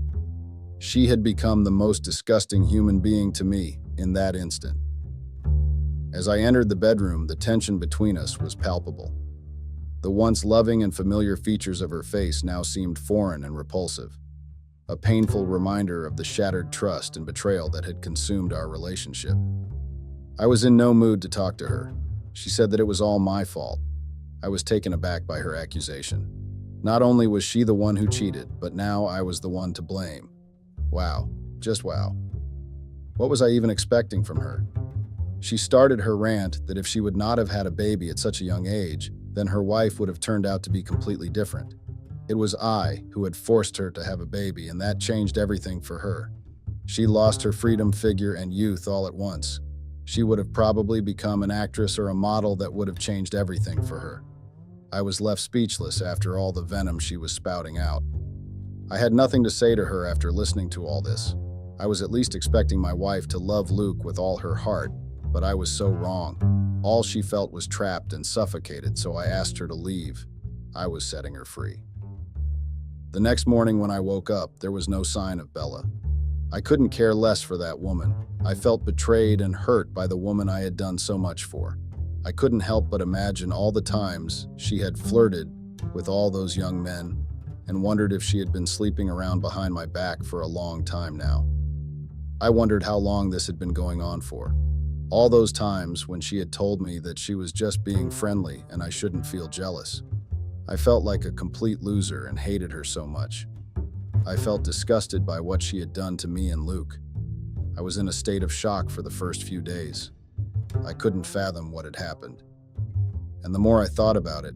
She had become the most disgusting human being to me in that instant. As I entered the bedroom, the tension between us was palpable. The once loving and familiar features of her face now seemed foreign and repulsive, a painful reminder of the shattered trust and betrayal that had consumed our relationship. I was in no mood to talk to her. She said that it was all my fault. I was taken aback by her accusation. Not only was she the one who cheated, but now I was the one to blame. Wow, just wow. What was I even expecting from her? She started her rant that if she would not have had a baby at such a young age, then her wife would have turned out to be completely different. It was I who had forced her to have a baby, and that changed everything for her. She lost her freedom, figure, and youth all at once. She would have probably become an actress or a model that would have changed everything for her. I was left speechless after all the venom she was spouting out. I had nothing to say to her after listening to all this. I was at least expecting my wife to love Luke with all her heart, but I was so wrong. All she felt was trapped and suffocated, so I asked her to leave. I was setting her free. The next morning when I woke up, there was no sign of Bella. I couldn't care less for that woman. I felt betrayed and hurt by the woman I had done so much for. I couldn't help but imagine all the times she had flirted with all those young men and wondered if she had been sleeping around behind my back for a long time now. I wondered how long this had been going on for. All those times when she had told me that she was just being friendly and I shouldn't feel jealous. I felt like a complete loser and hated her so much. I felt disgusted by what she had done to me and Luke. I was in a state of shock for the first few days. I couldn't fathom what had happened. And the more I thought about it,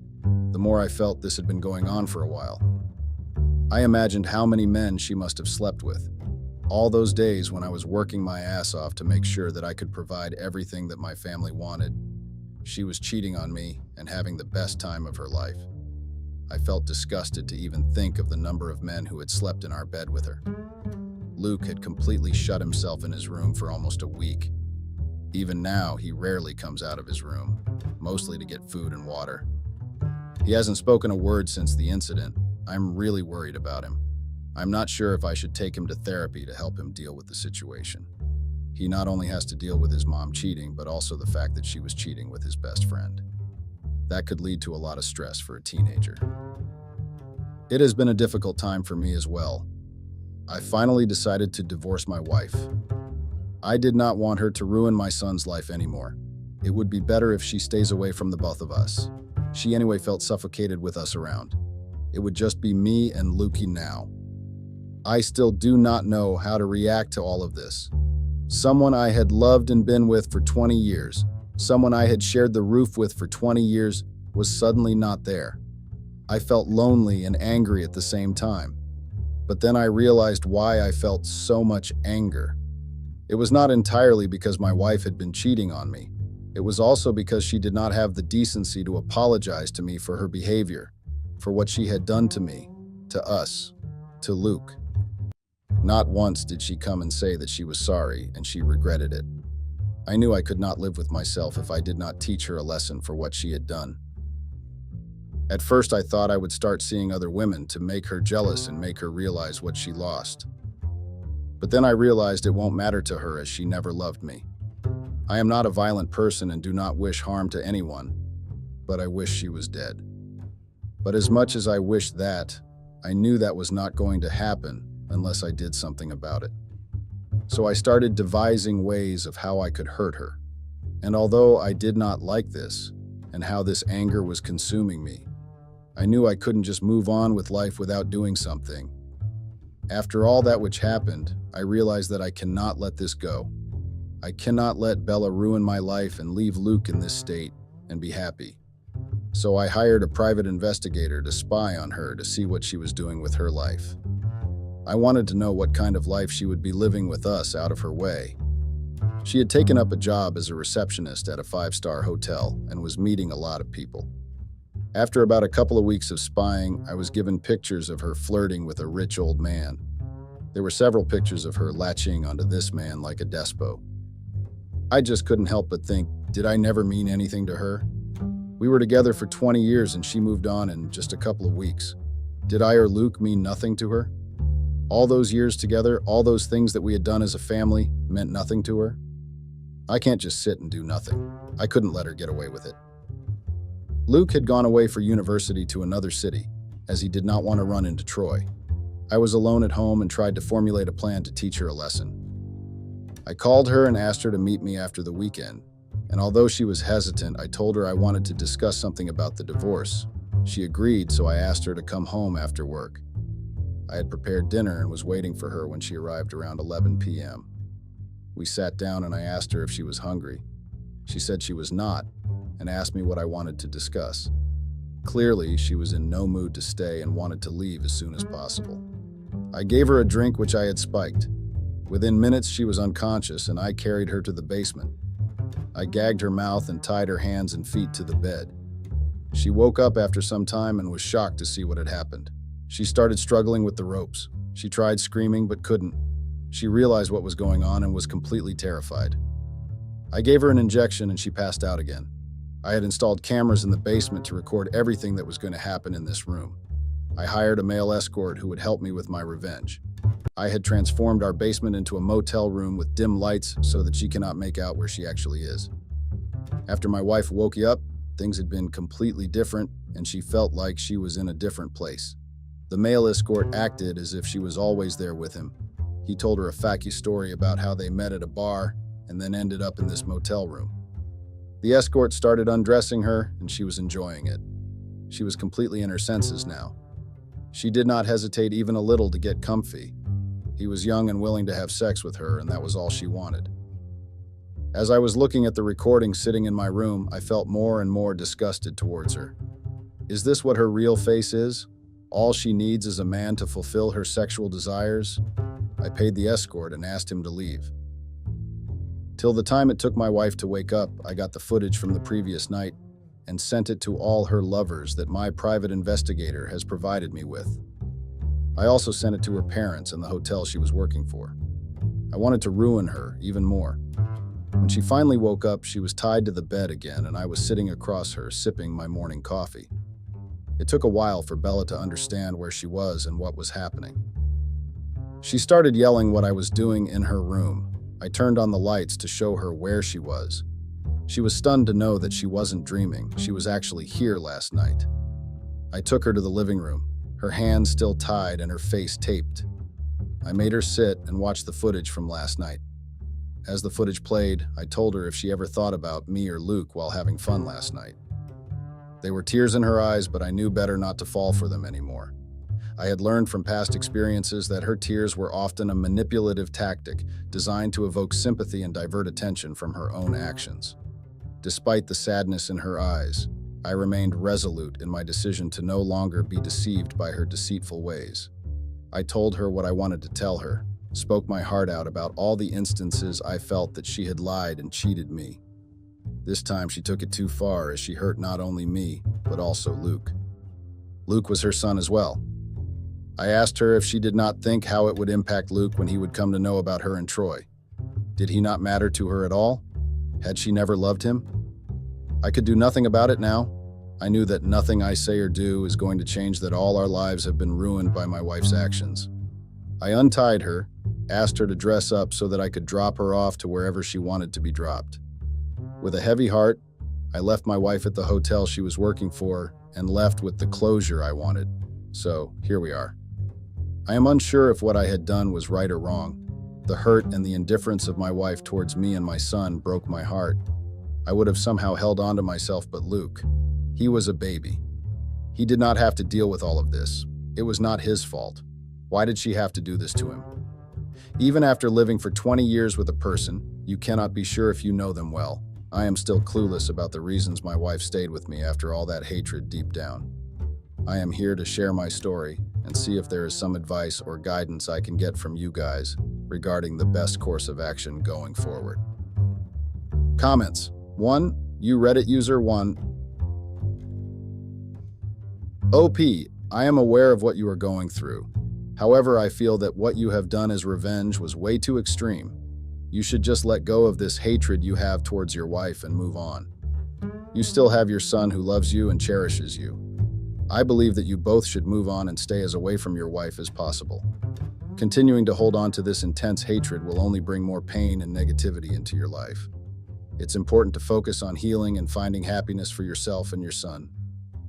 the more I felt this had been going on for a while. I imagined how many men she must have slept with. All those days when I was working my ass off to make sure that I could provide everything that my family wanted. She was cheating on me and having the best time of her life. I felt disgusted to even think of the number of men who had slept in our bed with her. Luke had completely shut himself in his room for almost a week. Even now, he rarely comes out of his room, mostly to get food and water. He hasn't spoken a word since the incident. I'm really worried about him. I'm not sure if I should take him to therapy to help him deal with the situation. He not only has to deal with his mom cheating, but also the fact that she was cheating with his best friend. That could lead to a lot of stress for a teenager. It has been a difficult time for me as well. I finally decided to divorce my wife. I did not want her to ruin my son's life anymore. It would be better if she stays away from the both of us. She anyway felt suffocated with us around. It would just be me and Lukey now. I still do not know how to react to all of this. Someone I had loved and been with for 20 years, someone I had shared the roof with for 20 years, was suddenly not there. I felt lonely and angry at the same time. But then I realized why I felt so much anger. It was not entirely because my wife had been cheating on me. It was also because she did not have the decency to apologize to me for her behavior, for what she had done to me, to us, to Luke. Not once did she come and say that she was sorry and she regretted it. I knew I could not live with myself if I did not teach her a lesson for what she had done. At first, I thought I would start seeing other women to make her jealous and make her realize what she lost. But then I realized it won't matter to her as she never loved me. I am not a violent person and do not wish harm to anyone, but I wish she was dead. But as much as I wished that, I knew that was not going to happen unless I did something about it. So I started devising ways of how I could hurt her. And although I did not like this, and how this anger was consuming me, I knew I couldn't just move on with life without doing something. After all that which happened, I realized that I cannot let this go. I cannot let Bella ruin my life and leave Luke in this state and be happy. So I hired a private investigator to spy on her to see what she was doing with her life. I wanted to know what kind of life she would be living with us out of her way. She had taken up a job as a receptionist at a 5-star hotel and was meeting a lot of people. After about a couple of weeks of spying, I was given pictures of her flirting with a rich old man. There were several pictures of her latching onto this man like a despo. I just couldn't help but think, did I never mean anything to her? We were together for 20 years and she moved on in just a couple of weeks. Did I or Luke mean nothing to her? All those years together, all those things that we had done as a family, meant nothing to her? I can't just sit and do nothing. I couldn't let her get away with it. Luke had gone away for university to another city, as he did not want to run into Troy. I was alone at home and tried to formulate a plan to teach her a lesson. I called her and asked her to meet me after the weekend, and although she was hesitant, I told her I wanted to discuss something about the divorce. She agreed, so I asked her to come home after work. I had prepared dinner and was waiting for her when she arrived around 11 p.m. We sat down and I asked her if she was hungry. She said she was not, and asked me what I wanted to discuss. Clearly, she was in no mood to stay and wanted to leave as soon as possible. I gave her a drink which I had spiked. Within minutes, she was unconscious and I carried her to the basement. I gagged her mouth and tied her hands and feet to the bed. She woke up after some time and was shocked to see what had happened. She started struggling with the ropes. She tried screaming but couldn't. She realized what was going on and was completely terrified. I gave her an injection and she passed out again. I had installed cameras in the basement to record everything that was going to happen in this room. I hired a male escort who would help me with my revenge. I had transformed our basement into a motel room with dim lights so that she cannot make out where she actually is. After my wife woke up, things had been completely different and she felt like she was in a different place. The male escort acted as if she was always there with him. He told her a facky story about how they met at a bar and then ended up in this motel room. The escort started undressing her, and she was enjoying it. She was completely in her senses now. She did not hesitate even a little to get comfy. He was young and willing to have sex with her, and that was all she wanted. As I was looking at the recording sitting in my room, I felt more and more disgusted towards her. Is this what her real face is? All she needs is a man to fulfill her sexual desires? I paid the escort and asked him to leave. Till the time it took my wife to wake up, I got the footage from the previous night and sent it to all her lovers that my private investigator has provided me with. I also sent it to her parents and the hotel she was working for. I wanted to ruin her even more. When she finally woke up, she was tied to the bed again, and I was sitting across her, sipping my morning coffee. It took a while for Bella to understand where she was and what was happening. She started yelling what I was doing in her room. I turned on the lights to show her where she was. She was stunned to know that she wasn't dreaming. She was actually here last night. I took her to the living room, her hands still tied and her face taped. I made her sit and watch the footage from last night. As the footage played, I told her if she ever thought about me or Luke while having fun last night. There were tears in her eyes, but I knew better not to fall for them anymore. I had learned from past experiences that her tears were often a manipulative tactic designed to evoke sympathy and divert attention from her own actions. Despite the sadness in her eyes, I remained resolute in my decision to no longer be deceived by her deceitful ways. I told her what I wanted to tell her, spoke my heart out about all the instances I felt that she had lied and cheated me. This time she took it too far, as she hurt not only me, but also Luke. Luke was her son as well. I asked her if she did not think how it would impact Luke when he would come to know about her and Troy. Did he not matter to her at all? Had she never loved him? I could do nothing about it now. I knew that nothing I say or do is going to change that all our lives have been ruined by my wife's actions. I untied her, asked her to dress up so that I could drop her off to wherever she wanted to be dropped. With a heavy heart, I left my wife at the hotel she was working for and left with the closure I wanted. So, here we are. I am unsure if what I had done was right or wrong. The hurt and the indifference of my wife towards me and my son broke my heart. I would have somehow held on to myself, but Luke, he was a baby. He did not have to deal with all of this. It was not his fault. Why did she have to do this to him? Even after living for 20 years with a person, you cannot be sure if you know them well. I am still clueless about the reasons my wife stayed with me after all that hatred deep down. I am here to share my story and see if there is some advice or guidance I can get from you guys regarding the best course of action going forward. Comments. 1. You Reddit user 1. OP, I am aware of what you are going through. However, I feel that what you have done as revenge was way too extreme. You should just let go of this hatred you have towards your wife and move on. You still have your son who loves you and cherishes you. I believe that you both should move on and stay as away from your wife as possible. Continuing to hold on to this intense hatred will only bring more pain and negativity into your life. It's important to focus on healing and finding happiness for yourself and your son.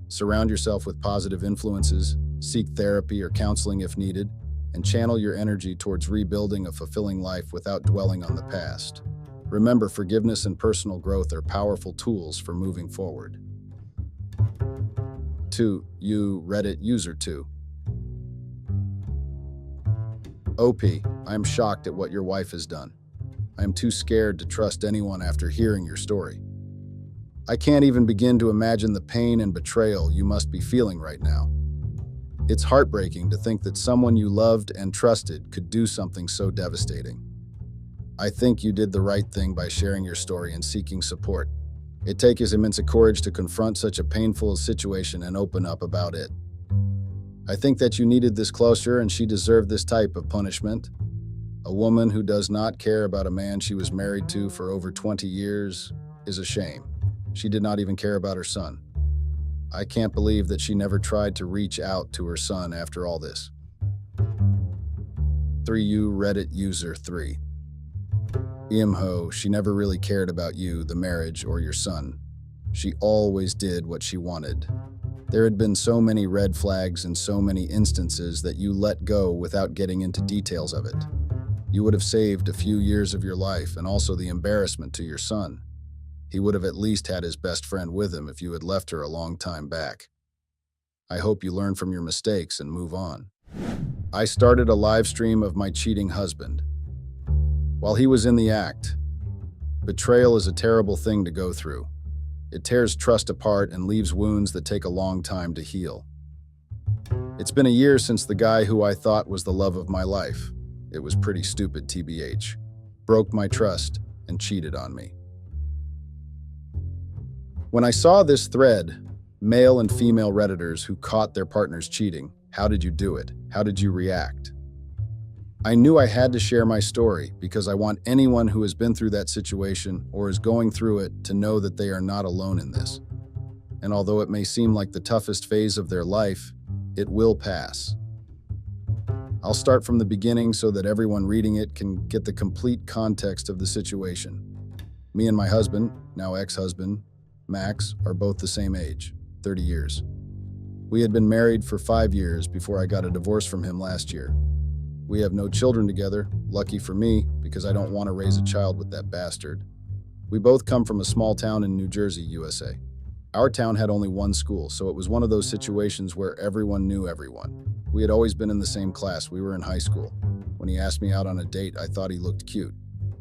Surround yourself with positive influences, seek therapy or counseling if needed, and channel your energy towards rebuilding a fulfilling life without dwelling on the past. Remember, forgiveness and personal growth are powerful tools for moving forward. 2. You Reddit user 2. OP, I am shocked at what your wife has done. I am too scared to trust anyone after hearing your story. I can't even begin to imagine the pain and betrayal you must be feeling right now. It's heartbreaking to think that someone you loved and trusted could do something so devastating. I think you did the right thing by sharing your story and seeking support. It takes immense courage to confront such a painful situation and open up about it. I think that you needed this closure and she deserved this type of punishment. A woman who does not care about a man she was married to for over 20 years is a shame. She did not even care about her son. I can't believe that she never tried to reach out to her son after all this. 3U Reddit user 3. Imho, she never really cared about you, the marriage, or your son. She always did what she wanted. There had been so many red flags and so many instances that you let go without getting into details of it. You would have saved a few years of your life and also the embarrassment to your son. He would have at least had his best friend with him if you had left her a long time back. I hope you learn from your mistakes and move on. I started a live stream of my cheating husband. While he was in the act, betrayal is a terrible thing to go through. It tears trust apart and leaves wounds that take a long time to heal. It's been a year since the guy who I thought was the love of my life, it was pretty stupid TBH, broke my trust and cheated on me. When I saw this thread, male and female Redditors who caught their partners cheating, how did you do it? How did you react? I knew I had to share my story because I want anyone who has been through that situation or is going through it to know that they are not alone in this. And although it may seem like the toughest phase of their life, it will pass. I'll start from the beginning so that everyone reading it can get the complete context of the situation. Me and my husband, now ex-husband, Max, are both the same age, 30 years. We had been married for 5 years before I got a divorce from him last year. We have no children together, lucky for me, because I don't want to raise a child with that bastard. We both come from a small town in New Jersey, USA. Our town had only one school, so it was one of those situations where everyone knew everyone. We had always been in the same class. We were in high school. When he asked me out on a date, I thought he looked cute.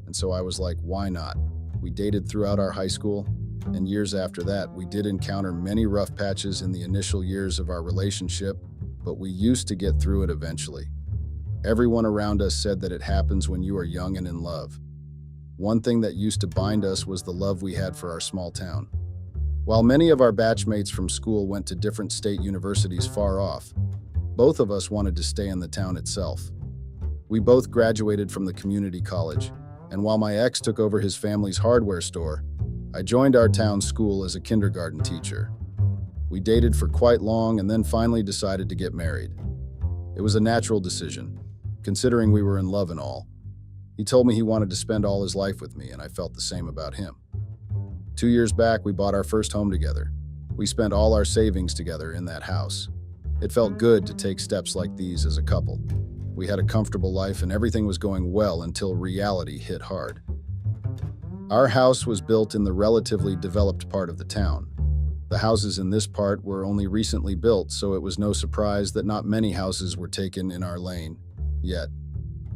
And so I was like, why not? We dated throughout our high school, and years after that, we did encounter many rough patches in the initial years of our relationship, but we used to get through it eventually. Everyone around us said that it happens when you are young and in love. One thing that used to bind us was the love we had for our small town. While many of our batchmates from school went to different state universities far off, both of us wanted to stay in the town itself. We both graduated from the community college, and while my ex took over his family's hardware store, I joined our town school as a kindergarten teacher. We dated for quite long and then finally decided to get married. It was a natural decision, considering we were in love and all. He told me he wanted to spend all his life with me, and I felt the same about him. 2 years back, we bought our first home together. We spent all our savings together in that house. It felt good to take steps like these as a couple. We had a comfortable life and everything was going well until reality hit hard. Our house was built in the relatively developed part of the town. The houses in this part were only recently built, so it was no surprise that not many houses were taken in our lane yet.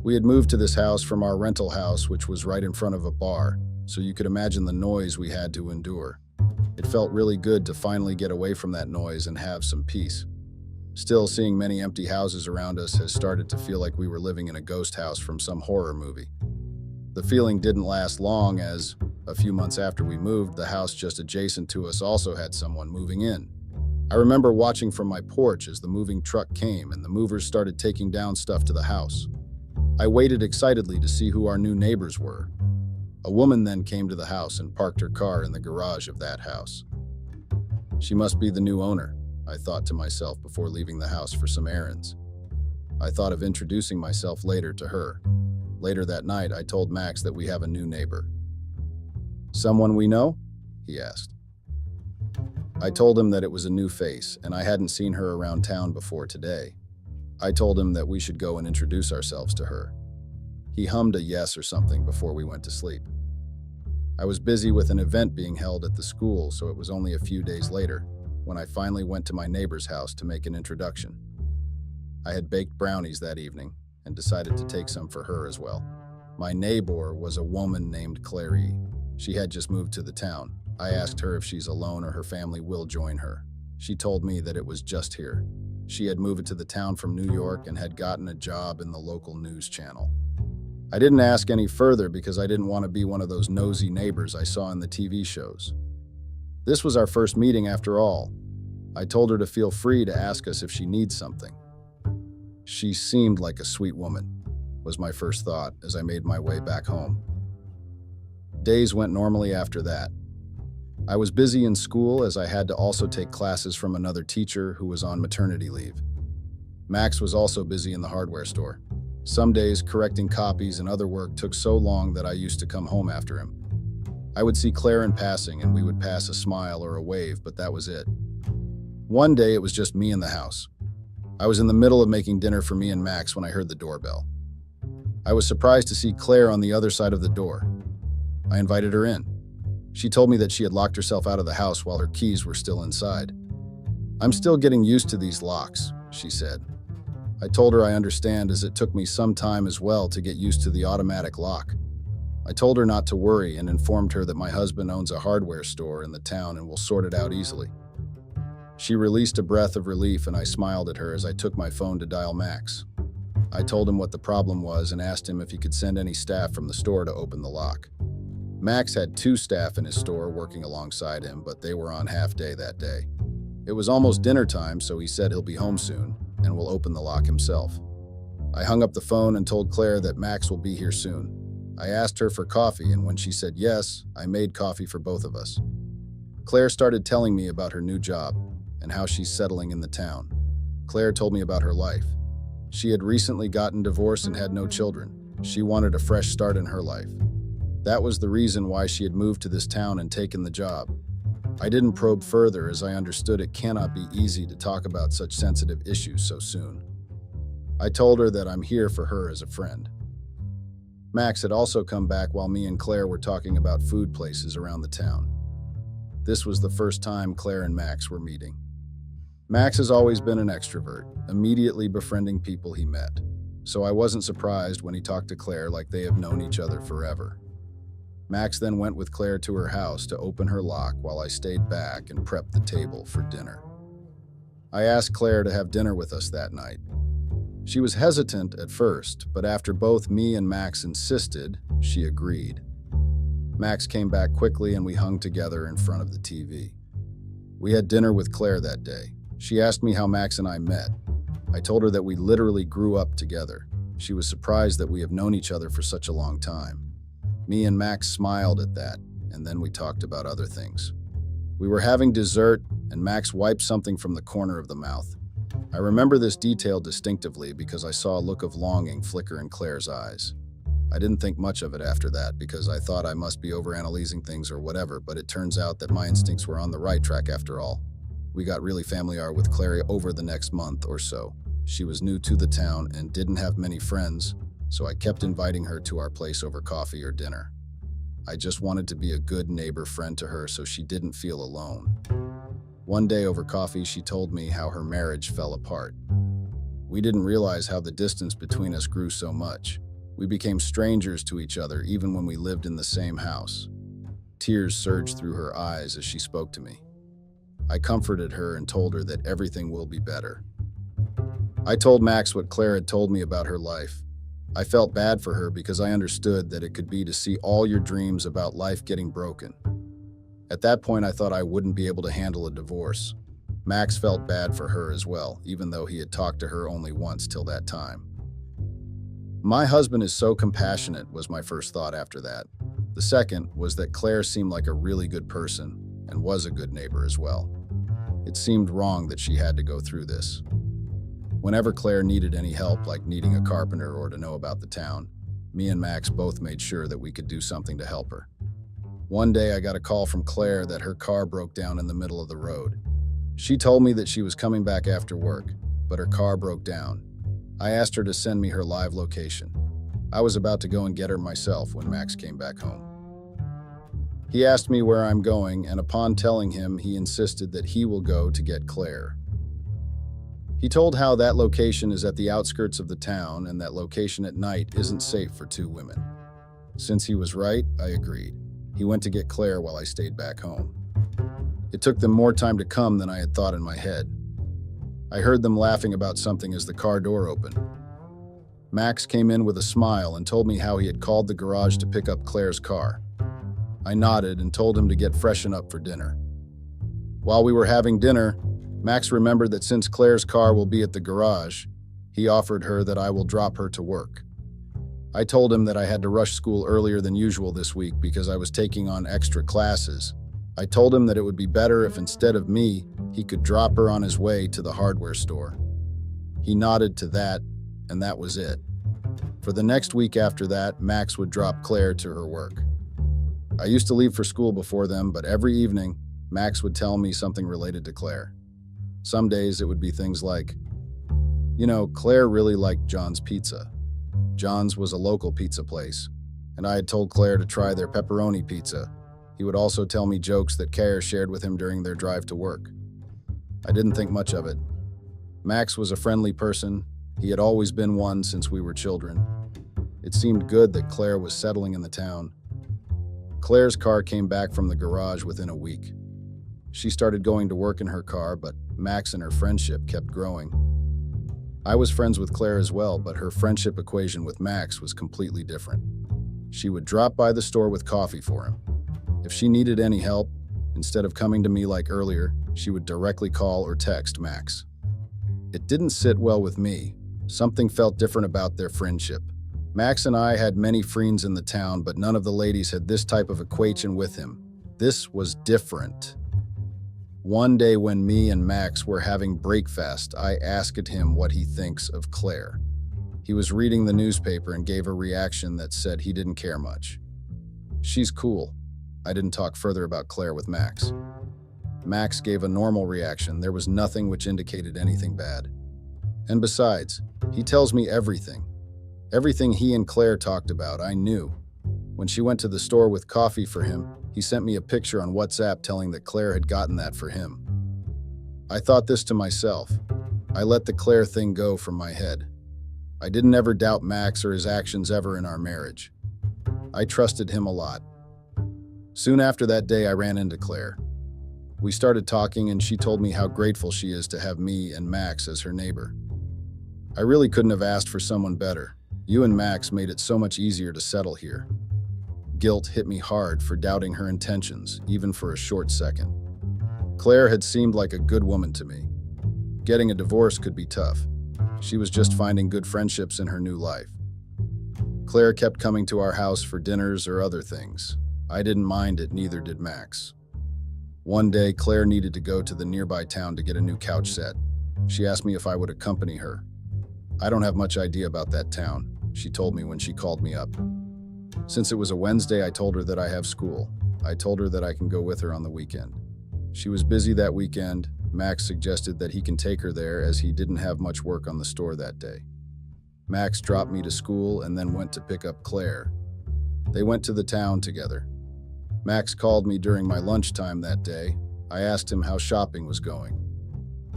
We had moved to this house from our rental house, which was right in front of a bar, so you could imagine the noise we had to endure. It felt really good to finally get away from that noise and have some peace. Still, seeing many empty houses around us has started to feel like we were living in a ghost house from some horror movie. The feeling didn't last long as, a few months after we moved, the house just adjacent to us also had someone moving in. I remember watching from my porch as the moving truck came and the movers started taking down stuff to the house. I waited excitedly to see who our new neighbors were. A woman then came to the house and parked her car in the garage of that house. She must be the new owner, I thought to myself before leaving the house for some errands. I thought of introducing myself later to her. Later that night, I told Max that we have a new neighbor. "Someone we know?" he asked. I told him that it was a new face, and I hadn't seen her around town before today. I told him that we should go and introduce ourselves to her. He hummed a yes or something before we went to sleep. I was busy with an event being held at the school, so it was only a few days later when I finally went to my neighbor's house to make an introduction. I had baked brownies that evening and decided to take some for her as well. My neighbor was a woman named Clary. She had just moved to the town. I asked her if she's alone or her family will join her. She told me that it was just here. She had moved to the town from New York and had gotten a job in the local news channel. I didn't ask any further because I didn't want to be one of those nosy neighbors I saw in the TV shows. This was our first meeting after all. I told her to feel free to ask us if she needs something. She seemed like a sweet woman, was my first thought as I made my way back home. Days went normally after that. I was busy in school as I had to also take classes from another teacher who was on maternity leave. Max was also busy in the hardware store. Some days, correcting copies and other work took so long that I used to come home after him. I would see Claire in passing and we would pass a smile or a wave, but that was it. One day it was just me in the house. I was in the middle of making dinner for me and Max when I heard the doorbell. I was surprised to see Claire on the other side of the door. I invited her in. She told me that she had locked herself out of the house while her keys were still inside. "I'm still getting used to these locks," she said. I told her I understand, as it took me some time as well to get used to the automatic lock. I told her not to worry and informed her that my husband owns a hardware store in the town and will sort it out easily. She released a breath of relief, and I smiled at her as I took my phone to dial Max. I told him what the problem was and asked him if he could send any staff from the store to open the lock. Max had 2 staff in his store working alongside him, but they were on half day that day. It was almost dinner time, so he said he'll be home soon and will open the lock himself. I hung up the phone and told Claire that Max will be here soon. I asked her for coffee, and when she said yes, I made coffee for both of us. Claire started telling me about her new job and how she's settling in the town. Claire told me about her life. She had recently gotten divorced and had no children. She wanted a fresh start in her life. That was the reason why she had moved to this town and taken the job. I didn't probe further, as I understood it cannot be easy to talk about such sensitive issues so soon. I told her that I'm here for her as a friend. Max had also come back while me and Claire were talking about food places around the town. This was the first time Claire and Max were meeting. Max has always been an extrovert, immediately befriending people he met, so I wasn't surprised when he talked to Claire like they have known each other forever. Max then went with Claire to her house to open her lock while I stayed back and prepped the table for dinner. I asked Claire to have dinner with us that night. She was hesitant at first, but after both me and Max insisted, she agreed. Max came back quickly and we hung together in front of the TV. We had dinner with Claire that day. She asked me how Max and I met. I told her that we literally grew up together. She was surprised that we have known each other for such a long time. Me and Max smiled at that, and then we talked about other things. We were having dessert, and Max wiped something from the corner of the mouth. I remember this detail distinctively because I saw a look of longing flicker in Claire's eyes. I didn't think much of it after that because I thought I must be overanalyzing things or whatever, but it turns out that my instincts were on the right track after all. We got really familiar with Claire over the next month or so. She was new to the town and didn't have many friends, so I kept inviting her to our place over coffee or dinner. I just wanted to be a good neighbor friend to her so she didn't feel alone. One day over coffee, she told me how her marriage fell apart. We didn't realize how the distance between us grew so much. We became strangers to each other even when we lived in the same house. Tears surged through her eyes as she spoke to me. I comforted her and told her that everything will be better. I told Max what Claire had told me about her life. I felt bad for her because I understood that it could be to see all your dreams about life getting broken. At that point, I thought I wouldn't be able to handle a divorce. Max felt bad for her as well, even though he had talked to her only once till that time. My husband is so compassionate, was my first thought after that. The second was that Claire seemed like a really good person and was a good neighbor as well. It seemed wrong that she had to go through this. Whenever Claire needed any help, like needing a carpenter or to know about the town, me and Max both made sure that we could do something to help her. One day I got a call from Claire that her car broke down in the middle of the road. She told me that she was coming back after work, but her car broke down. I asked her to send me her live location. I was about to go and get her myself when Max came back home. He asked me where I'm going, and upon telling him, he insisted that he will go to get Claire. He told how that location is at the outskirts of the town and that location at night isn't safe for 2 women. Since he was right, I agreed. He went to get Claire while I stayed back home. It took them more time to come than I had thought in my head. I heard them laughing about something as the car door opened. Max came in with a smile and told me how he had called the garage to pick up Claire's car. I nodded and told him to get freshened up for dinner. While we were having dinner, Max remembered that since Claire's car will be at the garage, he offered her that I will drop her to work. I told him that I had to rush school earlier than usual this week because I was taking on extra classes. I told him that it would be better if instead of me, he could drop her on his way to the hardware store. He nodded to that, and that was it. For the next week after that, Max would drop Claire to her work. I used to leave for school before them, but every evening, Max would tell me something related to Claire. Some days it would be things like, Claire really liked John's pizza. John's was a local pizza place, and I had told Claire to try their pepperoni pizza. He would also tell me jokes that Claire shared with him during their drive to work. I didn't think much of it. Max was a friendly person. He had always been one since we were children. It seemed good that Claire was settling in the town. Claire's car came back from the garage within a week. She started going to work in her car, but Max and her friendship kept growing. I was friends with Claire as well, but her friendship equation with Max was completely different. She would drop by the store with coffee for him. If she needed any help, instead of coming to me like earlier, she would directly call or text Max. It didn't sit well with me. Something felt different about their friendship. Max and I had many friends in the town, but none of the ladies had this type of equation with him. This was different. One day when me and Max were having breakfast, I asked him what he thinks of Claire. He was reading the newspaper and gave a reaction that said he didn't care much. She's cool. I didn't talk further about Claire with Max. Max gave a normal reaction. There was nothing which indicated anything bad. And besides, he tells me everything. Everything he and Claire talked about, I knew. When she went to the store with coffee for him, he sent me a picture on WhatsApp telling that Claire had gotten that for him. I thought this to myself. I let the Claire thing go from my head. I didn't ever doubt Max or his actions ever in our marriage. I trusted him a lot. Soon after that day, I ran into Claire. We started talking and she told me how grateful she is to have me and Max as her neighbor. I really couldn't have asked for someone better. You and Max made it so much easier to settle here. Guilt hit me hard for doubting her intentions, even for a short second. Claire had seemed like a good woman to me. Getting a divorce could be tough. She was just finding good friendships in her new life. Claire kept coming to our house for dinners or other things. I didn't mind it, neither did Max. One day, Claire needed to go to the nearby town to get a new couch set. She asked me if I would accompany her. I don't have much idea about that town, she told me when she called me up. Since it was a Wednesday, I told her that I have school. I told her that I can go with her on the weekend. She was busy that weekend. Max suggested that he can take her there as he didn't have much work on the store that day. Max dropped me to school and then went to pick up Claire. They went to the town together. Max called me during my lunchtime that day. I asked him how shopping was going.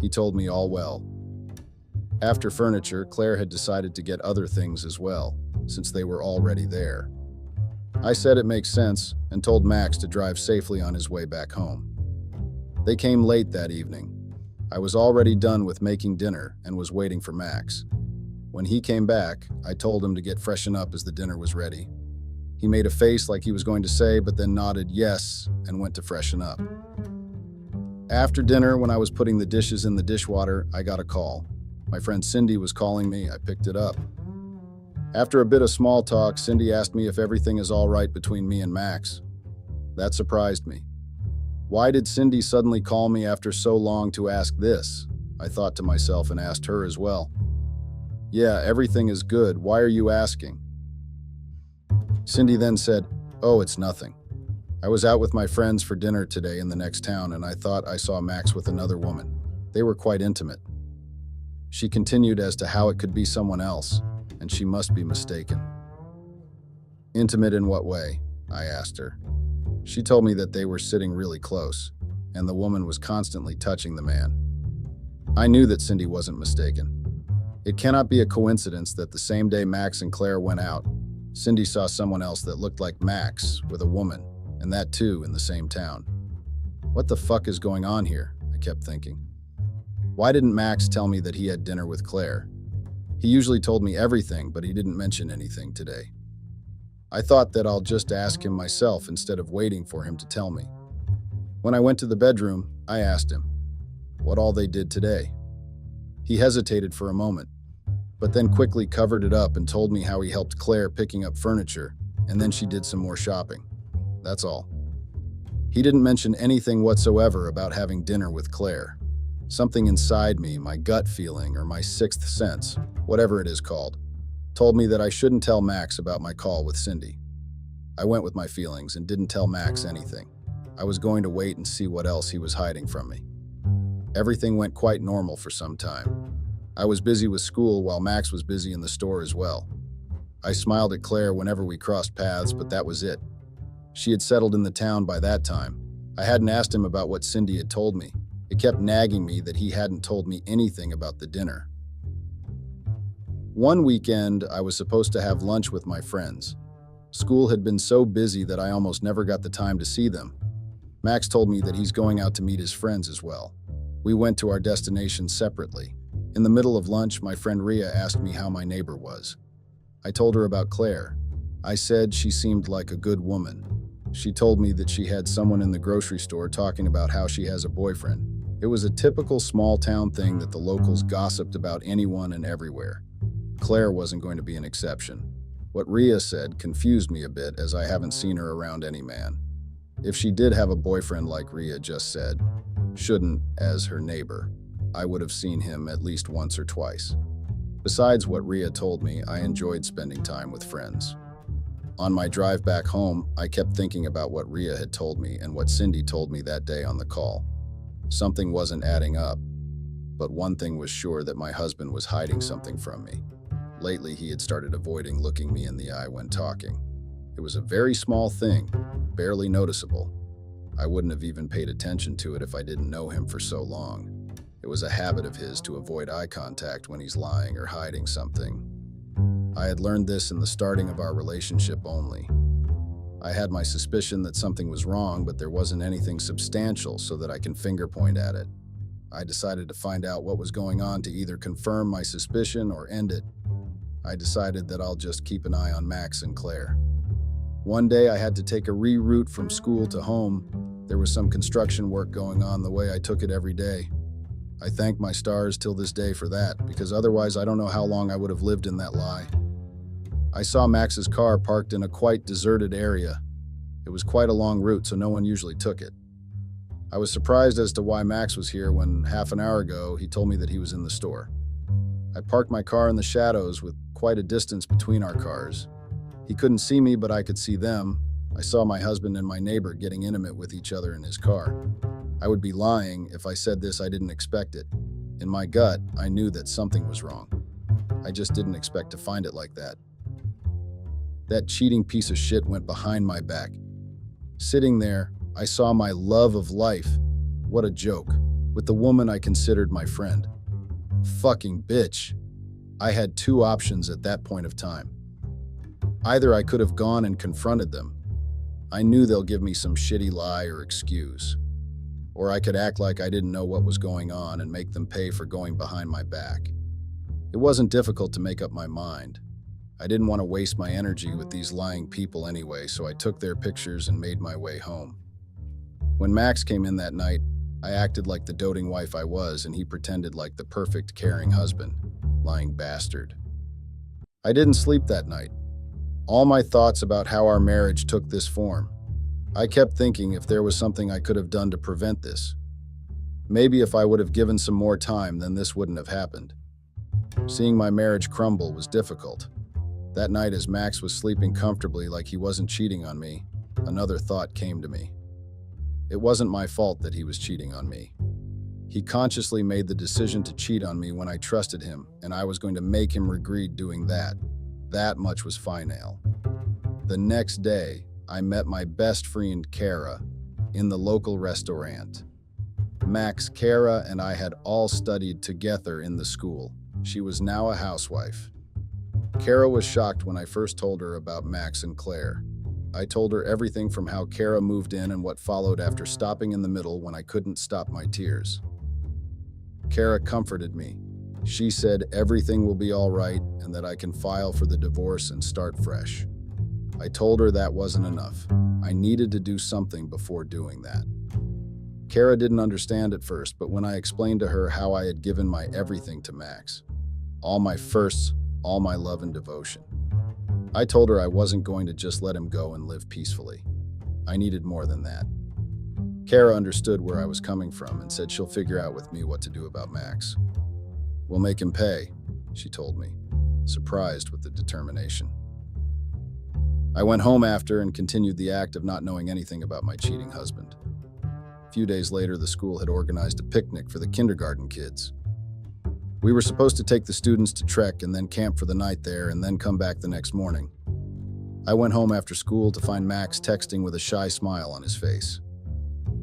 He told me all well. After furniture, Claire had decided to get other things as well, since they were already there. I said it makes sense and told Max to drive safely on his way back home. They came late that evening. I was already done with making dinner and was waiting for Max. When he came back, I told him to get freshened up as the dinner was ready. He made a face like he was going to say, but then nodded yes and went to freshen up. After dinner, when I was putting the dishes in the dishwater, I got a call. My friend Cindy was calling me. I picked it up. After a bit of small talk, Cindy asked me if everything is all right between me and Max. That surprised me. Why did Cindy suddenly call me after so long to ask this? I thought to myself and asked her as well. Yeah, everything is good. Why are you asking? Cindy then said, "Oh, it's nothing. I was out with my friends for dinner today in the next town and I thought I saw Max with another woman. They were quite intimate." She continued as to how it could be someone else, and she must be mistaken. Intimate in what way? I asked her. She told me that they were sitting really close, and the woman was constantly touching the man. I knew that Cindy wasn't mistaken. It cannot be a coincidence that the same day Max and Claire went out, Cindy saw someone else that looked like Max with a woman, and that too in the same town. What the fuck is going on here? I kept thinking. Why didn't Max tell me that he had dinner with Claire? He usually told me everything, but he didn't mention anything today. I thought that I'll just ask him myself instead of waiting for him to tell me. When I went to the bedroom, I asked him what all they did today. He hesitated for a moment, but then quickly covered it up and told me how he helped Claire picking up furniture, and then she did some more shopping. That's all. He didn't mention anything whatsoever about having dinner with Claire. Something inside me, my gut feeling or my sixth sense, whatever it is called, told me that I shouldn't tell Max about my call with Cindy. I went with my feelings and didn't tell Max anything. I was going to wait and see what else he was hiding from me. Everything went quite normal for some time. I was busy with school while Max was busy in the store as well. I smiled at Claire whenever we crossed paths, but that was it. She had settled in the town by that time. I hadn't asked him about what Cindy had told me. It kept nagging me that he hadn't told me anything about the dinner. One weekend, I was supposed to have lunch with my friends. School had been so busy that I almost never got the time to see them. Max told me that he's going out to meet his friends as well. We went to our destinations separately. In the middle of lunch, my friend Rhea asked me how my neighbor was. I told her about Claire. I said she seemed like a good woman. She told me that she had someone in the grocery store talking about how she has a boyfriend. It was a typical small town thing that the locals gossiped about anyone and everywhere. Claire wasn't going to be an exception. What Rhea said confused me a bit, as I haven't seen her around any man. If she did have a boyfriend like Rhea just said, shouldn't, as her neighbor, I would have seen him at least once or twice. Besides what Rhea told me, I enjoyed spending time with friends. On my drive back home, I kept thinking about what Rhea had told me and what Cindy told me that day on the call. Something wasn't adding up, but one thing was sure, that my husband was hiding something from me. Lately, he had started avoiding looking me in the eye when talking. It was a very small thing, barely noticeable. I wouldn't have even paid attention to it if I didn't know him for so long. It was a habit of his to avoid eye contact when he's lying or hiding something. I had learned this in the starting of our relationship only. I had my suspicion that something was wrong, but there wasn't anything substantial so that I can finger point at it. I decided to find out what was going on to either confirm my suspicion or end it. I decided that I'll just keep an eye on Max and Claire. One day I had to take a reroute from school to home. There was some construction work going on the way I took it every day. I thank my stars till this day for that, because otherwise I don't know how long I would have lived in that lie. I saw Max's car parked in a quite deserted area. It was quite a long route, so no one usually took it. I was surprised as to why Max was here when half an hour ago he told me that he was in the store. I parked my car in the shadows with quite a distance between our cars. He couldn't see me, but I could see them. I saw my husband and my neighbor getting intimate with each other in his car. I would be lying if I said this I didn't expect it. In my gut, I knew that something was wrong. I just didn't expect to find it like that. That cheating piece of shit went behind my back. Sitting there, I saw my love of life, what a joke, with the woman I considered my friend. Fucking bitch. I had two options at that point of time. Either I could have gone and confronted them. I knew they'll give me some shitty lie or excuse. Or I could act like I didn't know what was going on and make them pay for going behind my back. It wasn't difficult to make up my mind. I didn't want to waste my energy with these lying people anyway, so I took their pictures and made my way home. When Max came in that night, I acted like the doting wife I was, and he pretended like the perfect, caring husband. Lying bastard. I didn't sleep that night. All my thoughts about how our marriage took this form. I kept thinking if there was something I could have done to prevent this. Maybe if I would have given some more time, then this wouldn't have happened. Seeing my marriage crumble was difficult. That night, as Max was sleeping comfortably like he wasn't cheating on me, another thought came to me. It wasn't my fault that he was cheating on me. He consciously made the decision to cheat on me when I trusted him, and I was going to make him regret doing that. That much was final. The next day, I met my best friend, Kara, in the local restaurant. Max, Kara, and I had all studied together in the school. She was now a housewife. Kara was shocked when I first told her about Max and Claire. I told her everything from how Kara moved in and what followed after stopping in the middle when I couldn't stop my tears. Kara comforted me. She said everything will be all right and that I can file for the divorce and start fresh. I told her that wasn't enough. I needed to do something before doing that. Kara didn't understand at first, but when I explained to her how I had given my everything to Max, all my firsts, all my love and devotion, I told her I wasn't going to just let him go and live peacefully. I needed more than that. Kara understood where I was coming from and said she'll figure out with me what to do about Max. We'll make him pay, she told me, surprised with the determination. I went home after and continued the act of not knowing anything about my cheating husband. A few days later, the school had organized a picnic for the kindergarten kids. We were supposed to take the students to trek and then camp for the night there and then come back the next morning. I went home after school to find Max texting with a shy smile on his face.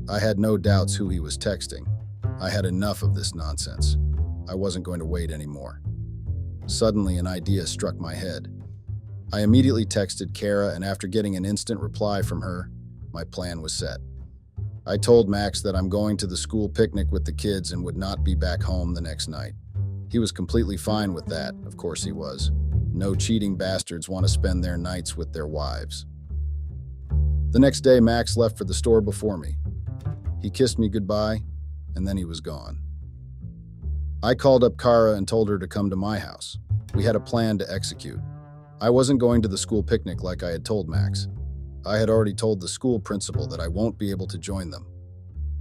I had no doubts who he was texting. I had enough of this nonsense. I wasn't going to wait anymore. Suddenly, an idea struck my head. I immediately texted Kara, and after getting an instant reply from her, my plan was set. I told Max that I'm going to the school picnic with the kids and would not be back home the next night. He was completely fine with that, of course he was. No cheating bastards want to spend their nights with their wives. The next day, Max left for the store before me. He kissed me goodbye, and then he was gone. I called up Kara and told her to come to my house. We had a plan to execute. I wasn't going to the school picnic like I had told Max. I had already told the school principal that I won't be able to join them.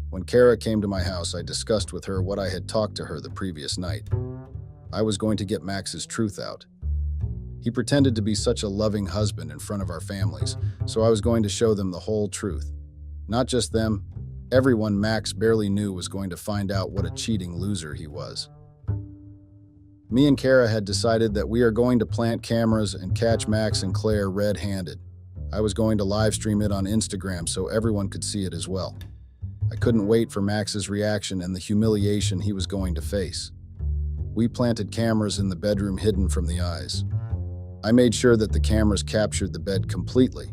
When Kara came to my house, I discussed with her what I had talked to her the previous night. I was going to get Max's truth out. He pretended to be such a loving husband in front of our families, so I was going to show them the whole truth. Not just them, everyone Max barely knew was going to find out what a cheating loser he was. Me and Kara had decided that we are going to plant cameras and catch Max and Claire red-handed. I was going to live stream it on Instagram so everyone could see it as well. I couldn't wait for Max's reaction and the humiliation he was going to face. We planted cameras in the bedroom hidden from the eyes. I made sure that the cameras captured the bed completely.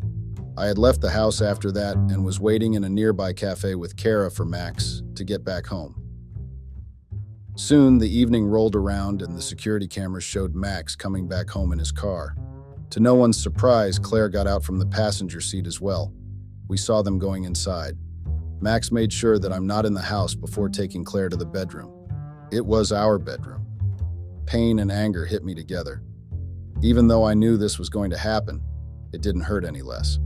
I had left the house after that and was waiting in a nearby cafe with Kara for Max to get back home. Soon, the evening rolled around and the security cameras showed Max coming back home in his car. To no one's surprise, Claire got out from the passenger seat as well. We saw them going inside. Max made sure that I'm not in the house before taking Claire to the bedroom. It was our bedroom. Pain and anger hit me together. Even though I knew this was going to happen, it didn't hurt any less.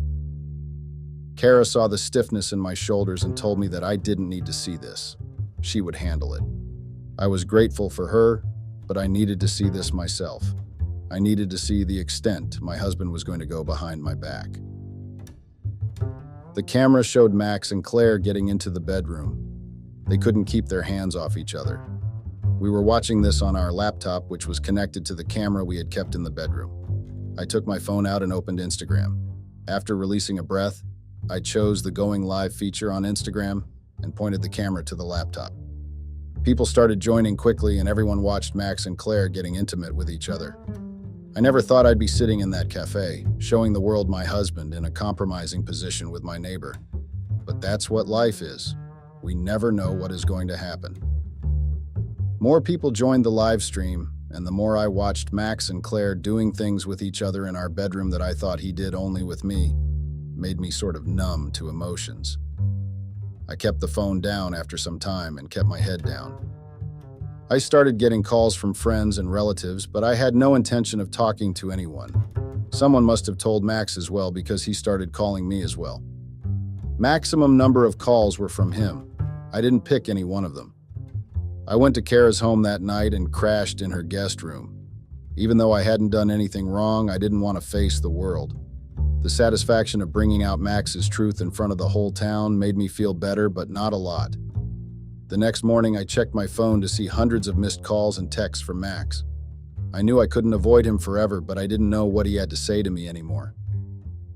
Kara saw the stiffness in my shoulders and told me that I didn't need to see this. She would handle it. I was grateful for her, but I needed to see this myself. I needed to see the extent my husband was going to go behind my back. The camera showed Max and Claire getting into the bedroom. They couldn't keep their hands off each other. We were watching this on our laptop, which was connected to the camera we had kept in the bedroom. I took my phone out and opened Instagram. After releasing a breath, I chose the going live feature on Instagram and pointed the camera to the laptop. People started joining quickly and everyone watched Max and Claire getting intimate with each other. I never thought I'd be sitting in that cafe, showing the world my husband in a compromising position with my neighbor. But that's what life is. We never know what is going to happen. More people joined the live stream, and the more I watched Max and Claire doing things with each other in our bedroom that I thought he did only with me, made me sort of numb to emotions. I kept the phone down after some time and kept my head down. I started getting calls from friends and relatives, but I had no intention of talking to anyone. Someone must have told Max as well because he started calling me as well. Maximum number of calls were from him. I didn't pick any one of them. I went to Kara's home that night and crashed in her guest room. Even though I hadn't done anything wrong, I didn't want to face the world. The satisfaction of bringing out Max's truth in front of the whole town made me feel better, but not a lot. The next morning, I checked my phone to see hundreds of missed calls and texts from Max. I knew I couldn't avoid him forever, but I didn't know what he had to say to me anymore.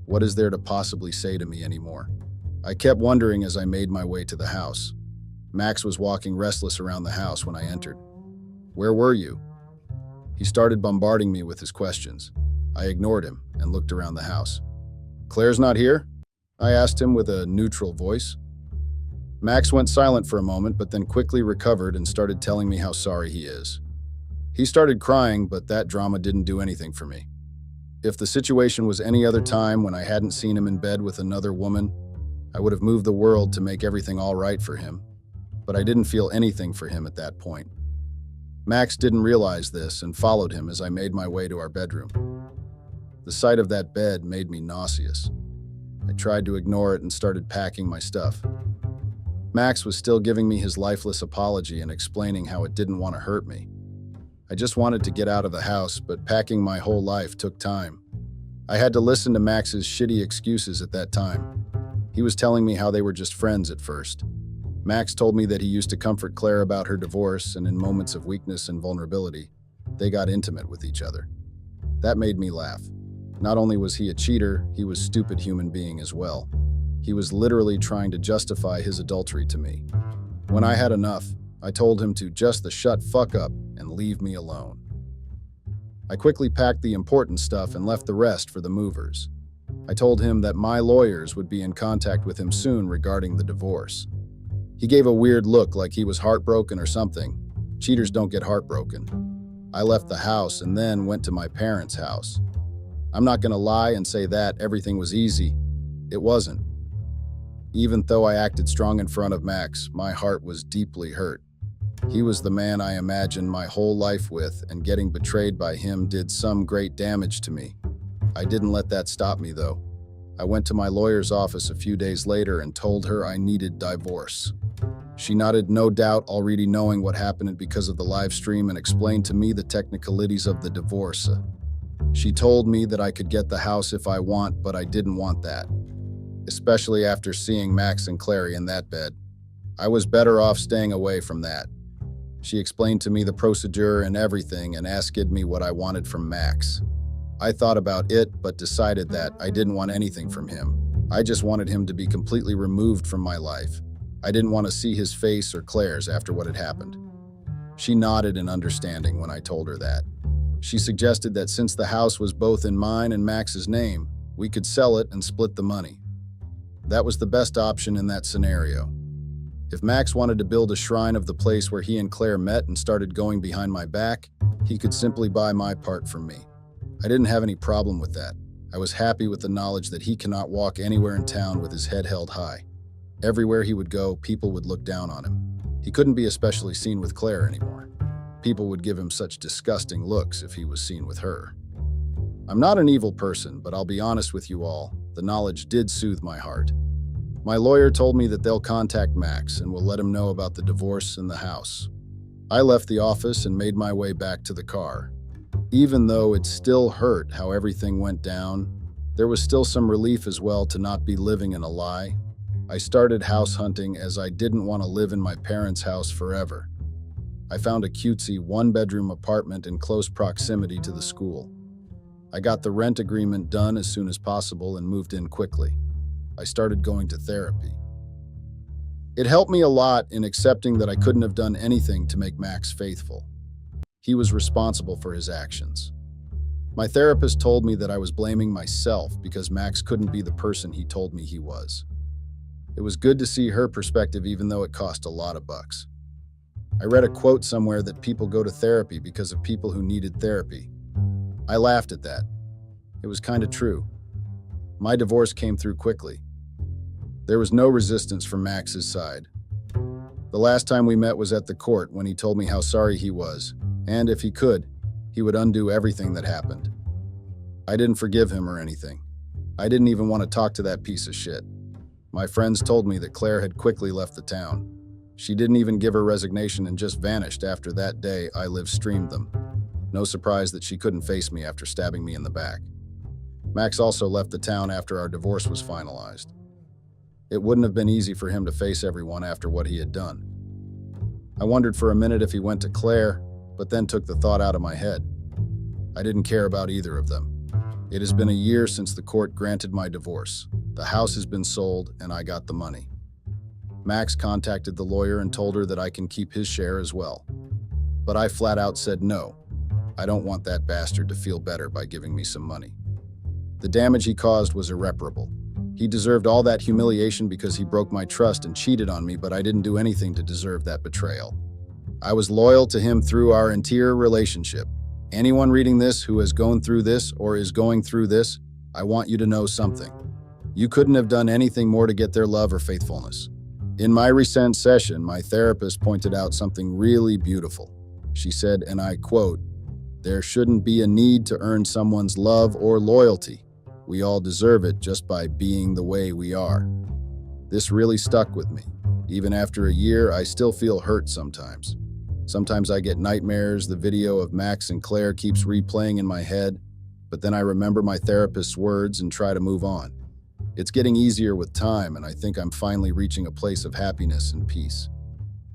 What is there to possibly say to me anymore? I kept wondering as I made my way to the house. Max was walking restless around the house when I entered. "Where were you?" He started bombarding me with his questions. I ignored him and looked around the house. "Claire's not here?" I asked him with a neutral voice. Max went silent for a moment, but then quickly recovered and started telling me how sorry he is. He started crying, but that drama didn't do anything for me. If the situation was any other time when I hadn't seen him in bed with another woman, I would have moved the world to make everything all right for him. But I didn't feel anything for him at that point. Max didn't realize this and followed him as I made my way to our bedroom. The sight of that bed made me nauseous. I tried to ignore it and started packing my stuff. Max was still giving me his lifeless apology and explaining how it didn't want to hurt me. I just wanted to get out of the house, but packing my whole life took time. I had to listen to Max's shitty excuses at that time. He was telling me how they were just friends at first. Max told me that he used to comfort Claire about her divorce, and in moments of weakness and vulnerability, they got intimate with each other. That made me laugh. Not only was he a cheater, he was a stupid human being as well. He was literally trying to justify his adultery to me. When I had enough, I told him to just the shut fuck up and leave me alone. I quickly packed the important stuff and left the rest for the movers. I told him that my lawyers would be in contact with him soon regarding the divorce. He gave a weird look like he was heartbroken or something. Cheaters don't get heartbroken. I left the house and then went to my parents' house. I'm not gonna lie and say that everything was easy. It wasn't. Even though I acted strong in front of Max, my heart was deeply hurt. He was the man I imagined my whole life with, and getting betrayed by him did some great damage to me. I didn't let that stop me, though. I went to my lawyer's office a few days later and told her I needed divorce. She nodded, no doubt already knowing what happened because of the live stream, and explained to me the technicalities of the divorce. She told me that I could get the house if I want, but I didn't want that. Especially after seeing Max and Clary in that bed. I was better off staying away from that. She explained to me the procedure and everything and asked me what I wanted from Max. I thought about it, but decided that I didn't want anything from him. I just wanted him to be completely removed from my life. I didn't want to see his face or Claire's after what had happened. She nodded in understanding when I told her that. She suggested that since the house was both in mine and Max's name, we could sell it and split the money. That was the best option in that scenario. If Max wanted to build a shrine of the place where he and Claire met and started going behind my back, he could simply buy my part from me. I didn't have any problem with that. I was happy with the knowledge that he cannot walk anywhere in town with his head held high. Everywhere he would go, people would look down on him. He couldn't be especially seen with Claire anymore. People would give him such disgusting looks if he was seen with her. I'm not an evil person, but I'll be honest with you all, the knowledge did soothe my heart. My lawyer told me that they'll contact Max and will let him know about the divorce and the house. I left the office and made my way back to the car. Even though it still hurt how everything went down, there was still some relief as well to not be living in a lie. I started house hunting as I didn't want to live in my parents' house forever. I found a cutesy one-bedroom apartment in close proximity to the school. I got the rent agreement done as soon as possible and moved in quickly. I started going to therapy. It helped me a lot in accepting that I couldn't have done anything to make Max faithful. He was responsible for his actions. My therapist told me that I was blaming myself because Max couldn't be the person he told me he was. It was good to see her perspective even though it cost a lot of bucks. I read a quote somewhere that people go to therapy because of people who needed therapy. I laughed at that. It was kind of true. My divorce came through quickly. There was no resistance from Max's side. The last time we met was at the court when he told me how sorry he was, and if he could, he would undo everything that happened. I didn't forgive him or anything. I didn't even want to talk to that piece of shit. My friends told me that Claire had quickly left the town. She didn't even give her resignation and just vanished after that day I live streamed them. No surprise that she couldn't face me after stabbing me in the back. Max also left the town after our divorce was finalized. It wouldn't have been easy for him to face everyone after what he had done. I wondered for a minute if he went to Claire, but then took the thought out of my head. I didn't care about either of them. It has been a year since the court granted my divorce. The house has been sold and I got the money. Max contacted the lawyer and told her that I can keep his share as well. But I flat out said no. I don't want that bastard to feel better by giving me some money. The damage he caused was irreparable. He deserved all that humiliation because he broke my trust and cheated on me, but I didn't do anything to deserve that betrayal. I was loyal to him through our entire relationship. Anyone reading this who has gone through this or is going through this, I want you to know something. You couldn't have done anything more to get their love or faithfulness. In my recent session, my therapist pointed out something really beautiful. She said, and I quote, "There shouldn't be a need to earn someone's love or loyalty. We all deserve it just by being the way we are." This really stuck with me. Even after a year, I still feel hurt sometimes. Sometimes I get nightmares, the video of Max and Claire keeps replaying in my head, but then I remember my therapist's words and try to move on. It's getting easier with time, and I think I'm finally reaching a place of happiness and peace.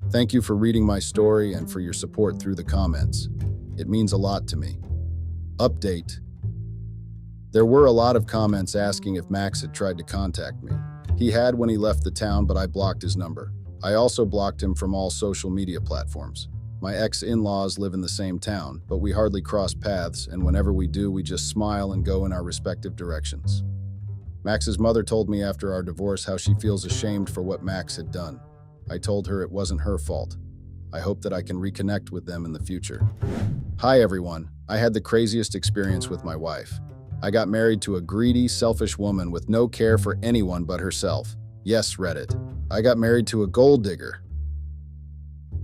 Thank you for reading my story and for your support through the comments. It means a lot to me. Update. There were a lot of comments asking if Max had tried to contact me. He had when he left the town, but I blocked his number. I also blocked him from all social media platforms. My ex-in-laws live in the same town, but we hardly cross paths, and whenever we do, we just smile and go in our respective directions. Max's mother told me after our divorce how she feels ashamed for what Max had done. I told her it wasn't her fault. I hope that I can reconnect with them in the future. Hi everyone, I had the craziest experience with my wife. I got married to a greedy, selfish woman with no care for anyone but herself. Yes, Reddit. I got married to a gold digger.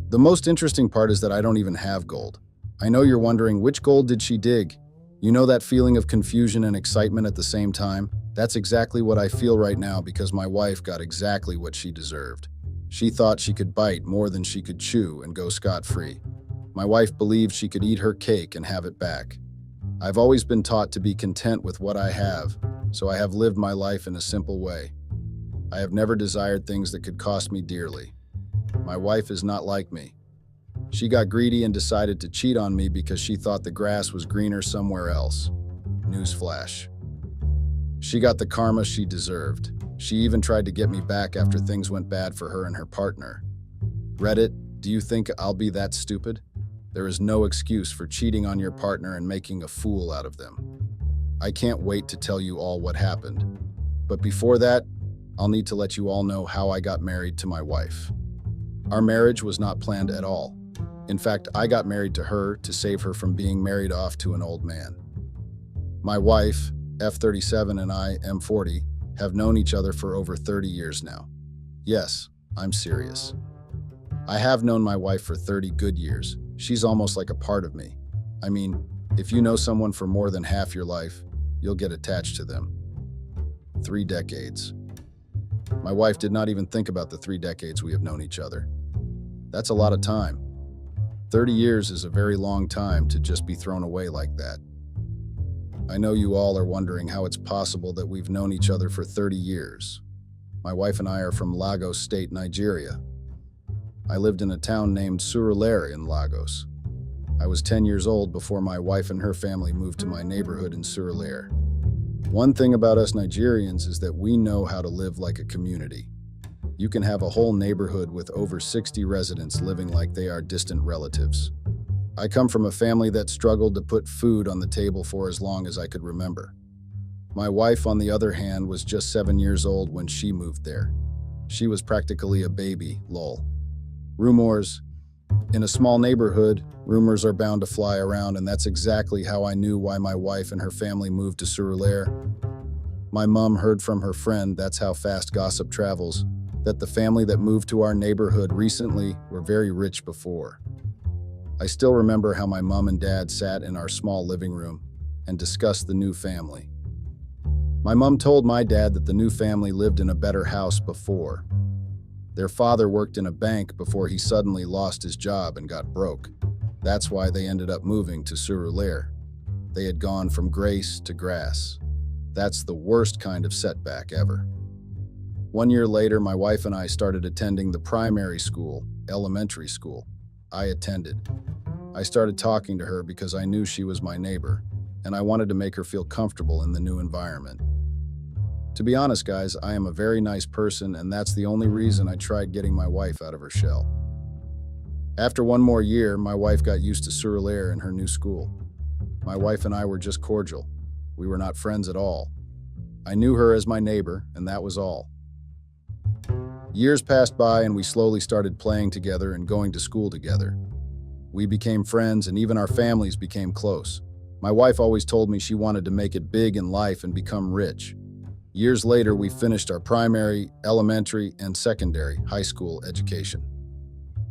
The most interesting part is that I don't even have gold. I know you're wondering, which gold did she dig? You know that feeling of confusion and excitement at the same time? That's exactly what I feel right now because my wife got exactly what she deserved. She thought she could bite more than she could chew and go scot-free. My wife believed she could eat her cake and have it back. I've always been taught to be content with what I have, so I have lived my life in a simple way. I have never desired things that could cost me dearly. My wife is not like me. She got greedy and decided to cheat on me because she thought the grass was greener somewhere else. Newsflash. She got the karma she deserved. She even tried to get me back after things went bad for her and her partner. Reddit, do you think I'll be that stupid? There is no excuse for cheating on your partner and making a fool out of them. I can't wait to tell you all what happened. But before that, I'll need to let you all know how I got married to my wife. Our marriage was not planned at all. In fact, I got married to her to save her from being married off to an old man. My wife, F37, and I, M40, have known each other for over 30 years now. Yes, I'm serious. I have known my wife for 30 good years. She's almost like a part of me. I mean, if you know someone for more than half your life, you'll get attached to them. 3 decades. My wife did not even think about the 3 decades we have known each other. That's a lot of time. 30 years is a very long time to just be thrown away like that. I know you all are wondering how it's possible that we've known each other for 30 years. My wife and I are from Lagos State, Nigeria. I lived in a town named Surulere in Lagos. I was 10 years old before my wife and her family moved to my neighborhood in Surulere. One thing about us Nigerians is that we know how to live like a community. You can have a whole neighborhood with over 60 residents living like they are distant relatives. I come from a family that struggled to put food on the table for as long as I could remember. My wife, on the other hand, was just 7 years old when she moved there. She was practically a baby, lol. Rumors. In a small neighborhood, rumors are bound to fly around, and that's exactly how I knew why my wife and her family moved to Surulere. My mom heard from her friend, that's how fast gossip travels, that the family that moved to our neighborhood recently were very rich before. I still remember how my mom and dad sat in our small living room and discussed the new family. My mom told my dad that the new family lived in a better house before. Their father worked in a bank before he suddenly lost his job and got broke. That's why they ended up moving to Surulere. They had gone from grace to grass. That's the worst kind of setback ever. 1 year later, my wife and I started attending the primary school, elementary school. I attended. I started talking to her because I knew she was my neighbor, and I wanted to make her feel comfortable in the new environment. To be honest, guys, I am a very nice person, and that's the only reason I tried getting my wife out of her shell. After 1 more year, my wife got used to Surulere and her new school. My wife and I were just cordial. We were not friends at all. I knew her as my neighbor, and that was all. Years passed by, and we slowly started playing together and going to school together. We became friends, and even our families became close. My wife always told me she wanted to make it big in life and become rich. Years later, we finished our primary, elementary, and secondary high school education.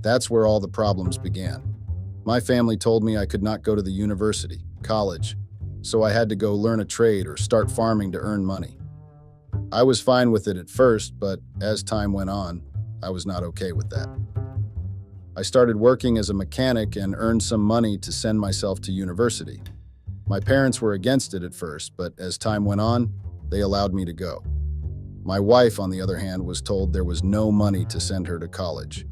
That's where all the problems began. My family told me I could not go to the university, college, so I had to go learn a trade or start farming to earn money. I was fine with it at first, but as time went on, I was not okay with that. I started working as a mechanic and earned some money to send myself to university. My parents were against it at first, but as time went on, they allowed me to go. My wife, on the other hand, was told there was no money to send her to college.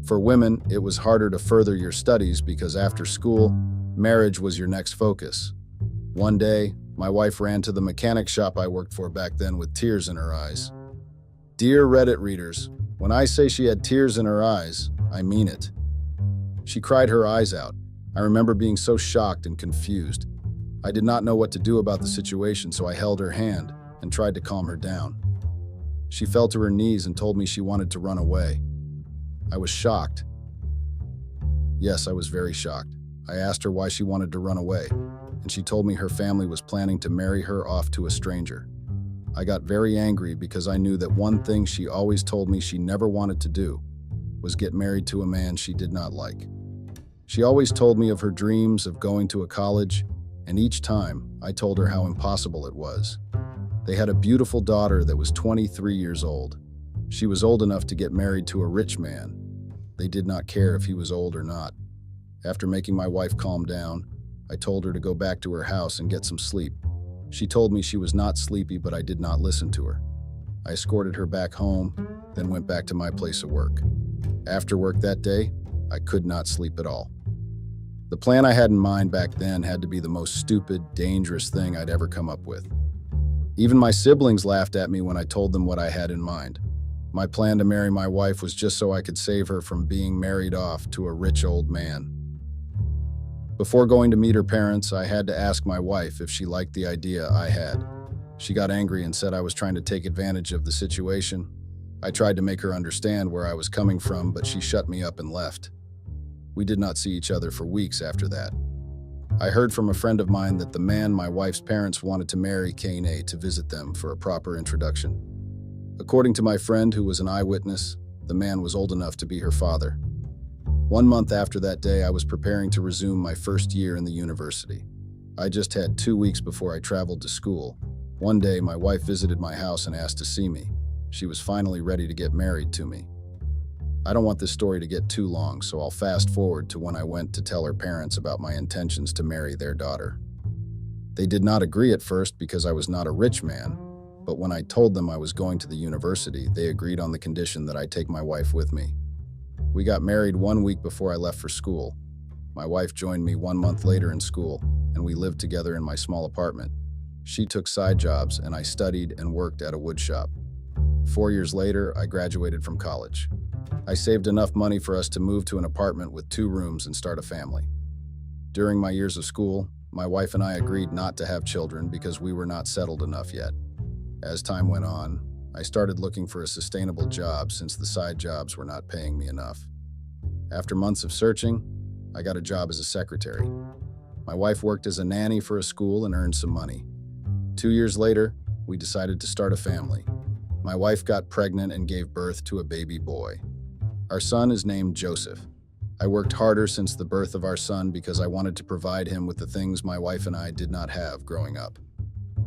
For women, it was harder to further your studies because after school, marriage was your next focus. One day, my wife ran to the mechanic shop I worked for back then with tears in her eyes. Dear Reddit readers, when I say she had tears in her eyes, I mean it. She cried her eyes out. I remember being so shocked and confused. I did not know what to do about the situation, so I held her hand and tried to calm her down. She fell to her knees and told me she wanted to run away. I was shocked. Yes, I was very shocked. I asked her why she wanted to run away, and she told me her family was planning to marry her off to a stranger. I got very angry because I knew that one thing she always told me she never wanted to do was get married to a man she did not like. She always told me of her dreams of going to a college, and each time I told her how impossible it was. They had a beautiful daughter that was 23 years old. She was old enough to get married to a rich man. They did not care if he was old or not. After making my wife calm down, I told her to go back to her house and get some sleep. She told me she was not sleepy, but I did not listen to her. I escorted her back home, then went back to my place of work. After work that day, I could not sleep at all. The plan I had in mind back then had to be the most stupid, dangerous thing I'd ever come up with. Even my siblings laughed at me when I told them what I had in mind. My plan to marry my wife was just so I could save her from being married off to a rich old man. Before going to meet her parents, I had to ask my wife if she liked the idea I had. She got angry and said I was trying to take advantage of the situation. I tried to make her understand where I was coming from, but she shut me up and left. We did not see each other for weeks after that. I heard from a friend of mine that the man my wife's parents wanted to marry came to visit them for a proper introduction. According to my friend, who was an eyewitness, the man was old enough to be her father. 1 month after that day, I was preparing to resume my first year in the university. I just had 2 weeks before I traveled to school. One day, my wife visited my house and asked to see me. She was finally ready to get married to me. I don't want this story to get too long, so I'll fast forward to when I went to tell her parents about my intentions to marry their daughter. They did not agree at first because I was not a rich man, but when I told them I was going to the university, they agreed on the condition that I take my wife with me. We got married 1 week before I left for school. My wife joined me 1 month later in school, and we lived together in my small apartment. She took side jobs, and I studied and worked at a wood shop. 4 years later, I graduated from college. I saved enough money for us to move to an apartment with 2 rooms and start a family. During my years of school, my wife and I agreed not to have children because we were not settled enough yet. As time went on, I started looking for a sustainable job since the side jobs were not paying me enough. After months of searching, I got a job as a secretary. My wife worked as a nanny for a school and earned some money. 2 years later, we decided to start a family. My wife got pregnant and gave birth to a baby boy. Our son is named Joseph. I worked harder since the birth of our son because I wanted to provide him with the things my wife and I did not have growing up.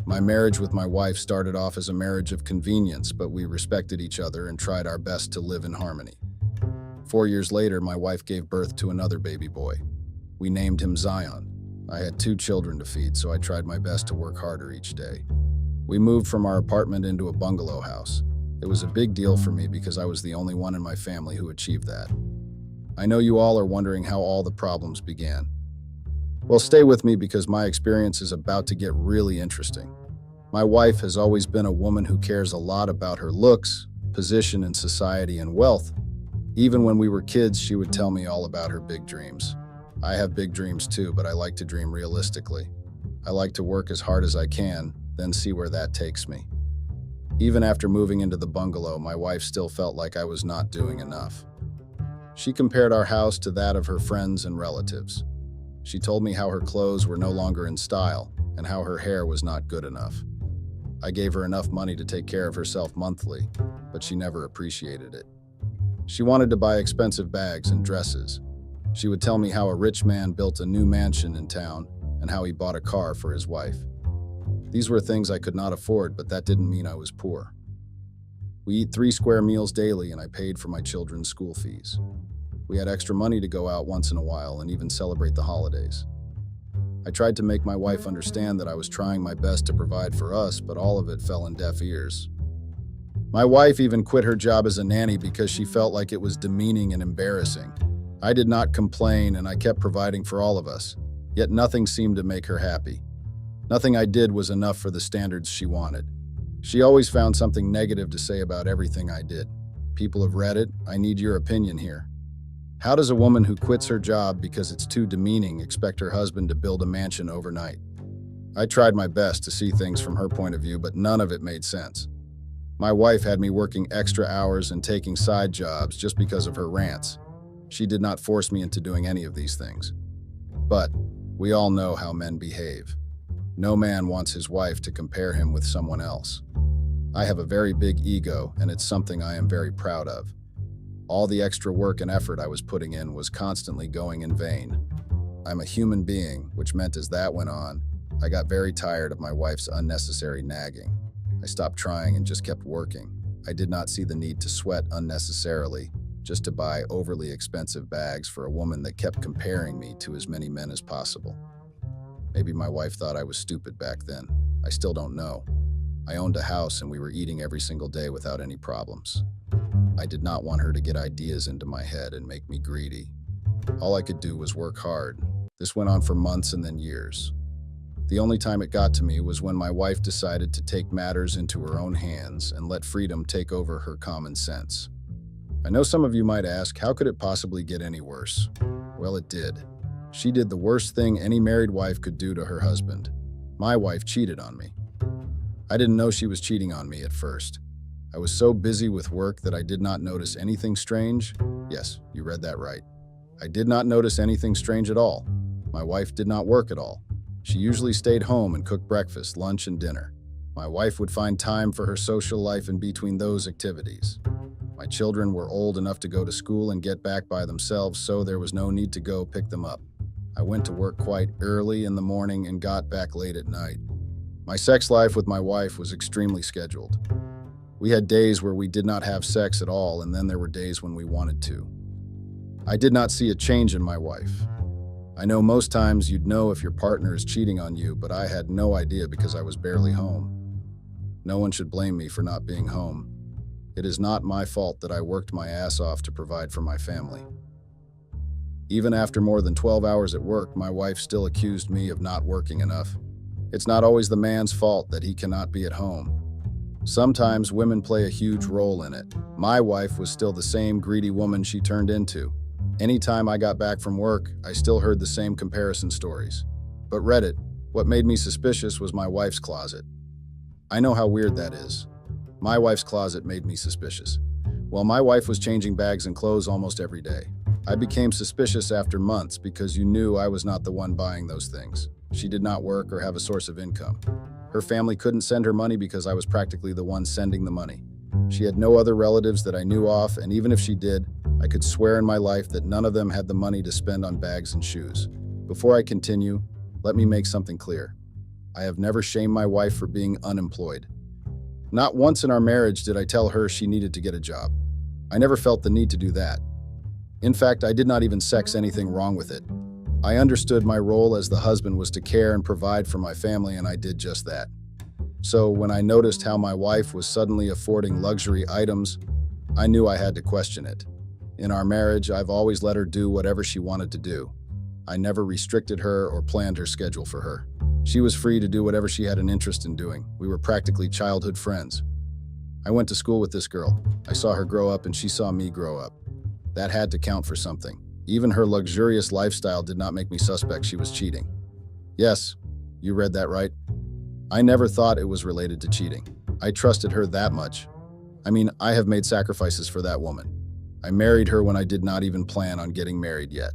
My marriage with my wife started off as a marriage of convenience, but we respected each other and tried our best to live in harmony. 4 years later, my wife gave birth to another baby boy. We named him Zion. I had 2 children to feed, so I tried my best to work harder each day. We moved from our apartment into a bungalow house. It was a big deal for me because I was the only one in my family who achieved that. I know you all are wondering how all the problems began. Well, stay with me because my experience is about to get really interesting. My wife has always been a woman who cares a lot about her looks, position in society, and wealth. Even when we were kids, she would tell me all about her big dreams. I have big dreams too, but I like to dream realistically. I like to work as hard as I can, then see where that takes me. Even after moving into the bungalow, my wife still felt like I was not doing enough. She compared our house to that of her friends and relatives. She told me how her clothes were no longer in style and how her hair was not good enough. I gave her enough money to take care of herself monthly, but she never appreciated it. She wanted to buy expensive bags and dresses. She would tell me how a rich man built a new mansion in town and how he bought a car for his wife. These were things I could not afford, but that didn't mean I was poor. We eat 3 square meals daily, and I paid for my children's school fees. We had extra money to go out once in a while and even celebrate the holidays. I tried to make my wife understand that I was trying my best to provide for us, but all of it fell in deaf ears. My wife even quit her job as a nanny because she felt like it was demeaning and embarrassing. I did not complain and I kept providing for all of us, yet nothing seemed to make her happy. Nothing I did was enough for the standards she wanted. She always found something negative to say about everything I did. People have read it. I need your opinion here. How does a woman who quits her job because it's too demeaning expect her husband to build a mansion overnight? I tried my best to see things from her point of view, but none of it made sense. My wife had me working extra hours and taking side jobs just because of her rants. She did not force me into doing any of these things. But we all know how men behave. No man wants his wife to compare him with someone else. I have a very big ego, and it's something I am very proud of. All the extra work and effort I was putting in was constantly going in vain. I'm a human being, which meant as that went on, I got very tired of my wife's unnecessary nagging. I stopped trying and just kept working. I did not see the need to sweat unnecessarily, just to buy overly expensive bags for a woman that kept comparing me to as many men as possible. Maybe my wife thought I was stupid back then. I still don't know. I owned a house and we were eating every single day without any problems. I did not want her to get ideas into my head and make me greedy. All I could do was work hard. This went on for months and then years. The only time it got to me was when my wife decided to take matters into her own hands and let freedom take over her common sense. I know some of you might ask, how could it possibly get any worse? Well, it did. She did the worst thing any married wife could do to her husband. My wife cheated on me. I didn't know she was cheating on me at first. I was so busy with work that I did not notice anything strange. Yes, you read that right. I did not notice anything strange at all. My wife did not work at all. She usually stayed home and cooked breakfast, lunch, and dinner. My wife would find time for her social life in between those activities. My children were old enough to go to school and get back by themselves, so there was no need to go pick them up. I went to work quite early in the morning and got back late at night. My sex life with my wife was extremely scheduled. We had days where we did not have sex at all, and then there were days when we wanted to. I did not see a change in my wife. I know most times you'd know if your partner is cheating on you, but I had no idea because I was barely home. No one should blame me for not being home. It is not my fault that I worked my ass off to provide for my family. Even after more than 12 hours at work, my wife still accused me of not working enough. It's not always the man's fault that he cannot be at home. Sometimes women play a huge role in it. My wife was still the same greedy woman she turned into. Anytime I got back from work, I still heard the same comparison stories. But Reddit, what made me suspicious was my wife's closet. I know how weird that is. My wife's closet made me suspicious. Well, my wife was changing bags and clothes almost every day. I became suspicious after months because you knew I was not the one buying those things. She did not work or have a source of income. Her family couldn't send her money because I was practically the one sending the money. She had no other relatives that I knew of, and even if she did, I could swear in my life that none of them had the money to spend on bags and shoes. Before I continue, let me make something clear. I have never shamed my wife for being unemployed. Not once in our marriage did I tell her she needed to get a job. I never felt the need to do that. In fact, I did not even sex anything wrong with it. I understood my role as the husband was to care and provide for my family, and I did just that. So when I noticed how my wife was suddenly affording luxury items, I knew I had to question it. In our marriage, I've always let her do whatever she wanted to do. I never restricted her or planned her schedule for her. She was free to do whatever she had an interest in doing. We were practically childhood friends. I went to school with this girl. I saw her grow up and she saw me grow up. That had to count for something. Even her luxurious lifestyle did not make me suspect she was cheating. Yes, you read that right. I never thought it was related to cheating. I trusted her that much. I have made sacrifices for that woman. I married her when I did not even plan on getting married yet.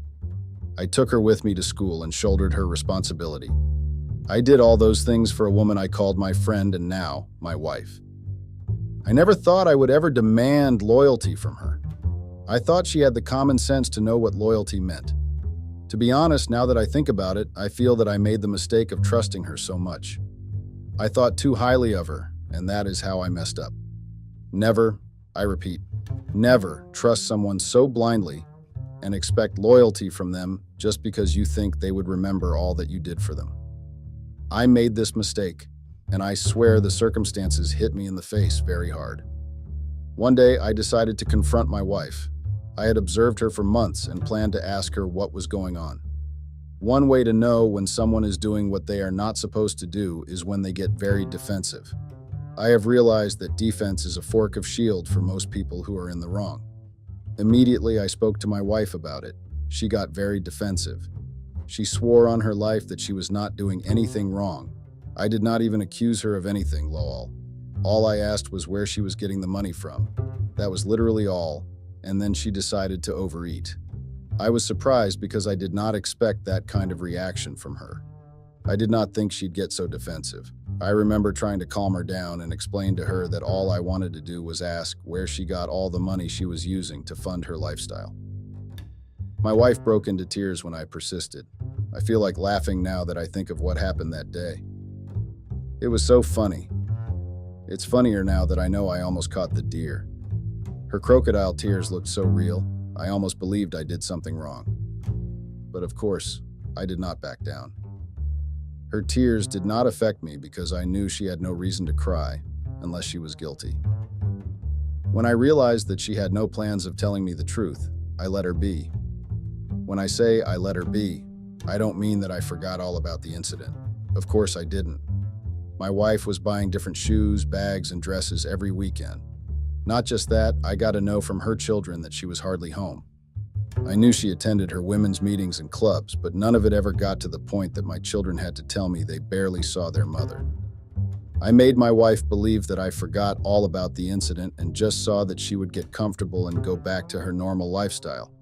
I took her with me to school and shouldered her responsibility. I did all those things for a woman I called my friend and now my wife. I never thought I would ever demand loyalty from her. I thought she had the common sense to know what loyalty meant. To be honest, now that I think about it, I feel that I made the mistake of trusting her so much. I thought too highly of her, and that is how I messed up. Never, I repeat, never trust someone so blindly and expect loyalty from them just because you think they would remember all that you did for them. I made this mistake, and I swear the circumstances hit me in the face very hard. One day, I decided to confront my wife. I had observed her for months and planned to ask her what was going on. One way to know when someone is doing what they are not supposed to do is when they get very defensive. I have realized that defense is a fork of shield for most people who are in the wrong. Immediately, I spoke to my wife about it. She got very defensive. She swore on her life that she was not doing anything wrong. I did not even accuse her of anything, lol. All I asked was where she was getting the money from. That was literally all, and then she decided to overeat. I was surprised because I did not expect that kind of reaction from her. I did not think she'd get so defensive. I remember trying to calm her down and explain to her that all I wanted to do was ask where she got all the money she was using to fund her lifestyle. My wife broke into tears when I persisted. I feel like laughing now that I think of what happened that day. It was so funny. It's funnier now that I know I almost caught the deer. Her crocodile tears looked so real, I almost believed I did something wrong. But of course, I did not back down. Her tears did not affect me because I knew she had no reason to cry unless she was guilty. When I realized that she had no plans of telling me the truth, I let her be. When I say I let her be, I don't mean that I forgot all about the incident. Of course I didn't. My wife was buying different shoes, bags, and dresses every weekend. Not just that, I got to know from her children that she was hardly home. I knew she attended her women's meetings and clubs, but none of it ever got to the point that my children had to tell me they barely saw their mother. I made my wife believe that I forgot all about the incident and just saw that she would get comfortable and go back to her normal lifestyle.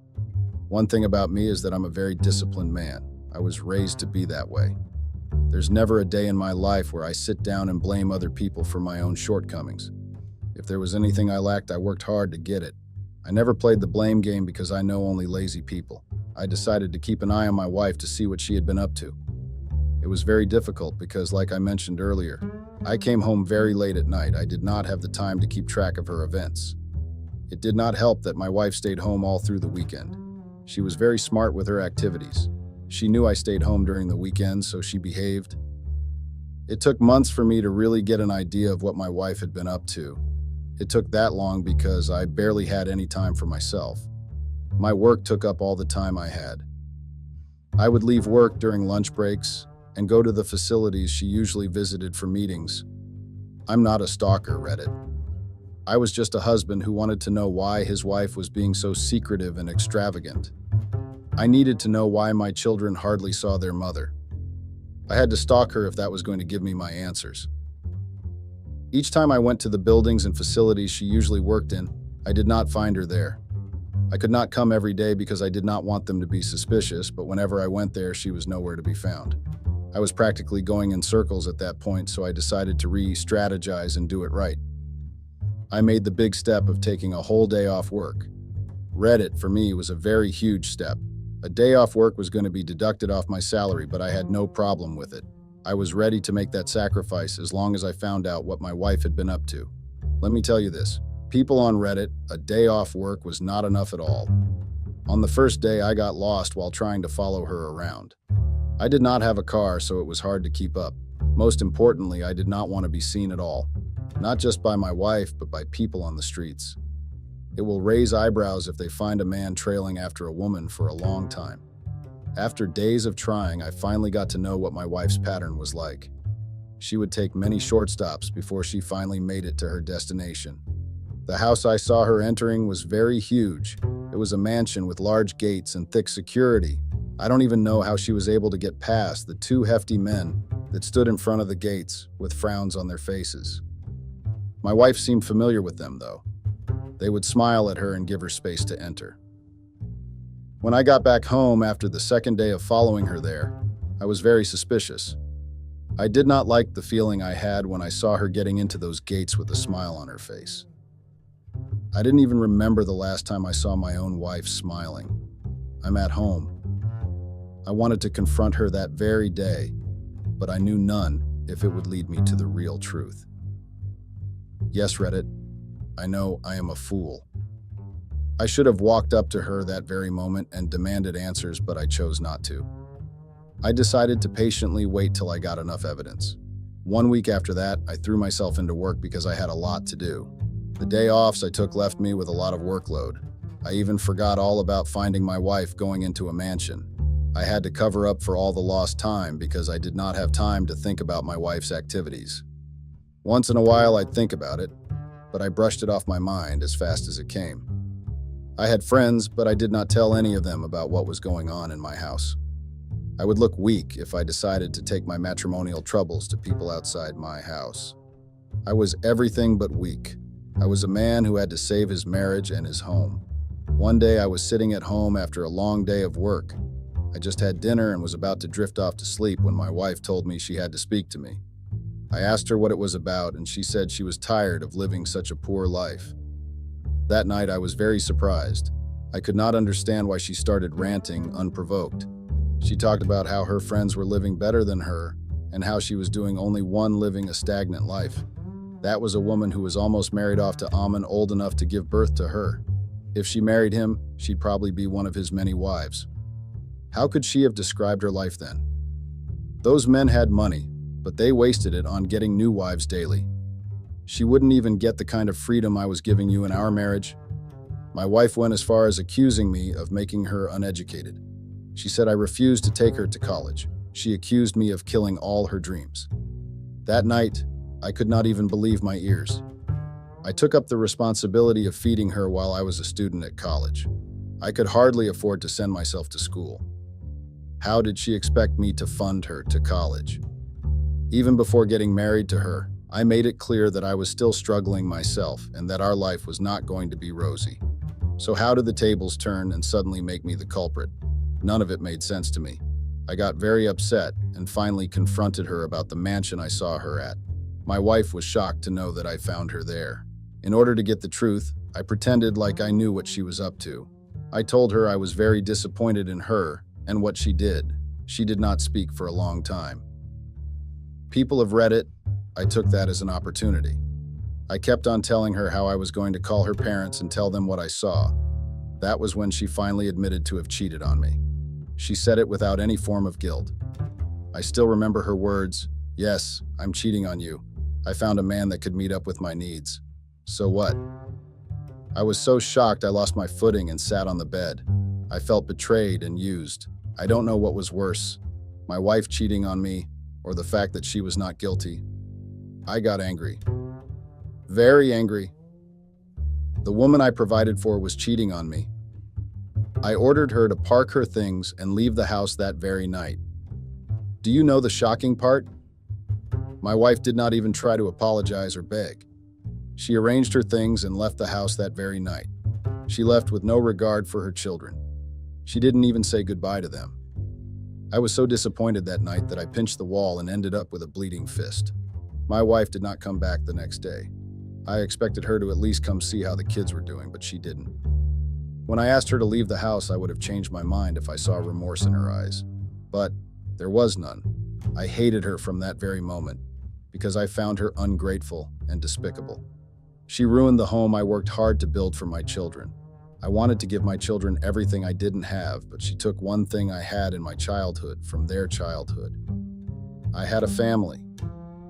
One thing about me is that I'm a very disciplined man. I was raised to be that way. There's never a day in my life where I sit down and blame other people for my own shortcomings. If there was anything I lacked, I worked hard to get it. I never played the blame game because I know only lazy people. I decided to keep an eye on my wife to see what she had been up to. It was very difficult because, like I mentioned earlier, I came home very late at night. I did not have the time to keep track of her events. It did not help that my wife stayed home all through the weekend. She was very smart with her activities. She knew I stayed home during the weekend, so she behaved. It took months for me to really get an idea of what my wife had been up to. It took that long because I barely had any time for myself. My work took up all the time I had. I would leave work during lunch breaks and go to the facilities she usually visited for meetings. I'm not a stalker, Reddit. I was just a husband who wanted to know why his wife was being so secretive and extravagant. I needed to know why my children hardly saw their mother. I had to stalk her if that was going to give me my answers. Each time I went to the buildings and facilities she usually worked in, I did not find her there. I could not come every day because I did not want them to be suspicious, but whenever I went there, she was nowhere to be found. I was practically going in circles at that point, so I decided to re-strategize and do it right. I made the big step of taking a whole day off work. Reddit, for me, was a very huge step. A day off work was going to be deducted off my salary, but I had no problem with it. I was ready to make that sacrifice as long as I found out what my wife had been up to. Let me tell you this, people on Reddit, a day off work was not enough at all. On the first day, I got lost while trying to follow her around. I did not have a car, so it was hard to keep up. Most importantly, I did not want to be seen at all. Not just by my wife, but by people on the streets. It will raise eyebrows if they find a man trailing after a woman for a long time. After days of trying, I finally got to know what my wife's pattern was like. She would take many short stops before she finally made it to her destination. The house I saw her entering was very huge. It was a mansion with large gates and thick security. I don't even know how she was able to get past the two hefty men that stood in front of the gates with frowns on their faces. My wife seemed familiar with them, though. They would smile at her and give her space to enter. When I got back home after the second day of following her there, I was very suspicious. I did not like the feeling I had when I saw her getting into those gates with a smile on her face. I didn't even remember the last time I saw my own wife smiling. I'm at home. I wanted to confront her that very day, but I knew none if it would lead me to the real truth. Yes, Reddit, I know I am a fool. I should have walked up to her that very moment and demanded answers, but I chose not to. I decided to patiently wait till I got enough evidence. 1 week after that, I threw myself into work because I had a lot to do. The day offs I took left me with a lot of workload. I even forgot all about finding my wife going into a mansion. I had to cover up for all the lost time because I did not have time to think about my wife's activities. Once in a while I'd think about it, but I brushed it off my mind as fast as it came. I had friends, but I did not tell any of them about what was going on in my house. I would look weak if I decided to take my matrimonial troubles to people outside my house. I was everything but weak. I was a man who had to save his marriage and his home. One day I was sitting at home after a long day of work. I just had dinner and was about to drift off to sleep when my wife told me she had to speak to me. I asked her what it was about, and she said she was tired of living such a poor life. That night I was very surprised. I could not understand why she started ranting unprovoked. She talked about how her friends were living better than her and how she was doing only one living a stagnant life. That was a woman who was almost married off to Ammon, old enough to give birth to her. If she married him, she'd probably be one of his many wives. How could she have described her life then? Those men had money, but they wasted it on getting new wives daily. She wouldn't even get the kind of freedom I was giving you in our marriage. My wife went as far as accusing me of making her uneducated. She said I refused to take her to college. She accused me of killing all her dreams. That night, I could not even believe my ears. I took up the responsibility of feeding her while I was a student at college. I could hardly afford to send myself to school. How did she expect me to fund her to college? Even before getting married to her, I made it clear that I was still struggling myself and that our life was not going to be rosy. So how did the tables turn and suddenly make me the culprit? None of it made sense to me. I got very upset and finally confronted her about the mansion I saw her at. My wife was shocked to know that I found her there. In order to get the truth, I pretended like I knew what she was up to. I told her I was very disappointed in her and what she did. She did not speak for a long time. People have read it. I took that as an opportunity. I kept on telling her how I was going to call her parents and tell them what I saw. That was when she finally admitted to have cheated on me. She said it without any form of guilt. I still remember her words, "Yes, I'm cheating on you. I found a man that could meet up with my needs. So what?" I was so shocked I lost my footing and sat on the bed. I felt betrayed and used. I don't know what was worse, my wife cheating on me or the fact that she was not guilty. I got angry. Very angry. The woman I provided for was cheating on me. I ordered her to park her things and leave the house that very night. Do you know the shocking part? My wife did not even try to apologize or beg. She arranged her things and left the house that very night. She left with no regard for her children. She didn't even say goodbye to them. I was so disappointed that night that I pinched the wall and ended up with a bleeding fist. My wife did not come back the next day. I expected her to at least come see how the kids were doing, but she didn't. When I asked her to leave the house, I would have changed my mind if I saw remorse in her eyes. But there was none. I hated her from that very moment because I found her ungrateful and despicable. She ruined the home I worked hard to build for my children. I wanted to give my children everything I didn't have, but she took one thing I had in my childhood from their childhood. I had a family,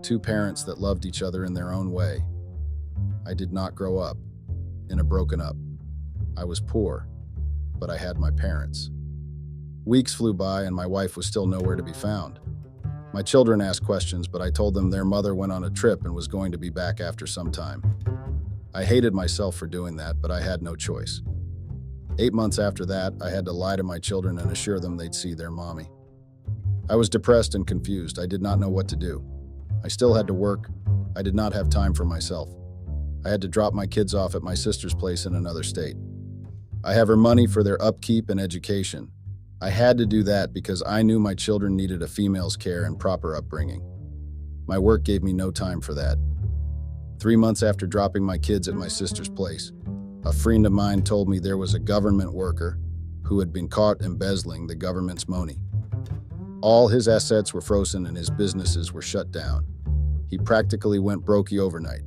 2 parents that loved each other in their own way. I did not grow up in a broken up. I was poor, but I had my parents. Weeks flew by and my wife was still nowhere to be found. My children asked questions, but I told them their mother went on a trip and was going to be back after some time. I hated myself for doing that, but I had no choice. 8 months after that, I had to lie to my children and assure them they'd see their mommy. I was depressed and confused. I did not know what to do. I still had to work. I did not have time for myself. I had to drop my kids off at my sister's place in another state. I have her money for their upkeep and education. I had to do that because I knew my children needed a female's care and proper upbringing. My work gave me no time for that. 3 months after dropping my kids at my sister's place, a friend of mine told me there was a government worker who had been caught embezzling the government's money. All his assets were frozen and his businesses were shut down. He practically went brokey overnight.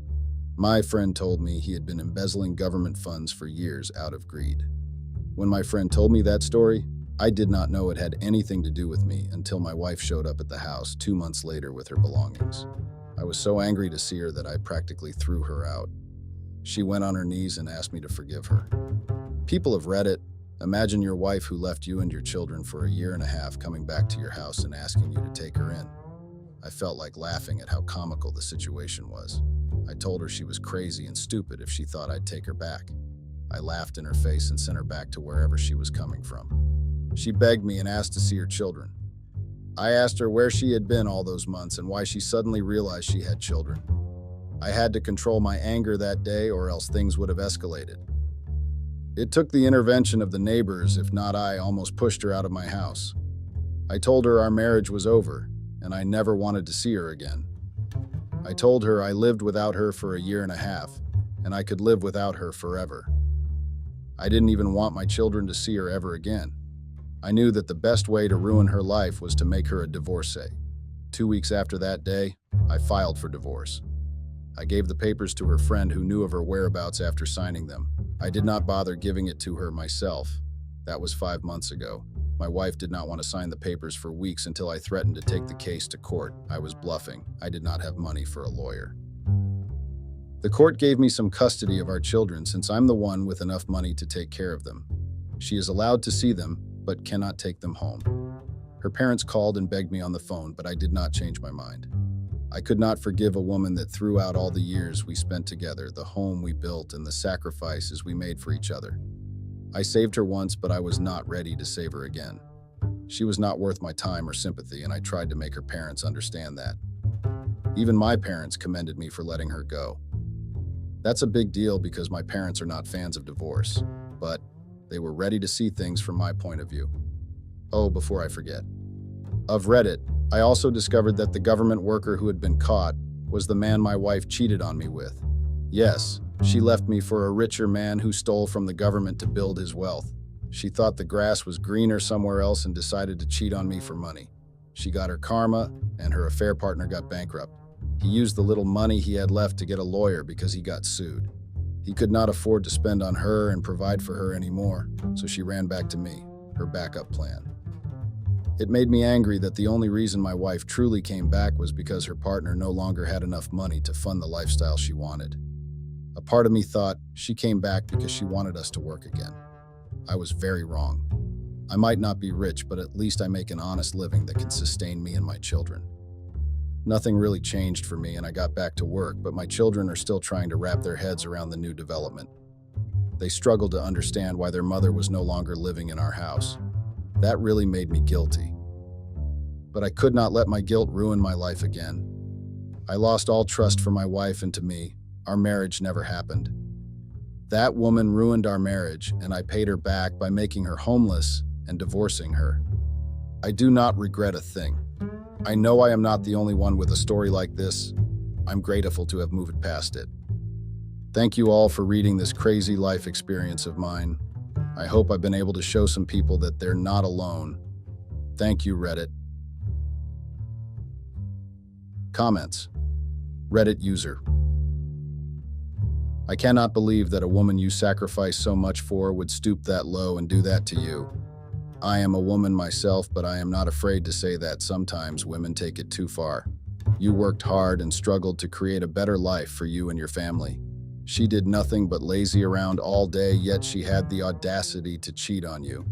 My friend told me he had been embezzling government funds for years out of greed. When my friend told me that story, I did not know it had anything to do with me until my wife showed up at the house 2 months later with her belongings. I was so angry to see her that I practically threw her out. She went on her knees and asked me to forgive her. People of Reddit, imagine your wife who left you and your children for a year and a half coming back to your house and asking you to take her in. I felt like laughing at how comical the situation was. I told her she was crazy and stupid if she thought I'd take her back. I laughed in her face and sent her back to wherever she was coming from. She begged me and asked to see her children. I asked her where she had been all those months and why she suddenly realized she had children. I had to control my anger that day or else things would have escalated. It took the intervention of the neighbors, if not I almost pushed her out of my house. I told her our marriage was over and I never wanted to see her again. I told her I lived without her for a year and a half and I could live without her forever. I didn't even want my children to see her ever again. I knew that the best way to ruin her life was to make her a divorcee. 2 weeks after that day, I filed for divorce. I gave the papers to her friend who knew of her whereabouts after signing them. I did not bother giving it to her myself. That was 5 months ago. My wife did not want to sign the papers for weeks until I threatened to take the case to court. I was bluffing. I did not have money for a lawyer. The court gave me some custody of our children since I'm the one with enough money to take care of them. She is allowed to see them, but cannot take them home. Her parents called and begged me on the phone, but I did not change my mind. I could not forgive a woman that threw out all the years we spent together, the home we built, and the sacrifices we made for each other. I saved her once, but I was not ready to save her again. She was not worth my time or sympathy, and I tried to make her parents understand that. Even my parents commended me for letting her go. That's a big deal because my parents are not fans of divorce, but they were ready to see things from my point of view. Oh, before I forget. Of Reddit, I also discovered that the government worker who had been caught was the man my wife cheated on me with. Yes, she left me for a richer man who stole from the government to build his wealth. She thought the grass was greener somewhere else and decided to cheat on me for money. She got her karma, and her affair partner got bankrupt. He used the little money he had left to get a lawyer because he got sued. He could not afford to spend on her and provide for her anymore, so she ran back to me, her backup plan. It made me angry that the only reason my wife truly came back was because her partner no longer had enough money to fund the lifestyle she wanted. A part of me thought she came back because she wanted us to work again. I was very wrong. I might not be rich, but at least I make an honest living that can sustain me and my children. Nothing really changed for me and I got back to work, but my children are still trying to wrap their heads around the new development. They struggled to understand why their mother was no longer living in our house. That really made me guilty. But I could not let my guilt ruin my life again. I lost all trust for my wife and to me. Our marriage never happened. That woman ruined our marriage, and I paid her back by making her homeless and divorcing her. I do not regret a thing. I know I am not the only one with a story like this. I'm grateful to have moved past it. Thank you all for reading this crazy life experience of mine. I hope I've been able to show some people that they're not alone. Thank you, Reddit. Comments. Reddit user. I cannot believe that a woman you sacrificed so much for would stoop that low and do that to you. I am a woman myself, but I am not afraid to say that sometimes women take it too far. You worked hard and struggled to create a better life for you and your family. She did nothing but lazy around all day, yet she had the audacity to cheat on you.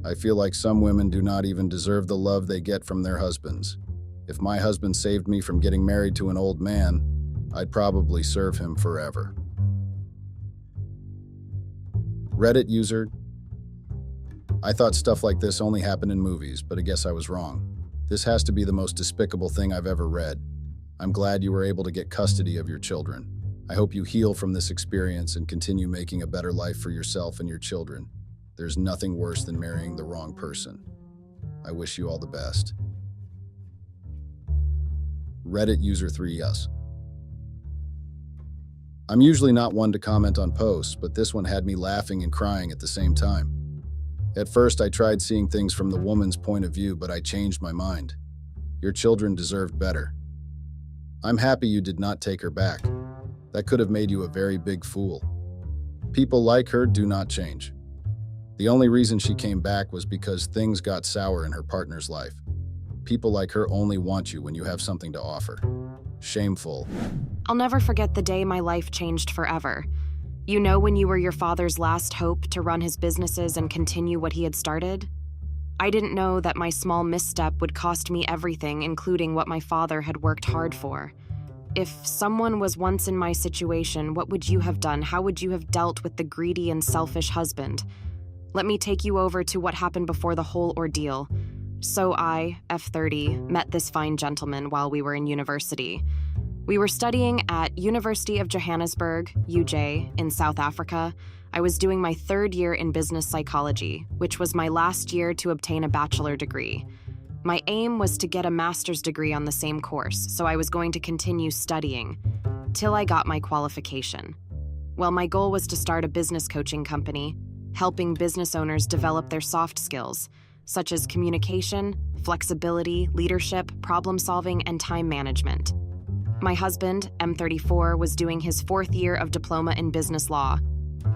I feel like some women do not even deserve the love they get from their husbands. If my husband saved me from getting married to an old man, I'd probably serve him forever. Reddit user. I thought stuff like this only happened in movies, but I guess I was wrong. This has to be the most despicable thing I've ever read. I'm glad you were able to get custody of your children. I hope you heal from this experience and continue making a better life for yourself and your children. There's nothing worse than marrying the wrong person. I wish you all the best. Reddit user 3us. I'm usually not one to comment on posts, but this one had me laughing and crying at the same time. At first, I tried seeing things from the woman's point of view, but I changed my mind. Your children deserved better. I'm happy you did not take her back. That could have made you a very big fool. People like her do not change. The only reason she came back was because things got sour in her partner's life. People like her only want you when you have something to offer. Shameful. I'll never forget the day my life changed forever. You know when you were your father's last hope to run his businesses and continue what he had started? I didn't know that my small misstep would cost me everything, including what my father had worked hard for. If someone was once in my situation, what would you have done? How would you have dealt with the greedy and selfish husband? Let me take you over to what happened before the whole ordeal. So I, F30, met this fine gentleman while we were in university. We were studying at University of Johannesburg, UJ, in South Africa. I was doing my third year in business psychology, which was my last year to obtain a bachelor degree. My aim was to get a master's degree on the same course, so I was going to continue studying till I got my qualification. Well, my goal was to start a business coaching company, helping business owners develop their soft skills, such as communication, flexibility, leadership, problem solving, and time management. My husband, M34, was doing his fourth year of diploma in business law.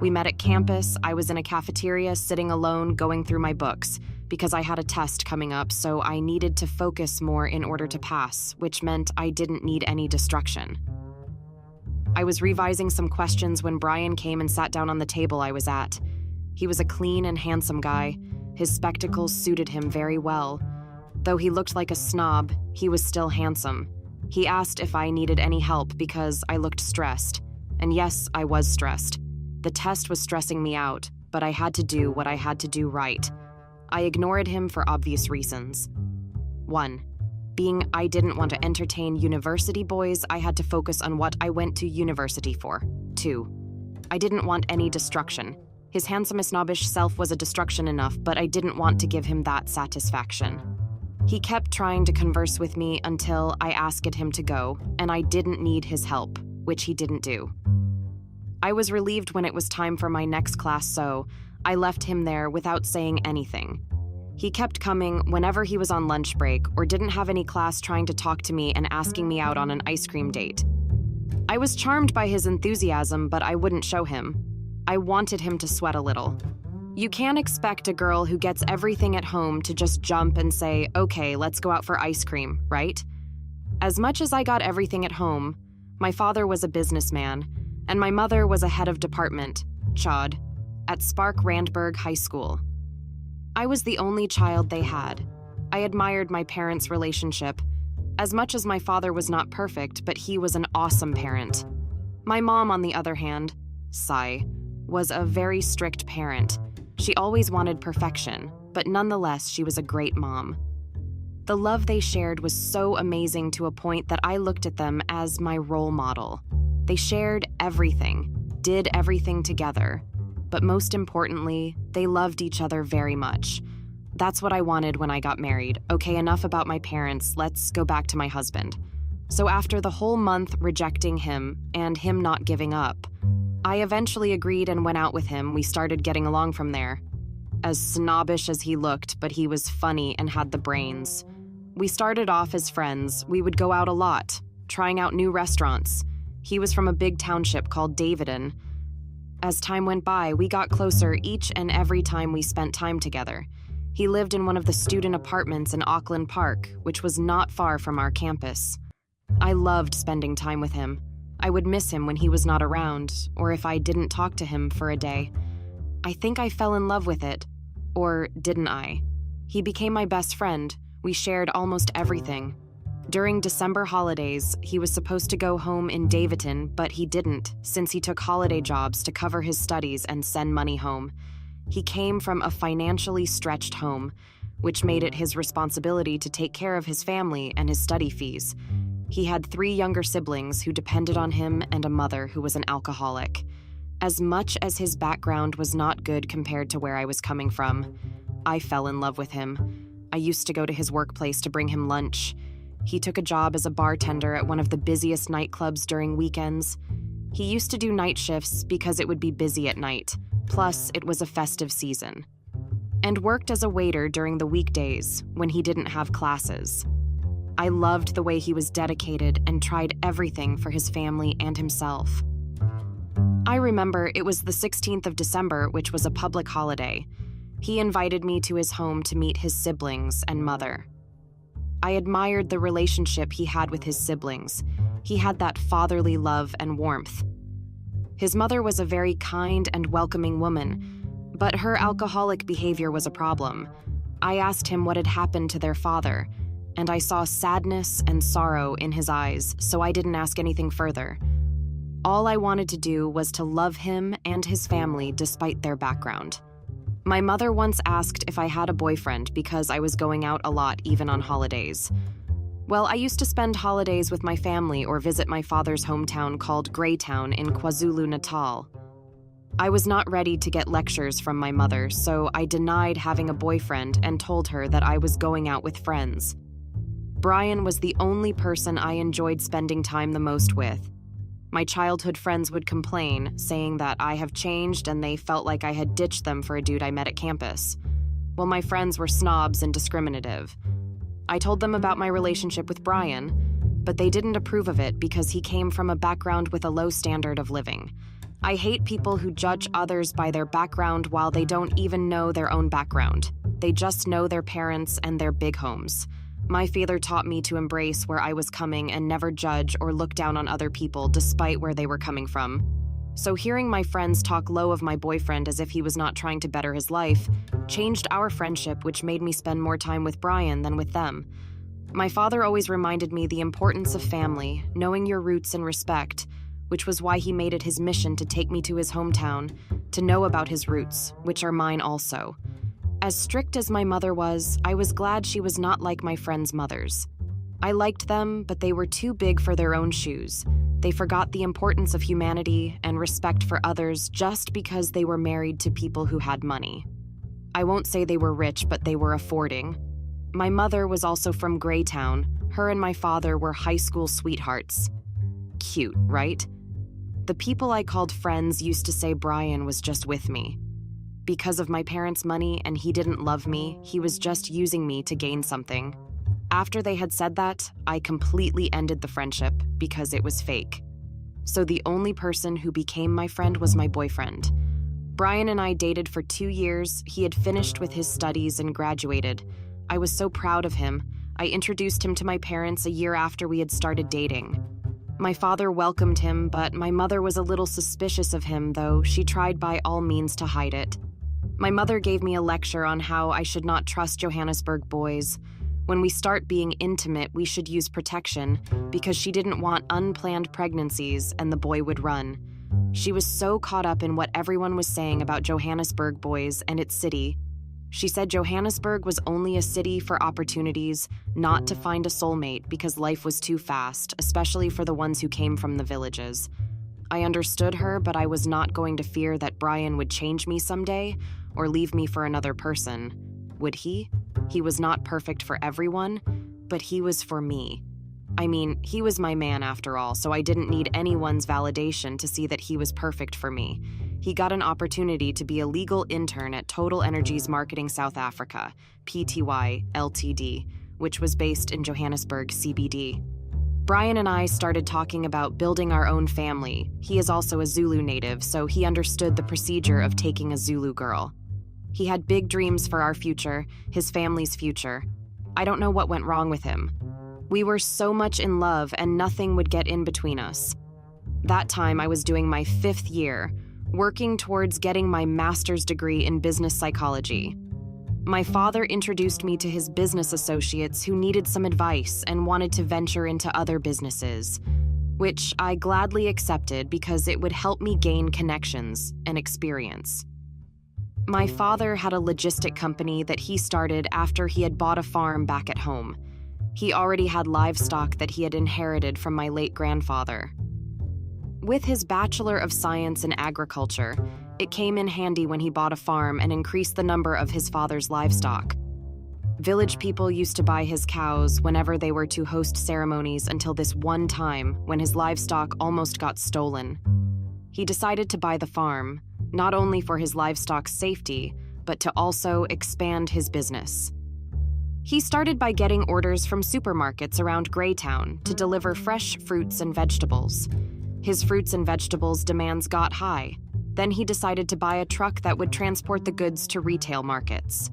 We met at campus. I was in a cafeteria sitting alone going through my books because I had a test coming up, so I needed to focus more in order to pass, which meant I didn't need any distraction. I was revising some questions when Brian came and sat down on the table I was at. He was a clean and handsome guy. His spectacles suited him very well. Though he looked like a snob, he was still handsome. He asked if I needed any help because I looked stressed. And yes, I was stressed. The test was stressing me out, but I had to do what I had to do right. I ignored him for obvious reasons. 1. Being I didn't want to entertain university boys, I had to focus on what I went to university for. 2. I didn't want any destruction. His handsome snobbish self was a destruction enough, but I didn't want to give him that satisfaction. He kept trying to converse with me until I asked him to go, and I didn't need his help, which he didn't do. I was relieved when it was time for my next class, so I left him there without saying anything. He kept coming whenever he was on lunch break or didn't have any class, trying to talk to me and asking me out on an ice cream date. I was charmed by his enthusiasm, but I wouldn't show him. I wanted him to sweat a little. You can't expect a girl who gets everything at home to just jump and say, okay, let's go out for ice cream, right? As much as I got everything at home, my father was a businessman, and my mother was a head of department, Chad, at Spark Randburg High School. I was the only child they had. I admired my parents' relationship. As much as my father was not perfect, but he was an awesome parent. My mom, on the other hand, Sai, was a very strict parent. She always wanted perfection, but nonetheless, she was a great mom. The love they shared was so amazing to a point that I looked at them as my role model. They shared everything, did everything together, but most importantly, they loved each other very much. That's what I wanted when I got married. Okay, enough about my parents, let's go back to my husband. So after the whole month rejecting him and him not giving up, I eventually agreed and went out with him. We started getting along from there. As snobbish as he looked, but he was funny and had the brains. We started off as friends. We would go out a lot, trying out new restaurants. He was from a big township called Davidon. As time went by, we got closer each and every time we spent time together. He lived in one of the student apartments in Auckland Park, which was not far from our campus. I loved spending time with him. I would miss him when he was not around, or if I didn't talk to him for a day. I think I fell in love with it. Or didn't I? He became my best friend. We shared almost everything. During December holidays, he was supposed to go home in Davidton, but he didn't, since he took holiday jobs to cover his studies and send money home. He came from a financially stretched home, which made it his responsibility to take care of his family and his study fees. He had 3 younger siblings who depended on him and a mother who was an alcoholic. As much as his background was not good compared to where I was coming from, I fell in love with him. I used to go to his workplace to bring him lunch. He took a job as a bartender at one of the busiest nightclubs during weekends. He used to do night shifts because it would be busy at night, plus it was a festive season. And worked as a waiter during the weekdays when he didn't have classes. I loved the way he was dedicated and tried everything for his family and himself. I remember it was the 16th of December, which was a public holiday. He invited me to his home to meet his siblings and mother. I admired the relationship he had with his siblings. He had that fatherly love and warmth. His mother was a very kind and welcoming woman, but her alcoholic behavior was a problem. I asked him what had happened to their father, and I saw sadness and sorrow in his eyes, so I didn't ask anything further. All I wanted to do was to love him and his family despite their background. My mother once asked if I had a boyfriend because I was going out a lot, even on holidays. Well, I used to spend holidays with my family or visit my father's hometown called Greytown in KwaZulu-Natal. I was not ready to get lectures from my mother, so I denied having a boyfriend and told her that I was going out with friends. Brian was the only person I enjoyed spending time the most with. My childhood friends would complain, saying that I have changed and they felt like I had ditched them for a dude I met at campus. Well, my friends were snobs and discriminative. I told them about my relationship with Brian, but they didn't approve of it because he came from a background with a low standard of living. I hate people who judge others by their background while they don't even know their own background. They just know their parents and their big homes. My father taught me to embrace where I was coming and never judge or look down on other people despite where they were coming from. So hearing my friends talk low of my boyfriend as if he was not trying to better his life changed our friendship, which made me spend more time with Brian than with them. My father always reminded me the importance of family, knowing your roots and respect, which was why he made it his mission to take me to his hometown, to know about his roots, which are mine also. As strict as my mother was, I was glad she was not like my friends' mothers. I liked them, but they were too big for their own shoes. They forgot the importance of humanity and respect for others just because they were married to people who had money. I won't say they were rich, but they were affording. My mother was also from Greytown. Her and my father were high school sweethearts. Cute, right? The people I called friends used to say Brian was just with me. Because of my parents' money and he didn't love me, he was just using me to gain something. After they had said that, I completely ended the friendship because it was fake. So the only person who became my friend was my boyfriend. Brian and I dated for 2 years. He had finished with his studies and graduated. I was so proud of him. I introduced him to my parents a year after we had started dating. My father welcomed him, but my mother was a little suspicious of him, though she tried by all means to hide it. My mother gave me a lecture on how I should not trust Johannesburg boys. When we start being intimate, we should use protection because she didn't want unplanned pregnancies and the boy would run. She was so caught up in what everyone was saying about Johannesburg boys and its city. She said Johannesburg was only a city for opportunities, not to find a soulmate because life was too fast, especially for the ones who came from the villages. I understood her, but I was not going to fear that Brian would change me someday or leave me for another person. Would he? He was not perfect for everyone, but he was for me. I mean, he was my man after all, so I didn't need anyone's validation to see that he was perfect for me. He got an opportunity to be a legal intern at Total Energies Marketing South Africa, Pty Ltd, which was based in Johannesburg CBD. Brian and I started talking about building our own family. He is also a Zulu native, so he understood the procedure of taking a Zulu girl. He had big dreams for our future, his family's future. I don't know what went wrong with him. We were so much in love and nothing would get in between us. That time I was doing my 5th year, working towards getting my master's degree in business psychology. My father introduced me to his business associates who needed some advice and wanted to venture into other businesses, which I gladly accepted because it would help me gain connections and experience. My father had a logistic company that he started after he had bought a farm back at home. He already had livestock that he had inherited from my late grandfather. With his Bachelor of Science in Agriculture, it came in handy when he bought a farm and increased the number of his father's livestock. Village people used to buy his cows whenever they were to host ceremonies until this one time when his livestock almost got stolen. He decided to buy the farm, not only for his livestock's safety, but to also expand his business. He started by getting orders from supermarkets around Greytown to deliver fresh fruits and vegetables. His fruits and vegetables demands got high. Then he decided to buy a truck that would transport the goods to retail markets.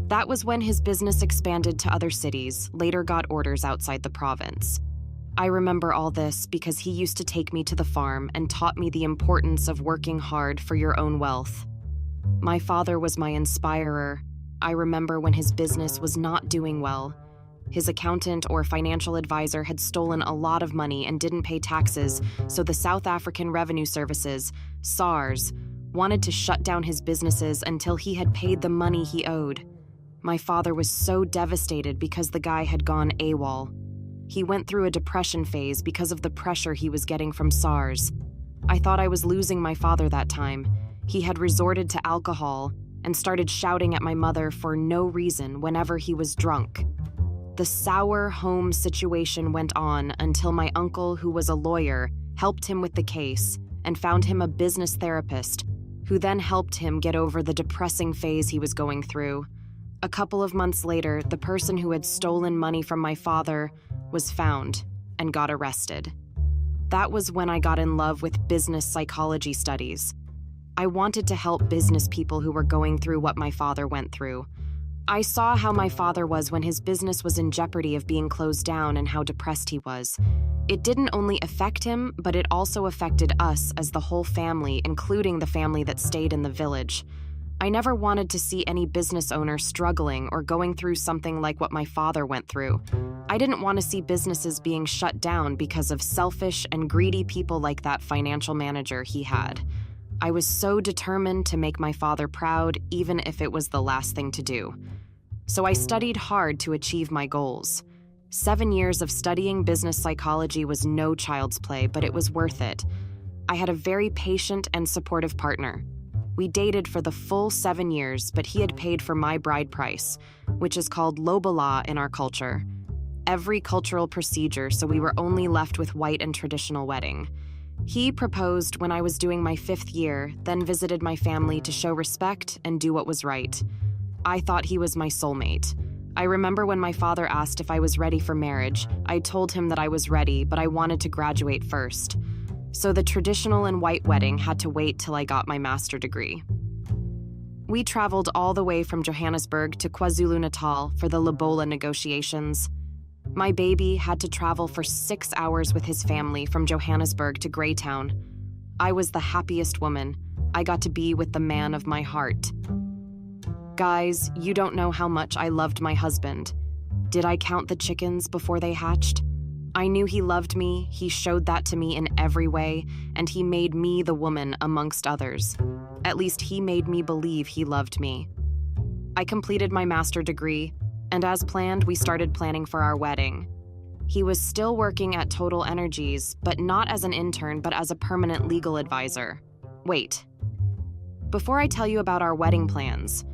That was when his business expanded to other cities, later got orders outside the province. I remember all this because he used to take me to the farm and taught me the importance of working hard for your own wealth. My father was my inspirer. I remember when his business was not doing well. His accountant or financial advisor had stolen a lot of money and didn't pay taxes, so the South African Revenue Services, SARS, wanted to shut down his businesses until he had paid the money he owed. My father was so devastated because the guy had gone AWOL. He went through a depression phase because of the pressure he was getting from SARS. I thought I was losing my father that time. He had resorted to alcohol and started shouting at my mother for no reason whenever he was drunk. The sour home situation went on until my uncle, who was a lawyer, helped him with the case and found him a business therapist, who then helped him get over the depressing phase he was going through. A couple of months later, the person who had stolen money from my father was found and got arrested. That was when I got in love with business psychology studies. I wanted to help business people who were going through what my father went through. I saw how my father was when his business was in jeopardy of being closed down and how depressed he was. It didn't only affect him, but it also affected us as the whole family, including the family that stayed in the village. I never wanted to see any business owner struggling or going through something like what my father went through. I didn't want to see businesses being shut down because of selfish and greedy people like that financial manager he had. I was so determined to make my father proud, even if it was the last thing to do. So I studied hard to achieve my goals. 7 years of studying business psychology was no child's play, but it was worth it. I had a very patient and supportive partner. We dated for the full 7 years, but he had paid for my bride price, which is called lobola in our culture. Every cultural procedure, so we were only left with white and traditional wedding. He proposed when I was doing my 5th year, then visited my family to show respect and do what was right. I thought he was my soulmate. I remember when my father asked if I was ready for marriage, I told him that I was ready, but I wanted to graduate first. So the traditional and white wedding had to wait till I got my master's degree. We traveled all the way from Johannesburg to KwaZulu-Natal for the lobola negotiations. My baby had to travel for 6 hours with his family from Johannesburg to Greytown. I was the happiest woman. I got to be with the man of my heart. Guys, you don't know how much I loved my husband. Did I count the chickens before they hatched? I knew he loved me, he showed that to me in every way, and he made me the woman amongst others. At least he made me believe he loved me. I completed my master's degree, and as planned, we started planning for our wedding. He was still working at Total Energies, but not as an intern, but as a permanent legal advisor. Wait. Before I tell you about our wedding plans,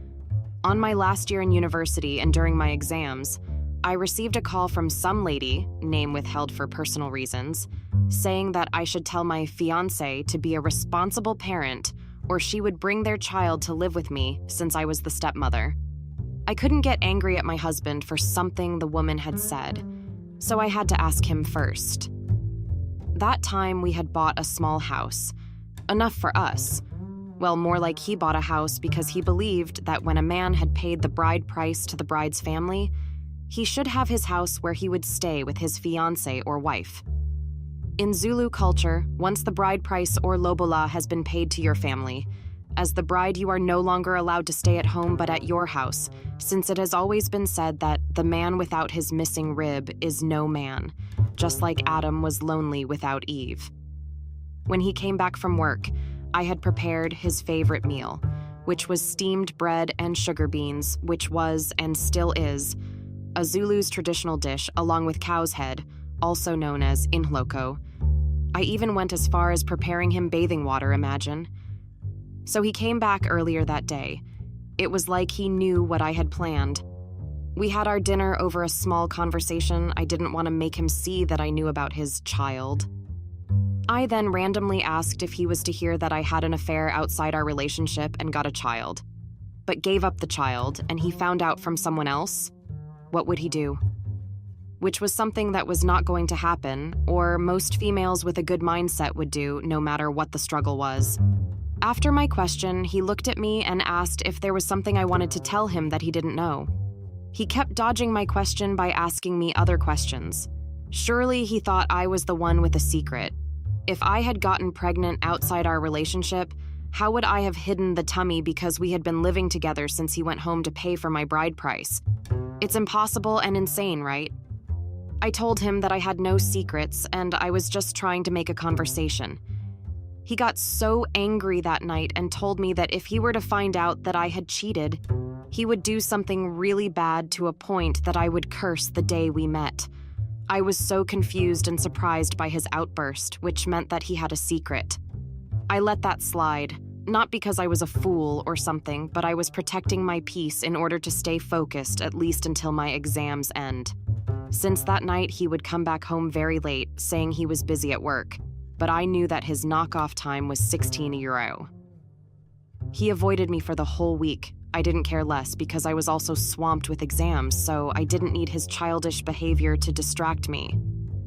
on my last year in university and during my exams, I received a call from some lady, name withheld for personal reasons, saying that I should tell my fiancé to be a responsible parent or she would bring their child to live with me since I was the stepmother. I couldn't get angry at my husband for something the woman had said, so I had to ask him first. That time we had bought a small house, enough for us. Well, more like he bought a house because he believed that when a man had paid the bride price to the bride's family, he should have his house where he would stay with his fiancé or wife. In Zulu culture, once the bride price or lobola has been paid to your family, as the bride you are no longer allowed to stay at home but at your house, since it has always been said that the man without his missing rib is no man, just like Adam was lonely without Eve. When he came back from work, I had prepared his favorite meal, which was steamed bread and sugar beans, which was, and still is, a Zulu's traditional dish along with cow's head, also known as inhloko. I even went as far as preparing him bathing water, imagine. So he came back earlier that day. It was like he knew what I had planned. We had our dinner over a small conversation. I didn't want to make him see that I knew about his child. I then randomly asked if he was to hear that I had an affair outside our relationship and got a child, but gave up the child, and he found out from someone else. What would he do? Which was something that was not going to happen, or most females with a good mindset would do, no matter what the struggle was. After my question, he looked at me and asked if there was something I wanted to tell him that he didn't know. He kept dodging my question by asking me other questions. Surely he thought I was the one with a secret. If I had gotten pregnant outside our relationship, how would I have hidden the tummy because we had been living together since he went home to pay for my bride price? It's impossible and insane, right? I told him that I had no secrets and I was just trying to make a conversation. He got so angry that night and told me that if he were to find out that I had cheated, he would do something really bad to a point that I would curse the day we met. I was so confused and surprised by his outburst, which meant that he had a secret. I let that slide, not because I was a fool or something, but I was protecting my peace in order to stay focused at least until my exams end. Since that night, he would come back home very late, saying he was busy at work, but I knew that his knockoff time was 16 euro. He avoided me for the whole week. I didn't care less because I was also swamped with exams, so I didn't need his childish behavior to distract me.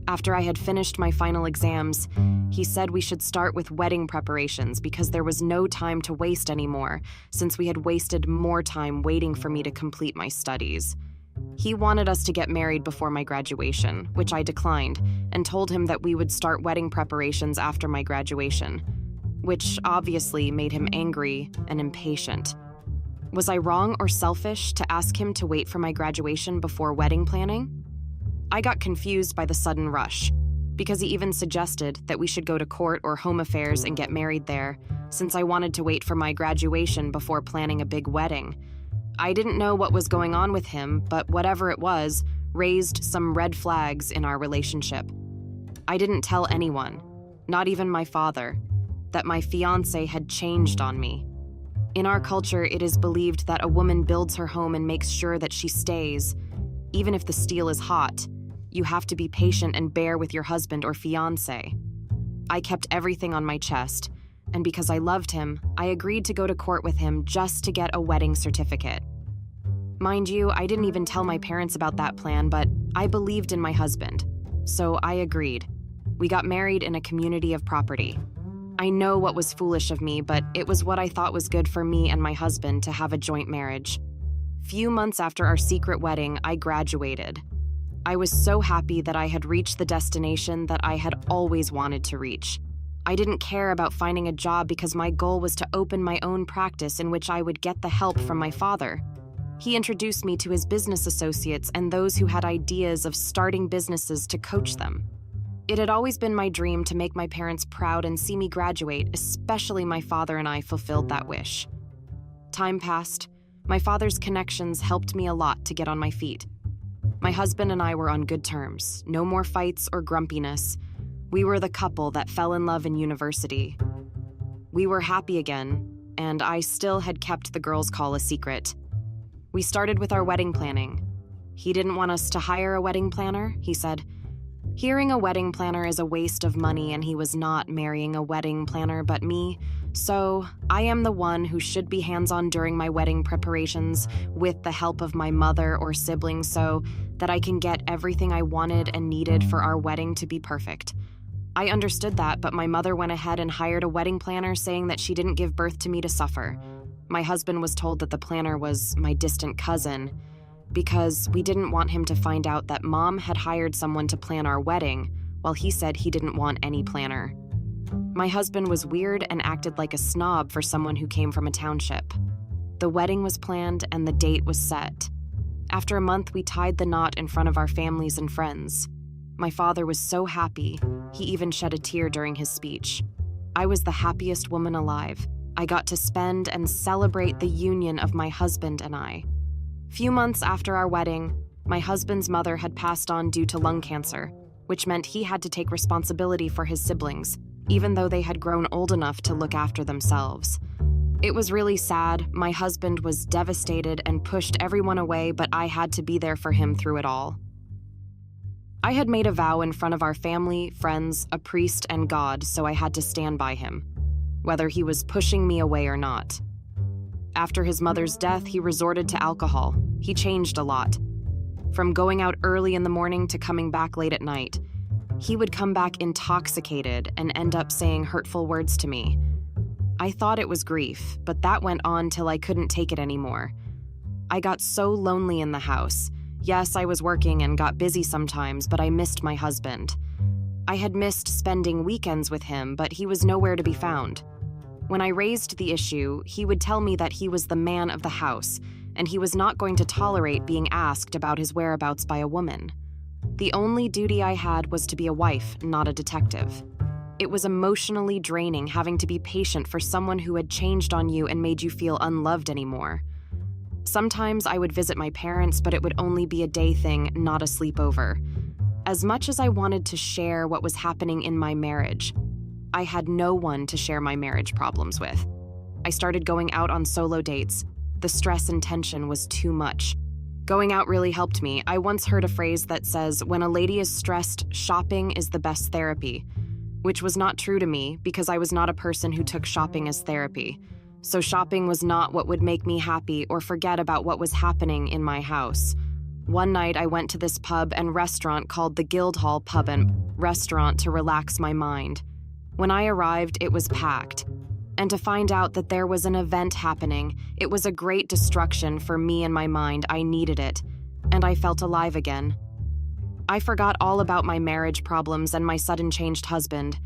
After I had finished my final exams, he said we should start with wedding preparations because there was no time to waste anymore, since we had wasted more time waiting for me to complete my studies. He wanted us to get married before my graduation, which I declined, and told him that we would start wedding preparations after my graduation, which obviously made him angry and impatient. Was I wrong or selfish to ask him to wait for my graduation before wedding planning? I got confused by the sudden rush, because he even suggested that we should go to court or home affairs and get married there, since I wanted to wait for my graduation before planning a big wedding. I didn't know what was going on with him, but whatever it was, raised some red flags in our relationship. I didn't tell anyone, not even my father, that my fiancé had changed on me. In our culture, it is believed that a woman builds her home and makes sure that she stays. Even if the steel is hot, you have to be patient and bear with your husband or fiancé. I kept everything on my chest, and because I loved him, I agreed to go to court with him just to get a wedding certificate. Mind you, I didn't even tell my parents about that plan, but I believed in my husband, so I agreed. We got married in a community of property. I know what was foolish of me, but it was what I thought was good for me and my husband to have a joint marriage. Few months after our secret wedding, I graduated. I was so happy that I had reached the destination that I had always wanted to reach. I didn't care about finding a job because my goal was to open my own practice in which I would get the help from my father. He introduced me to his business associates and those who had ideas of starting businesses to coach them. It had always been my dream to make my parents proud and see me graduate, especially my father and I fulfilled that wish. Time passed. My father's connections helped me a lot to get on my feet. My husband and I were on good terms, no more fights or grumpiness. We were the couple that fell in love in university. We were happy again, and I still had kept the girls' call a secret. We started with our wedding planning. He didn't want us to hire a wedding planner, he said. Hiring a wedding planner is a waste of money, and he was not marrying a wedding planner but me, so I am the one who should be hands-on during my wedding preparations with the help of my mother or siblings so that I can get everything I wanted and needed for our wedding to be perfect. I understood that, but my mother went ahead and hired a wedding planner saying that she didn't give birth to me to suffer. My husband was told that the planner was my distant cousin, because we didn't want him to find out that Mom had hired someone to plan our wedding, while he said he didn't want any planner. My husband was weird and acted like a snob for someone who came from a township. The wedding was planned and the date was set. After a month, we tied the knot in front of our families and friends. My father was so happy, he even shed a tear during his speech. I was the happiest woman alive. I got to spend and celebrate the union of my husband and I. Few months after our wedding, my husband's mother had passed on due to lung cancer, which meant he had to take responsibility for his siblings, even though they had grown old enough to look after themselves. It was really sad. My husband was devastated and pushed everyone away, but I had to be there for him through it all. I had made a vow in front of our family, friends, a priest, and God, so I had to stand by him, whether he was pushing me away or not. After his mother's death, he resorted to alcohol. He changed a lot. From going out early in the morning to coming back late at night. He would come back intoxicated and end up saying hurtful words to me. I thought it was grief, but that went on till I couldn't take it anymore. I got so lonely in the house. Yes, I was working and got busy sometimes, but I missed my husband. I had missed spending weekends with him, but he was nowhere to be found. When I raised the issue, he would tell me that he was the man of the house, and he was not going to tolerate being asked about his whereabouts by a woman. The only duty I had was to be a wife, not a detective. It was emotionally draining having to be patient for someone who had changed on you and made you feel unloved anymore. Sometimes I would visit my parents, but it would only be a day thing, not a sleepover. As much as I wanted to share what was happening in my marriage, I had no one to share my marriage problems with. I started going out on solo dates. The stress and tension was too much. Going out really helped me. I once heard a phrase that says, when a lady is stressed, shopping is the best therapy, which was not true to me because I was not a person who took shopping as therapy. So shopping was not what would make me happy or forget about what was happening in my house. One night I went to this pub and restaurant called the Guildhall Pub and Restaurant to relax my mind. When I arrived, it was packed. And to find out that there was an event happening, it was a great distraction for me and my mind. I needed it, and I felt alive again. I forgot all about my marriage problems and my sudden changed husband.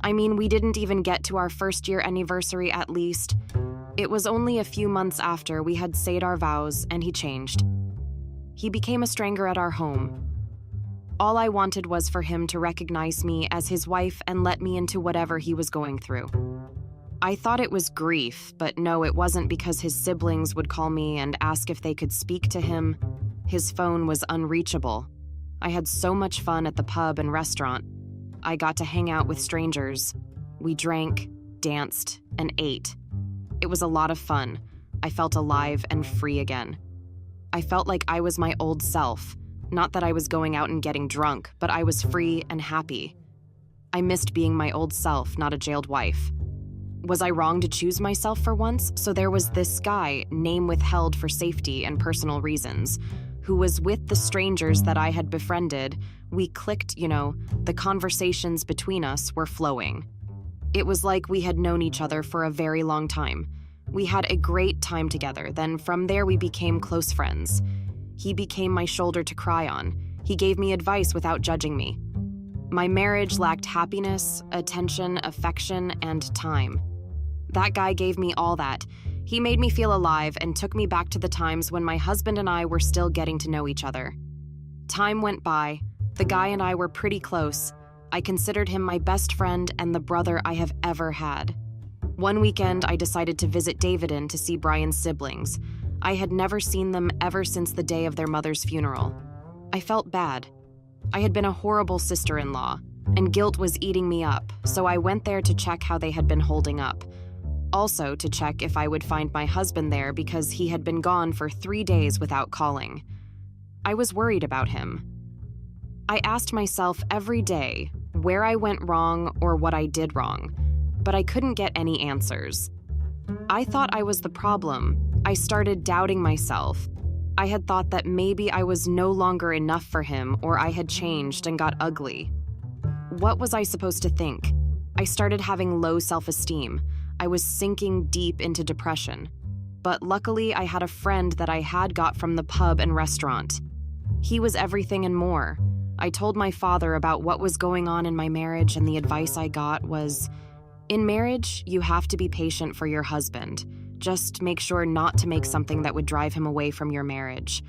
I mean, we didn't even get to our first-year anniversary at least. It was only a few months after we had said our vows, and he changed. He became a stranger at our home. All I wanted was for him to recognize me as his wife and let me into whatever he was going through. I thought it was grief, but no, it wasn't because his siblings would call me and ask if they could speak to him. His phone was unreachable. I had so much fun at the pub and restaurant. I got to hang out with strangers. We drank, danced, and ate. It was a lot of fun. I felt alive and free again. I felt like I was my old self. Not that I was going out and getting drunk, but I was free and happy. I missed being my old self, not a jailed wife. Was I wrong to choose myself for once? So there was this guy, name withheld for safety and personal reasons, who was with the strangers that I had befriended. We clicked, the conversations between us were flowing. It was like we had known each other for a very long time. We had a great time together. Then from there we became close friends. He became my shoulder to cry on. He gave me advice without judging me. My marriage lacked happiness, attention, affection, and time. That guy gave me all that. He made me feel alive and took me back to the times when my husband and I were still getting to know each other. Time went by. The guy and I were pretty close. I considered him my best friend and the brother I have ever had. One weekend, I decided to visit Davidin to see Brian's siblings. I had never seen them ever since the day of their mother's funeral. I felt bad. I had been a horrible sister-in-law, and guilt was eating me up, so I went there to check how they had been holding up. Also to check if I would find my husband there because he had been gone for 3 days without calling. I was worried about him. I asked myself every day where I went wrong or what I did wrong, but I couldn't get any answers. I thought I was the problem. I started doubting myself. I had thought that maybe I was no longer enough for him or I had changed and got ugly. What was I supposed to think? I started having low self-esteem. I was sinking deep into depression. But luckily, I had a friend that I had got from the pub and restaurant. He was everything and more. I told my father about what was going on in my marriage, and the advice I got was, in marriage, you have to be patient for your husband. Just make sure not to make something that would drive him away from your marriage.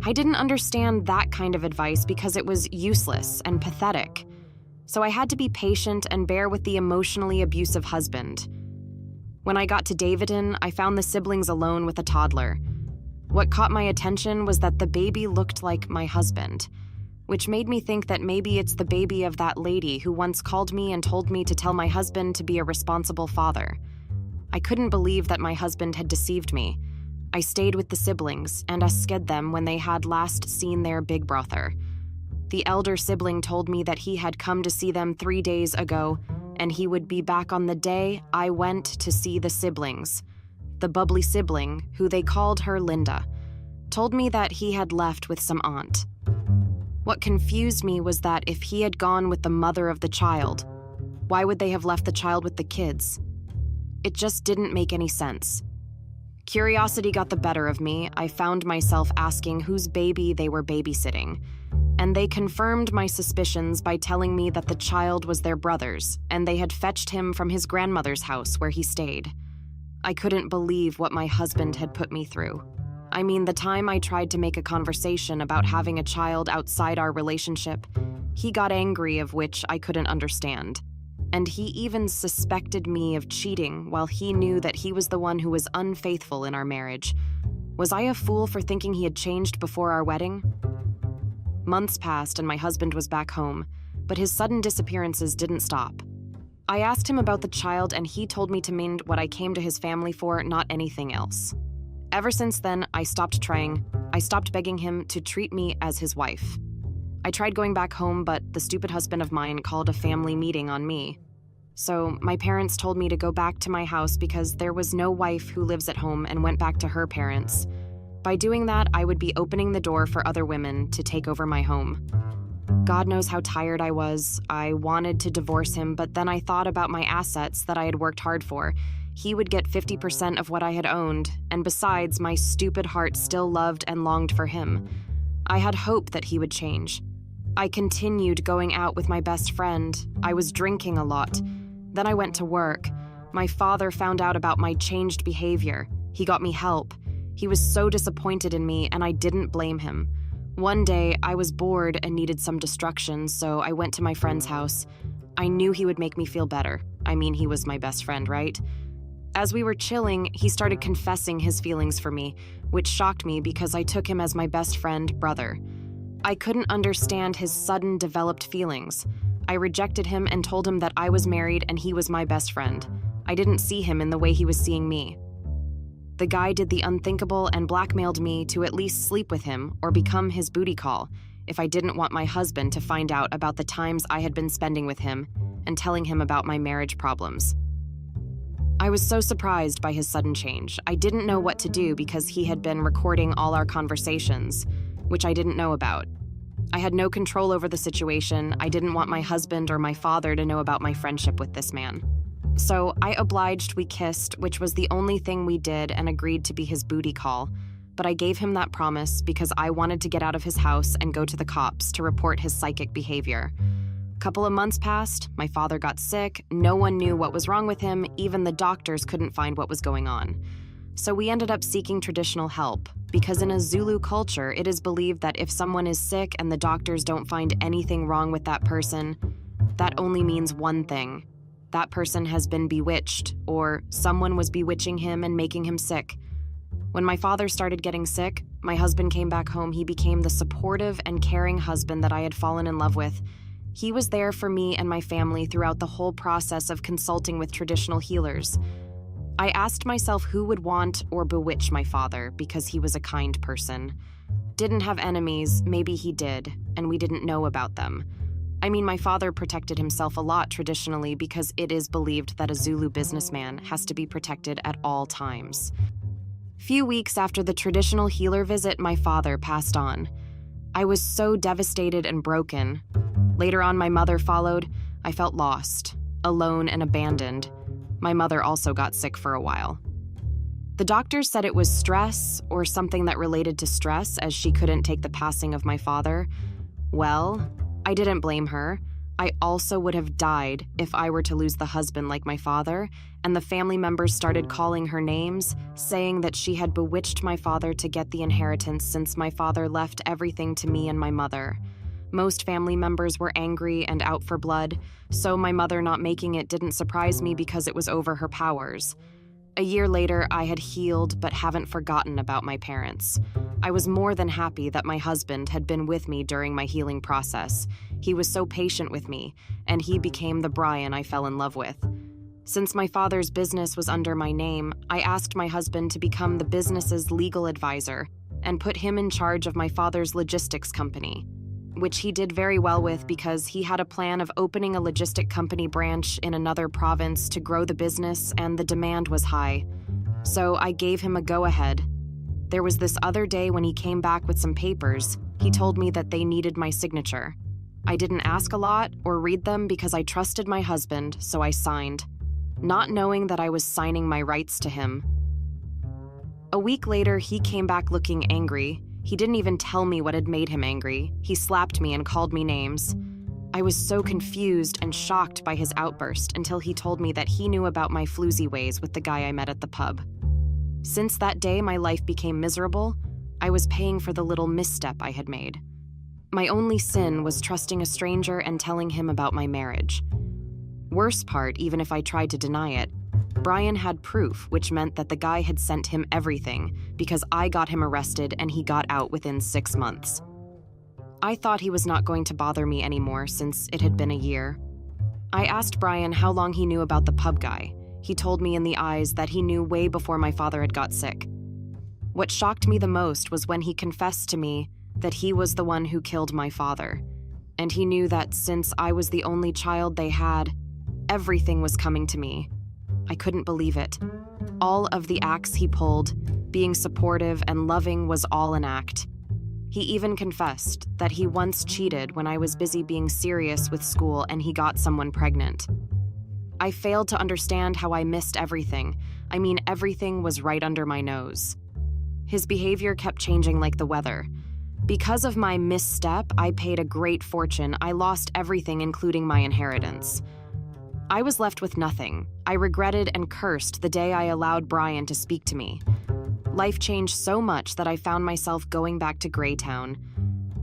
I didn't understand that kind of advice because it was useless and pathetic. So I had to be patient and bear with the emotionally abusive husband. When I got to Davidin, I found the siblings alone with a toddler. What caught my attention was that the baby looked like my husband, which made me think that maybe it's the baby of that lady who once called me and told me to tell my husband to be a responsible father. I couldn't believe that my husband had deceived me. I stayed with the siblings and asked them when they had last seen their big brother. The elder sibling told me that he had come to see them 3 days ago, and he would be back on the day I went to see the siblings. The bubbly sibling, who they called her Linda, told me that he had left with some aunt. What confused me was that if he had gone with the mother of the child, why would they have left the child with the kids? It just didn't make any sense. Curiosity got the better of me. I found myself asking whose baby they were babysitting. And they confirmed my suspicions by telling me that the child was their brother's, and they had fetched him from his grandmother's house where he stayed. I couldn't believe what my husband had put me through. I mean, the time I tried to make a conversation about having a child outside our relationship, he got angry, of which I couldn't understand. And he even suspected me of cheating while he knew that he was the one who was unfaithful in our marriage. Was I a fool for thinking he had changed before our wedding? Months passed and my husband was back home, but his sudden disappearances didn't stop. I asked him about the child and he told me to mean what I came to his family for, not anything else. Ever since then, I stopped trying. I stopped begging him to treat me as his wife. I tried going back home, but the stupid husband of mine called a family meeting on me. So my parents told me to go back to my house because there was no wife who lives at home, and went back to her parents. By doing that, I would be opening the door for other women to take over my home. God knows how tired I was. I wanted to divorce him, but then I thought about my assets that I had worked hard for. He would get 50% of what I had owned, and besides, my stupid heart still loved and longed for him. I had hope that he would change. I continued going out with my best friend. I was drinking a lot. Then I went to work. My father found out about my changed behavior. He got me help. He was so disappointed in me, and I didn't blame him. One day, I was bored and needed some distraction, so I went to my friend's house. I knew he would make me feel better. I mean, he was my best friend, right? As we were chilling, he started confessing his feelings for me, which shocked me because I took him as my best friend, brother. I couldn't understand his sudden developed feelings. I rejected him and told him that I was married and he was my best friend. I didn't see him in the way he was seeing me. The guy did the unthinkable and blackmailed me to at least sleep with him or become his booty call if I didn't want my husband to find out about the times I had been spending with him and telling him about my marriage problems. I was so surprised by his sudden change. I didn't know what to do because he had been recording all our conversations, which I didn't know about. I had no control over the situation. I didn't want my husband or my father to know about my friendship with this man. So I obliged we kissed, which was the only thing we did, and agreed to be his booty call. But I gave him that promise because I wanted to get out of his house and go to the cops to report his psychic behavior. A couple of months passed, my father got sick, no one knew what was wrong with him, even the doctors couldn't find what was going on. So we ended up seeking traditional help, because in a Zulu culture, it is believed that if someone is sick and the doctors don't find anything wrong with that person, that only means one thing. That person has been bewitched, or someone was bewitching him and making him sick. When my father started getting sick, my husband came back home. He became the supportive and caring husband that I had fallen in love with. He was there for me and my family throughout the whole process of consulting with traditional healers. I asked myself who would want or bewitch my father because he was a kind person. Didn't have enemies, maybe he did, and we didn't know about them. I mean, my father protected himself a lot traditionally because it is believed that a Zulu businessman has to be protected at all times. Few weeks after the traditional healer visit, my father passed on. I was so devastated and broken. Later on, my mother followed. I felt lost, alone, and abandoned. My mother also got sick for a while. The doctors said it was stress or something that related to stress, as she couldn't take the passing of my father. Well, I didn't blame her. I also would have died if I were to lose the husband like my father, and the family members started calling her names, saying that she had bewitched my father to get the inheritance since my father left everything to me and my mother. Most family members were angry and out for blood, so my mother not making it didn't surprise me because it was over her powers. A year later, I had healed but haven't forgotten about my parents. I was more than happy that my husband had been with me during my healing process. He was so patient with me, and he became the Brian I fell in love with. Since my father's business was under my name, I asked my husband to become the business's legal advisor and put him in charge of my father's logistics company, which he did very well with because he had a plan of opening a logistic company branch in another province to grow the business, and the demand was high. So I gave him a go-ahead. There was this other day when he came back with some papers. He told me that they needed my signature. I didn't ask a lot or read them because I trusted my husband, so I signed, not knowing that I was signing my rights to him. A week later, he came back looking angry. He didn't even tell me what had made him angry. He slapped me and called me names. I was so confused and shocked by his outburst until he told me that he knew about my floozy ways with the guy I met at the pub. Since that day, my life became miserable. I was paying for the little misstep I had made. My only sin was trusting a stranger and telling him about my marriage. Worst part, even if I tried to deny it, Brian had proof, which meant that the guy had sent him everything because I got him arrested and he got out within 6 months. I thought he was not going to bother me anymore since it had been a year. I asked Brian how long he knew about the pub guy. He told me in the eyes that he knew way before my father had got sick. What shocked me the most was when he confessed to me that he was the one who killed my father, and he knew that since I was the only child they had, everything was coming to me. I couldn't believe it. All of the acts he pulled, being supportive and loving, was all an act. He even confessed that he once cheated when I was busy being serious with school and he got someone pregnant. I failed to understand how I missed everything. I mean, everything was right under my nose. His behavior kept changing like the weather. Because of my misstep, I paid a great fortune. I lost everything, including my inheritance. I was left with nothing. I regretted and cursed the day I allowed Brian to speak to me. Life changed so much that I found myself going back to Greytown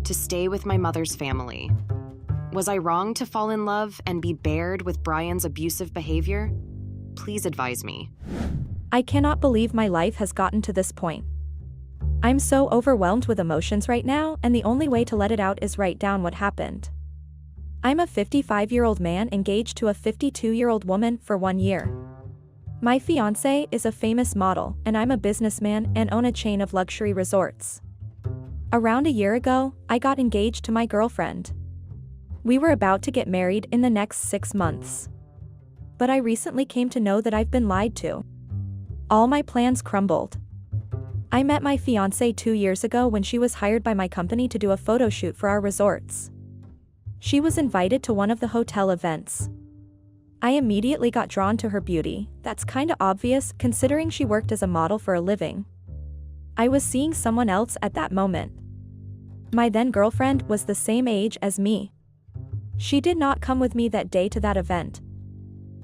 to stay with my mother's family. Was I wrong to fall in love and be bared with Brian's abusive behavior? Please advise me. I cannot believe my life has gotten to this point. I'm so overwhelmed with emotions right now, and the only way to let it out is write down what happened. I'm a 55-year-old man engaged to a 52-year-old woman for 1 year. My fiancé is a famous model, and I'm a businessman and own a chain of luxury resorts. Around a year ago, I got engaged to my girlfriend. We were about to get married in the next 6 months. But I recently came to know that I've been lied to. All my plans crumbled. I met my fiancé 2 years ago when she was hired by my company to do a photo shoot for our resorts. She was invited to one of the hotel events. I immediately got drawn to her beauty. That's kinda obvious considering she worked as a model for a living. I was seeing someone else at that moment. My then girlfriend was the same age as me. She did not come with me that day to that event.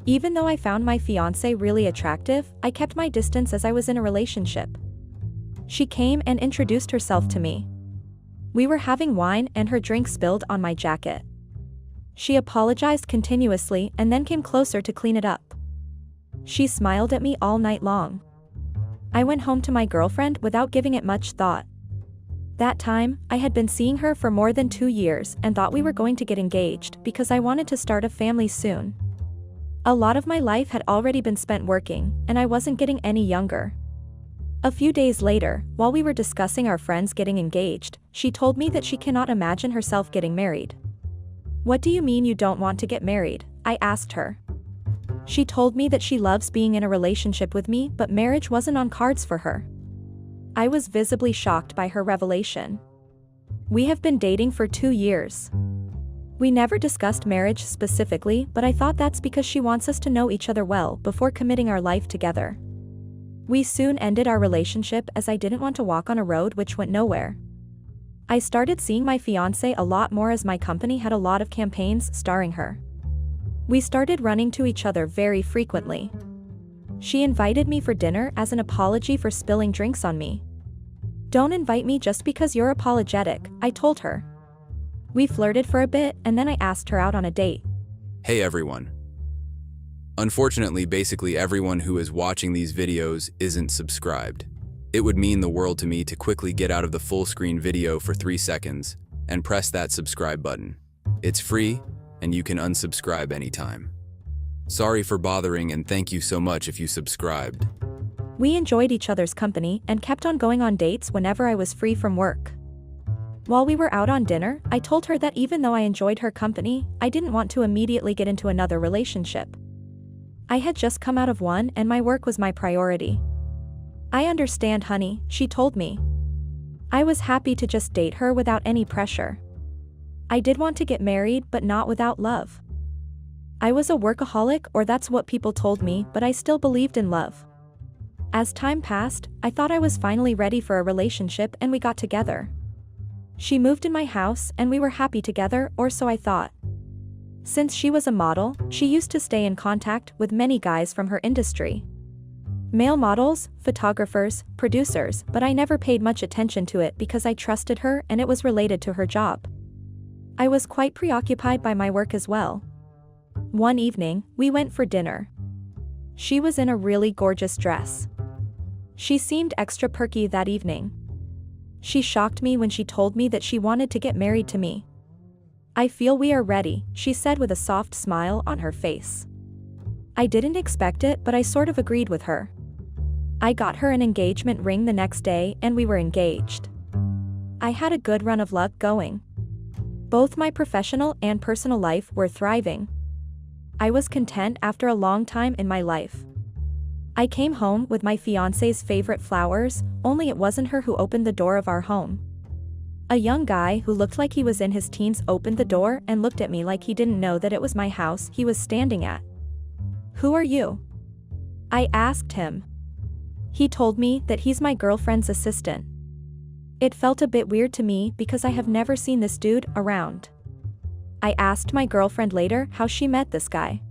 Even though I found my fiancé really attractive, I kept my distance as I was in a relationship. She came and introduced herself to me. We were having wine and her drink spilled on my jacket. She apologized continuously and then came closer to clean it up. She smiled at me all night long. I went home to my girlfriend without giving it much thought. That time, I had been seeing her for more than 2 years and thought we were going to get engaged because I wanted to start a family soon. A lot of my life had already been spent working, and I wasn't getting any younger. A few days later, while we were discussing our friends getting engaged, she told me that she cannot imagine herself getting married. "What do you mean you don't want to get married?" I asked her. She told me that she loves being in a relationship with me, but marriage wasn't on cards for her. I was visibly shocked by her revelation. We have been dating for 2 years. We never discussed marriage specifically, but I thought that's because she wants us to know each other well before committing our life together. We soon ended our relationship as I didn't want to walk on a road which went nowhere. I started seeing my fiancé a lot more as my company had a lot of campaigns starring her. We started running to each other very frequently. She invited me for dinner as an apology for spilling drinks on me. "Don't invite me just because you're apologetic," I told her. We flirted for a bit and then I asked her out on a date. Hey everyone. Unfortunately, basically everyone who is watching these videos isn't subscribed. It would mean the world to me to quickly get out of the full screen video for 3 seconds and press that subscribe button. It's free and you can unsubscribe anytime. Sorry for bothering and thank you so much if you subscribed. We enjoyed each other's company and kept on going on dates whenever I was free from work. While we were out on dinner, I told her that even though I enjoyed her company, I didn't want to immediately get into another relationship. I had just come out of one and my work was my priority. "I understand, honey," she told me. I was happy to just date her without any pressure. I did want to get married, but not without love. I was a workaholic, or that's what people told me, but I still believed in love. As time passed, I thought I was finally ready for a relationship and we got together. She moved in my house and we were happy together, or so I thought. Since she was a model, she used to stay in contact with many guys from her industry. Male models, photographers, producers, but I never paid much attention to it because I trusted her and it was related to her job. I was quite preoccupied by my work as well. One evening, we went for dinner. She was in a really gorgeous dress. She seemed extra perky that evening. She shocked me when she told me that she wanted to get married to me. "I feel we are ready," she said with a soft smile on her face. I didn't expect it, but I sort of agreed with her. I got her an engagement ring the next day and we were engaged. I had a good run of luck going. Both my professional and personal life were thriving. I was content after a long time in my life. I came home with my fiancé's favorite flowers, only it wasn't her who opened the door of our home. A young guy who looked like he was in his teens opened the door and looked at me like he didn't know that it was my house he was standing at. "Who are you?" I asked him. He told me that he's my girlfriend's assistant. It felt a bit weird to me because I have never seen this dude around. I asked my girlfriend later how she met this guy.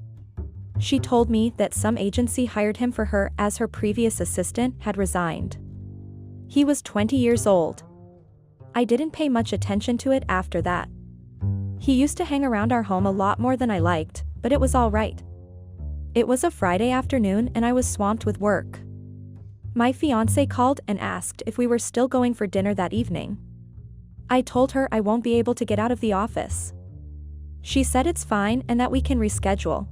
She told me that some agency hired him for her as her previous assistant had resigned. He was 20 years old. I didn't pay much attention to it after that. He used to hang around our home a lot more than I liked, but it was all right. It was a Friday afternoon and I was swamped with work. My fiancé called and asked if we were still going for dinner that evening. I told her I won't be able to get out of the office. She said it's fine and that we can reschedule.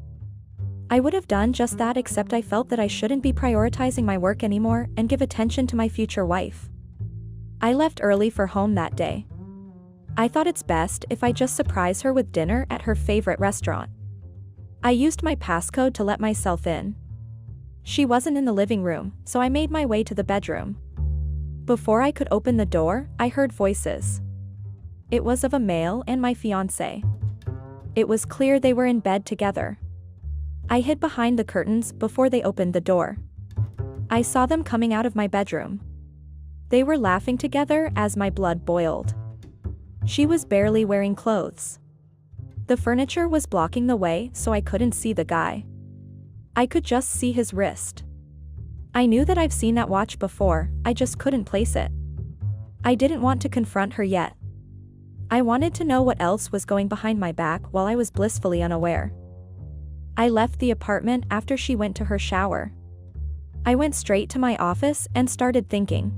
I would have done just that, except I felt that I shouldn't be prioritizing my work anymore and give attention to my future wife. I left early for home that day. I thought it's best if I just surprise her with dinner at her favorite restaurant. I used my passcode to let myself in. She wasn't in the living room, so I made my way to the bedroom. Before I could open the door, I heard voices. It was of a male and my fiancé. It was clear they were in bed together. I hid behind the curtains before they opened the door. I saw them coming out of my bedroom. They were laughing together as my blood boiled. She was barely wearing clothes. The furniture was blocking the way, so I couldn't see the guy. I could just see his wrist. I knew that I've seen that watch before, I just couldn't place it. I didn't want to confront her yet. I wanted to know what else was going behind my back while I was blissfully unaware. I left the apartment after she went to her shower. I went straight to my office and started thinking.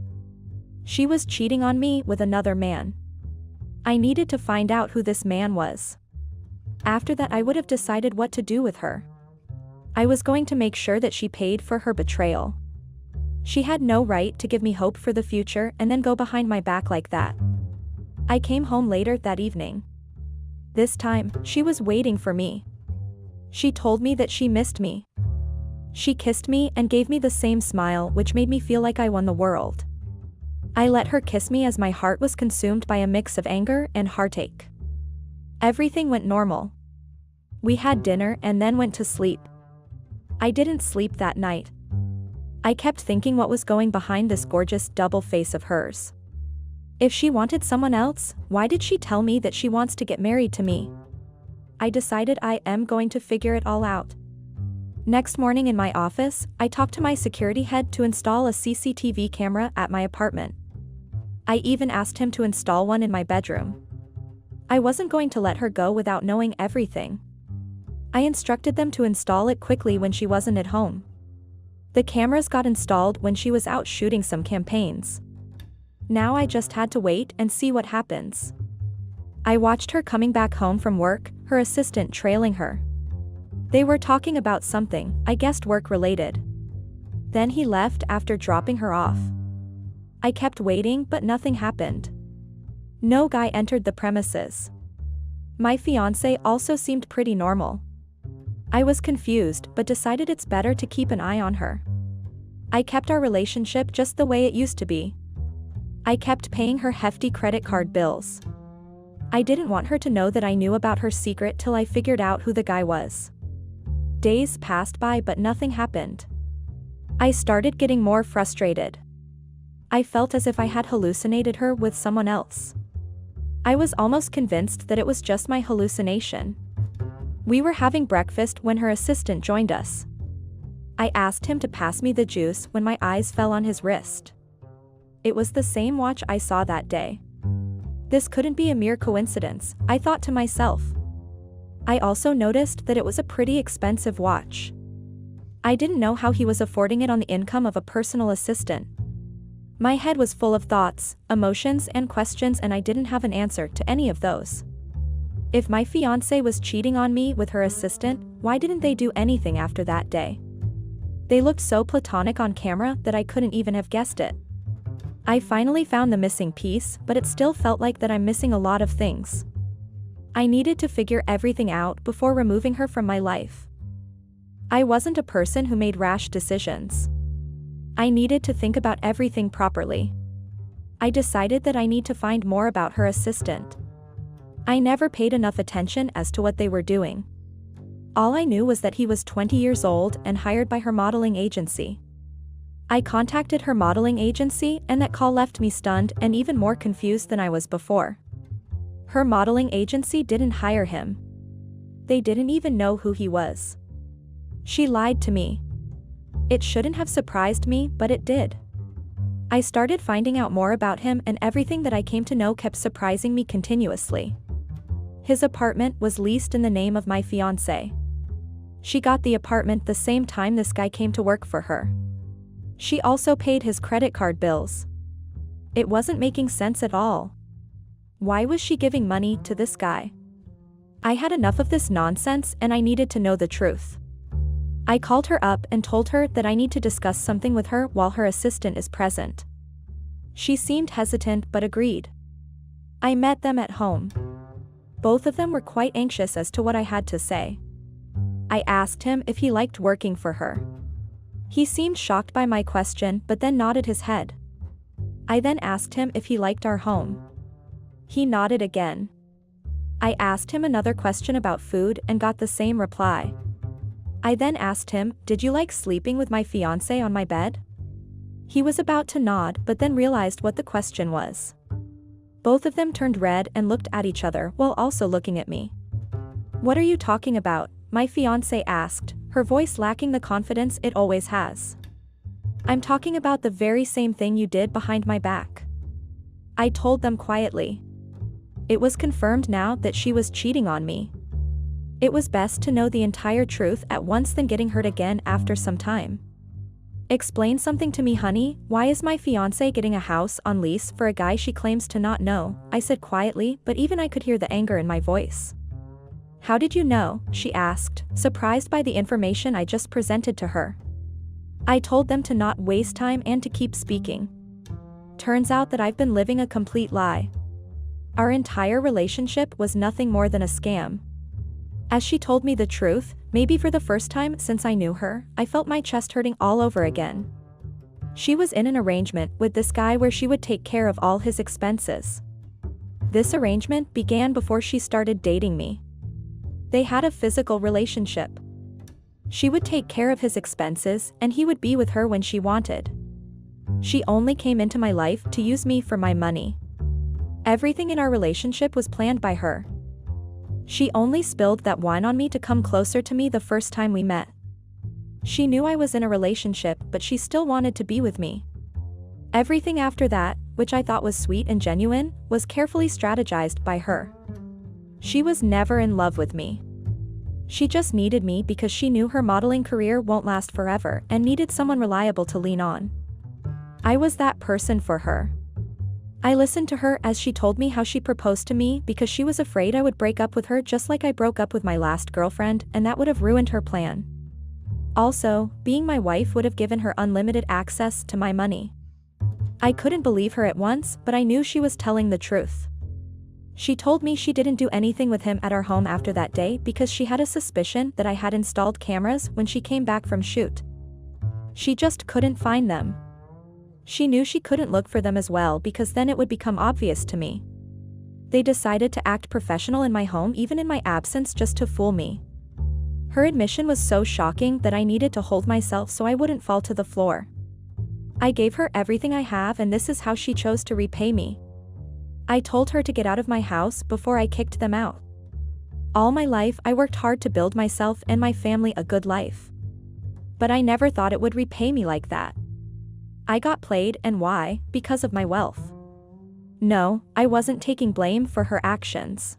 She was cheating on me with another man. I needed to find out who this man was. After that, I would have decided what to do with her. I was going to make sure that she paid for her betrayal. She had no right to give me hope for the future and then go behind my back like that. I came home later that evening. This time, she was waiting for me. She told me that she missed me. She kissed me and gave me the same smile, which made me feel like I won the world. I let her kiss me as my heart was consumed by a mix of anger and heartache. Everything went normal. We had dinner and then went to sleep. I didn't sleep that night. I kept thinking what was going behind this gorgeous double face of hers. If she wanted someone else, why did she tell me that she wants to get married to me? I decided I am going to figure it all out. Next morning in my office, I talked to my security head to install a CCTV camera at my apartment. I even asked him to install one in my bedroom. I wasn't going to let her go without knowing everything. I instructed them to install it quickly when she wasn't at home. The cameras got installed when she was out shooting some campaigns. Now I just had to wait and see what happens. I watched her coming back home from work, her assistant trailing her. They were talking about something, I guessed work-related. Then he left after dropping her off. I kept waiting, but nothing happened. No guy entered the premises. My fiancé also seemed pretty normal. I was confused, but decided it's better to keep an eye on her. I kept our relationship just the way it used to be. I kept paying her hefty credit card bills. I didn't want her to know that I knew about her secret till I figured out who the guy was. Days passed by, but nothing happened. I started getting more frustrated. I felt as if I had hallucinated her with someone else. I was almost convinced that it was just my hallucination. We were having breakfast when her assistant joined us. I asked him to pass me the juice when my eyes fell on his wrist. It was the same watch I saw that day. This couldn't be a mere coincidence, I thought to myself. I also noticed that it was a pretty expensive watch. I didn't know how he was affording it on the income of a personal assistant. My head was full of thoughts, emotions, and questions, and I didn't have an answer to any of those. If my fiancé was cheating on me with her assistant, why didn't they do anything after that day? They looked so platonic on camera that I couldn't even have guessed it. I finally found the missing piece, but it still felt like that I'm missing a lot of things. I needed to figure everything out before removing her from my life. I wasn't a person who made rash decisions. I needed to think about everything properly. I decided that I need to find more about her assistant. I never paid enough attention as to what they were doing. All I knew was that he was 20 years old and hired by her modeling agency. I contacted her modeling agency, and that call left me stunned and even more confused than I was before. Her modeling agency didn't hire him. They didn't even know who he was. She lied to me. It shouldn't have surprised me, but it did. I started finding out more about him, and everything that I came to know kept surprising me continuously. His apartment was leased in the name of my fiancé. She got the apartment the same time this guy came to work for her. She also paid his credit card bills. It wasn't making sense at all. Why was she giving money to this guy? I had enough of this nonsense, and I needed to know the truth. I called her up and told her that I need to discuss something with her while her assistant is present. She seemed hesitant but agreed. I met them at home. Both of them were quite anxious as to what I had to say. I asked him if he liked working for her. He seemed shocked by my question but then nodded his head. I then asked him if he liked our home. He nodded again. I asked him another question about food and got the same reply. I then asked him, "Did you like sleeping with my fiancé on my bed?" He was about to nod but then realized what the question was. Both of them turned red and looked at each other while also looking at me. "What are you talking about?" my fiancé asked, her voice lacking the confidence it always has. "I'm talking about the very same thing you did behind my back." I told them quietly. It was confirmed now that she was cheating on me. It was best to know the entire truth at once than getting hurt again after some time. "Explain something to me, honey. Why is my fiancé getting a house on lease for a guy she claims to not know?" I said quietly, but even I could hear the anger in my voice. "How did you know?" she asked, surprised by the information I just presented to her. I told them to not waste time and to keep speaking. Turns out that I've been living a complete lie. Our entire relationship was nothing more than a scam. As she told me the truth, maybe for the first time since I knew her, I felt my chest hurting all over again. She was in an arrangement with this guy where she would take care of all his expenses. This arrangement began before she started dating me. They had a physical relationship. She would take care of his expenses, and he would be with her when she wanted. She only came into my life to use me for my money. Everything in our relationship was planned by her. She only spilled that wine on me to come closer to me the first time we met. She knew I was in a relationship, but she still wanted to be with me. Everything after that, which I thought was sweet and genuine, was carefully strategized by her. She was never in love with me. She just needed me because she knew her modeling career won't last forever and needed someone reliable to lean on. I was that person for her. I listened to her as she told me how she proposed to me because she was afraid I would break up with her just like I broke up with my last girlfriend, and that would have ruined her plan. Also, being my wife would have given her unlimited access to my money. I couldn't believe her at once, but I knew she was telling the truth. She told me she didn't do anything with him at our home after that day because she had a suspicion that I had installed cameras when she came back from shoot. She just couldn't find them. She knew she couldn't look for them as well because then it would become obvious to me. They decided to act professional in my home even in my absence just to fool me. Her admission was so shocking that I needed to hold myself so I wouldn't fall to the floor. I gave her everything I have, and this is how she chose to repay me. I told her to get out of my house before I kicked them out. All my life I worked hard to build myself and my family a good life. But I never thought it would repay me like that. I got played, and why? Because of my wealth. No, I wasn't taking blame for her actions.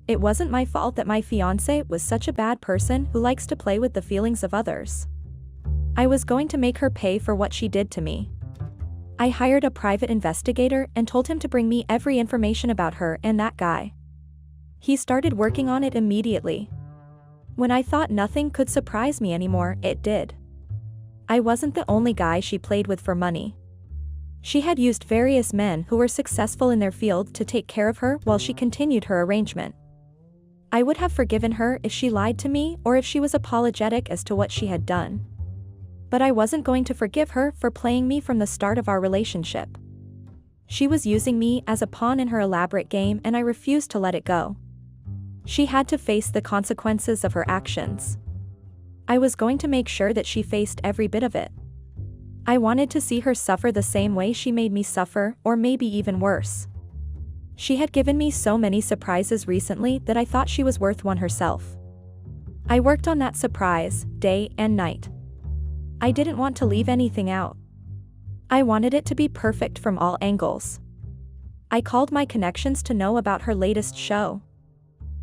It wasn't my fault that my fiancé was such a bad person who likes to play with the feelings of others. I was going to make her pay for what she did to me. I hired a private investigator and told him to bring me every information about her and that guy. He started working on it immediately. When I thought nothing could surprise me anymore, it did. I wasn't the only guy she played with for money. She had used various men who were successful in their field to take care of her while she continued her arrangement. I would have forgiven her if she lied to me or if she was apologetic as to what she had done. But I wasn't going to forgive her for playing me from the start of our relationship. She was using me as a pawn in her elaborate game, and I refused to let it go. She had to face the consequences of her actions. I was going to make sure that she faced every bit of it. I wanted to see her suffer the same way she made me suffer, or maybe even worse. She had given me so many surprises recently that I thought she was worth one herself. I worked on that surprise, day and night. I didn't want to leave anything out. I wanted it to be perfect from all angles. I called my connections to know about her latest show.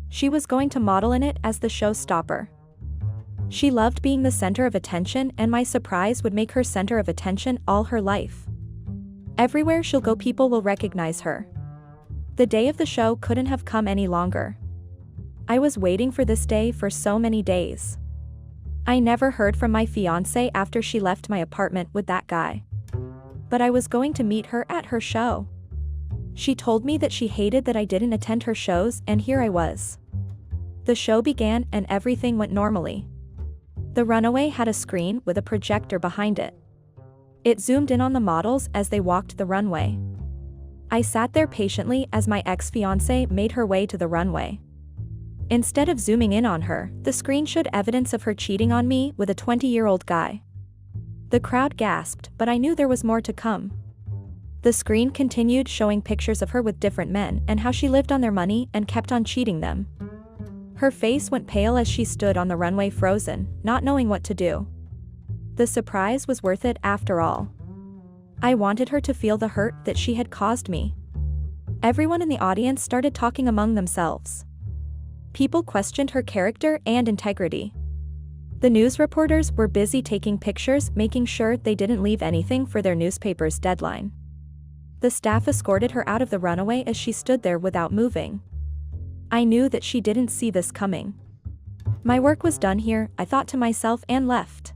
She was going to model in it as the showstopper. She loved being the center of attention, and my surprise would make her center of attention all her life. Everywhere she'll go, people will recognize her. The day of the show couldn't have come any longer. I was waiting for this day for so many days. I never heard from my fiancé after she left my apartment with that guy. But I was going to meet her at her show. She told me that she hated that I didn't attend her shows, and here I was. The show began and everything went normally. The runway had a screen with a projector behind it. It zoomed in on the models as they walked the runway. I sat there patiently as my ex-fiancé made her way to the runway. Instead of zooming in on her, the screen showed evidence of her cheating on me with a 20-year-old guy. The crowd gasped, but I knew there was more to come. The screen continued showing pictures of her with different men and how she lived on their money and kept on cheating them. Her face went pale as she stood on the runway, frozen, not knowing what to do. The surprise was worth it after all. I wanted her to feel the hurt that she had caused me. Everyone in the audience started talking among themselves. People questioned her character and integrity. The news reporters were busy taking pictures, making sure they didn't leave anything for their newspaper's deadline. The staff escorted her out of the runway as she stood there without moving. I knew that she didn't see this coming. My work was done here, I thought to myself, and left.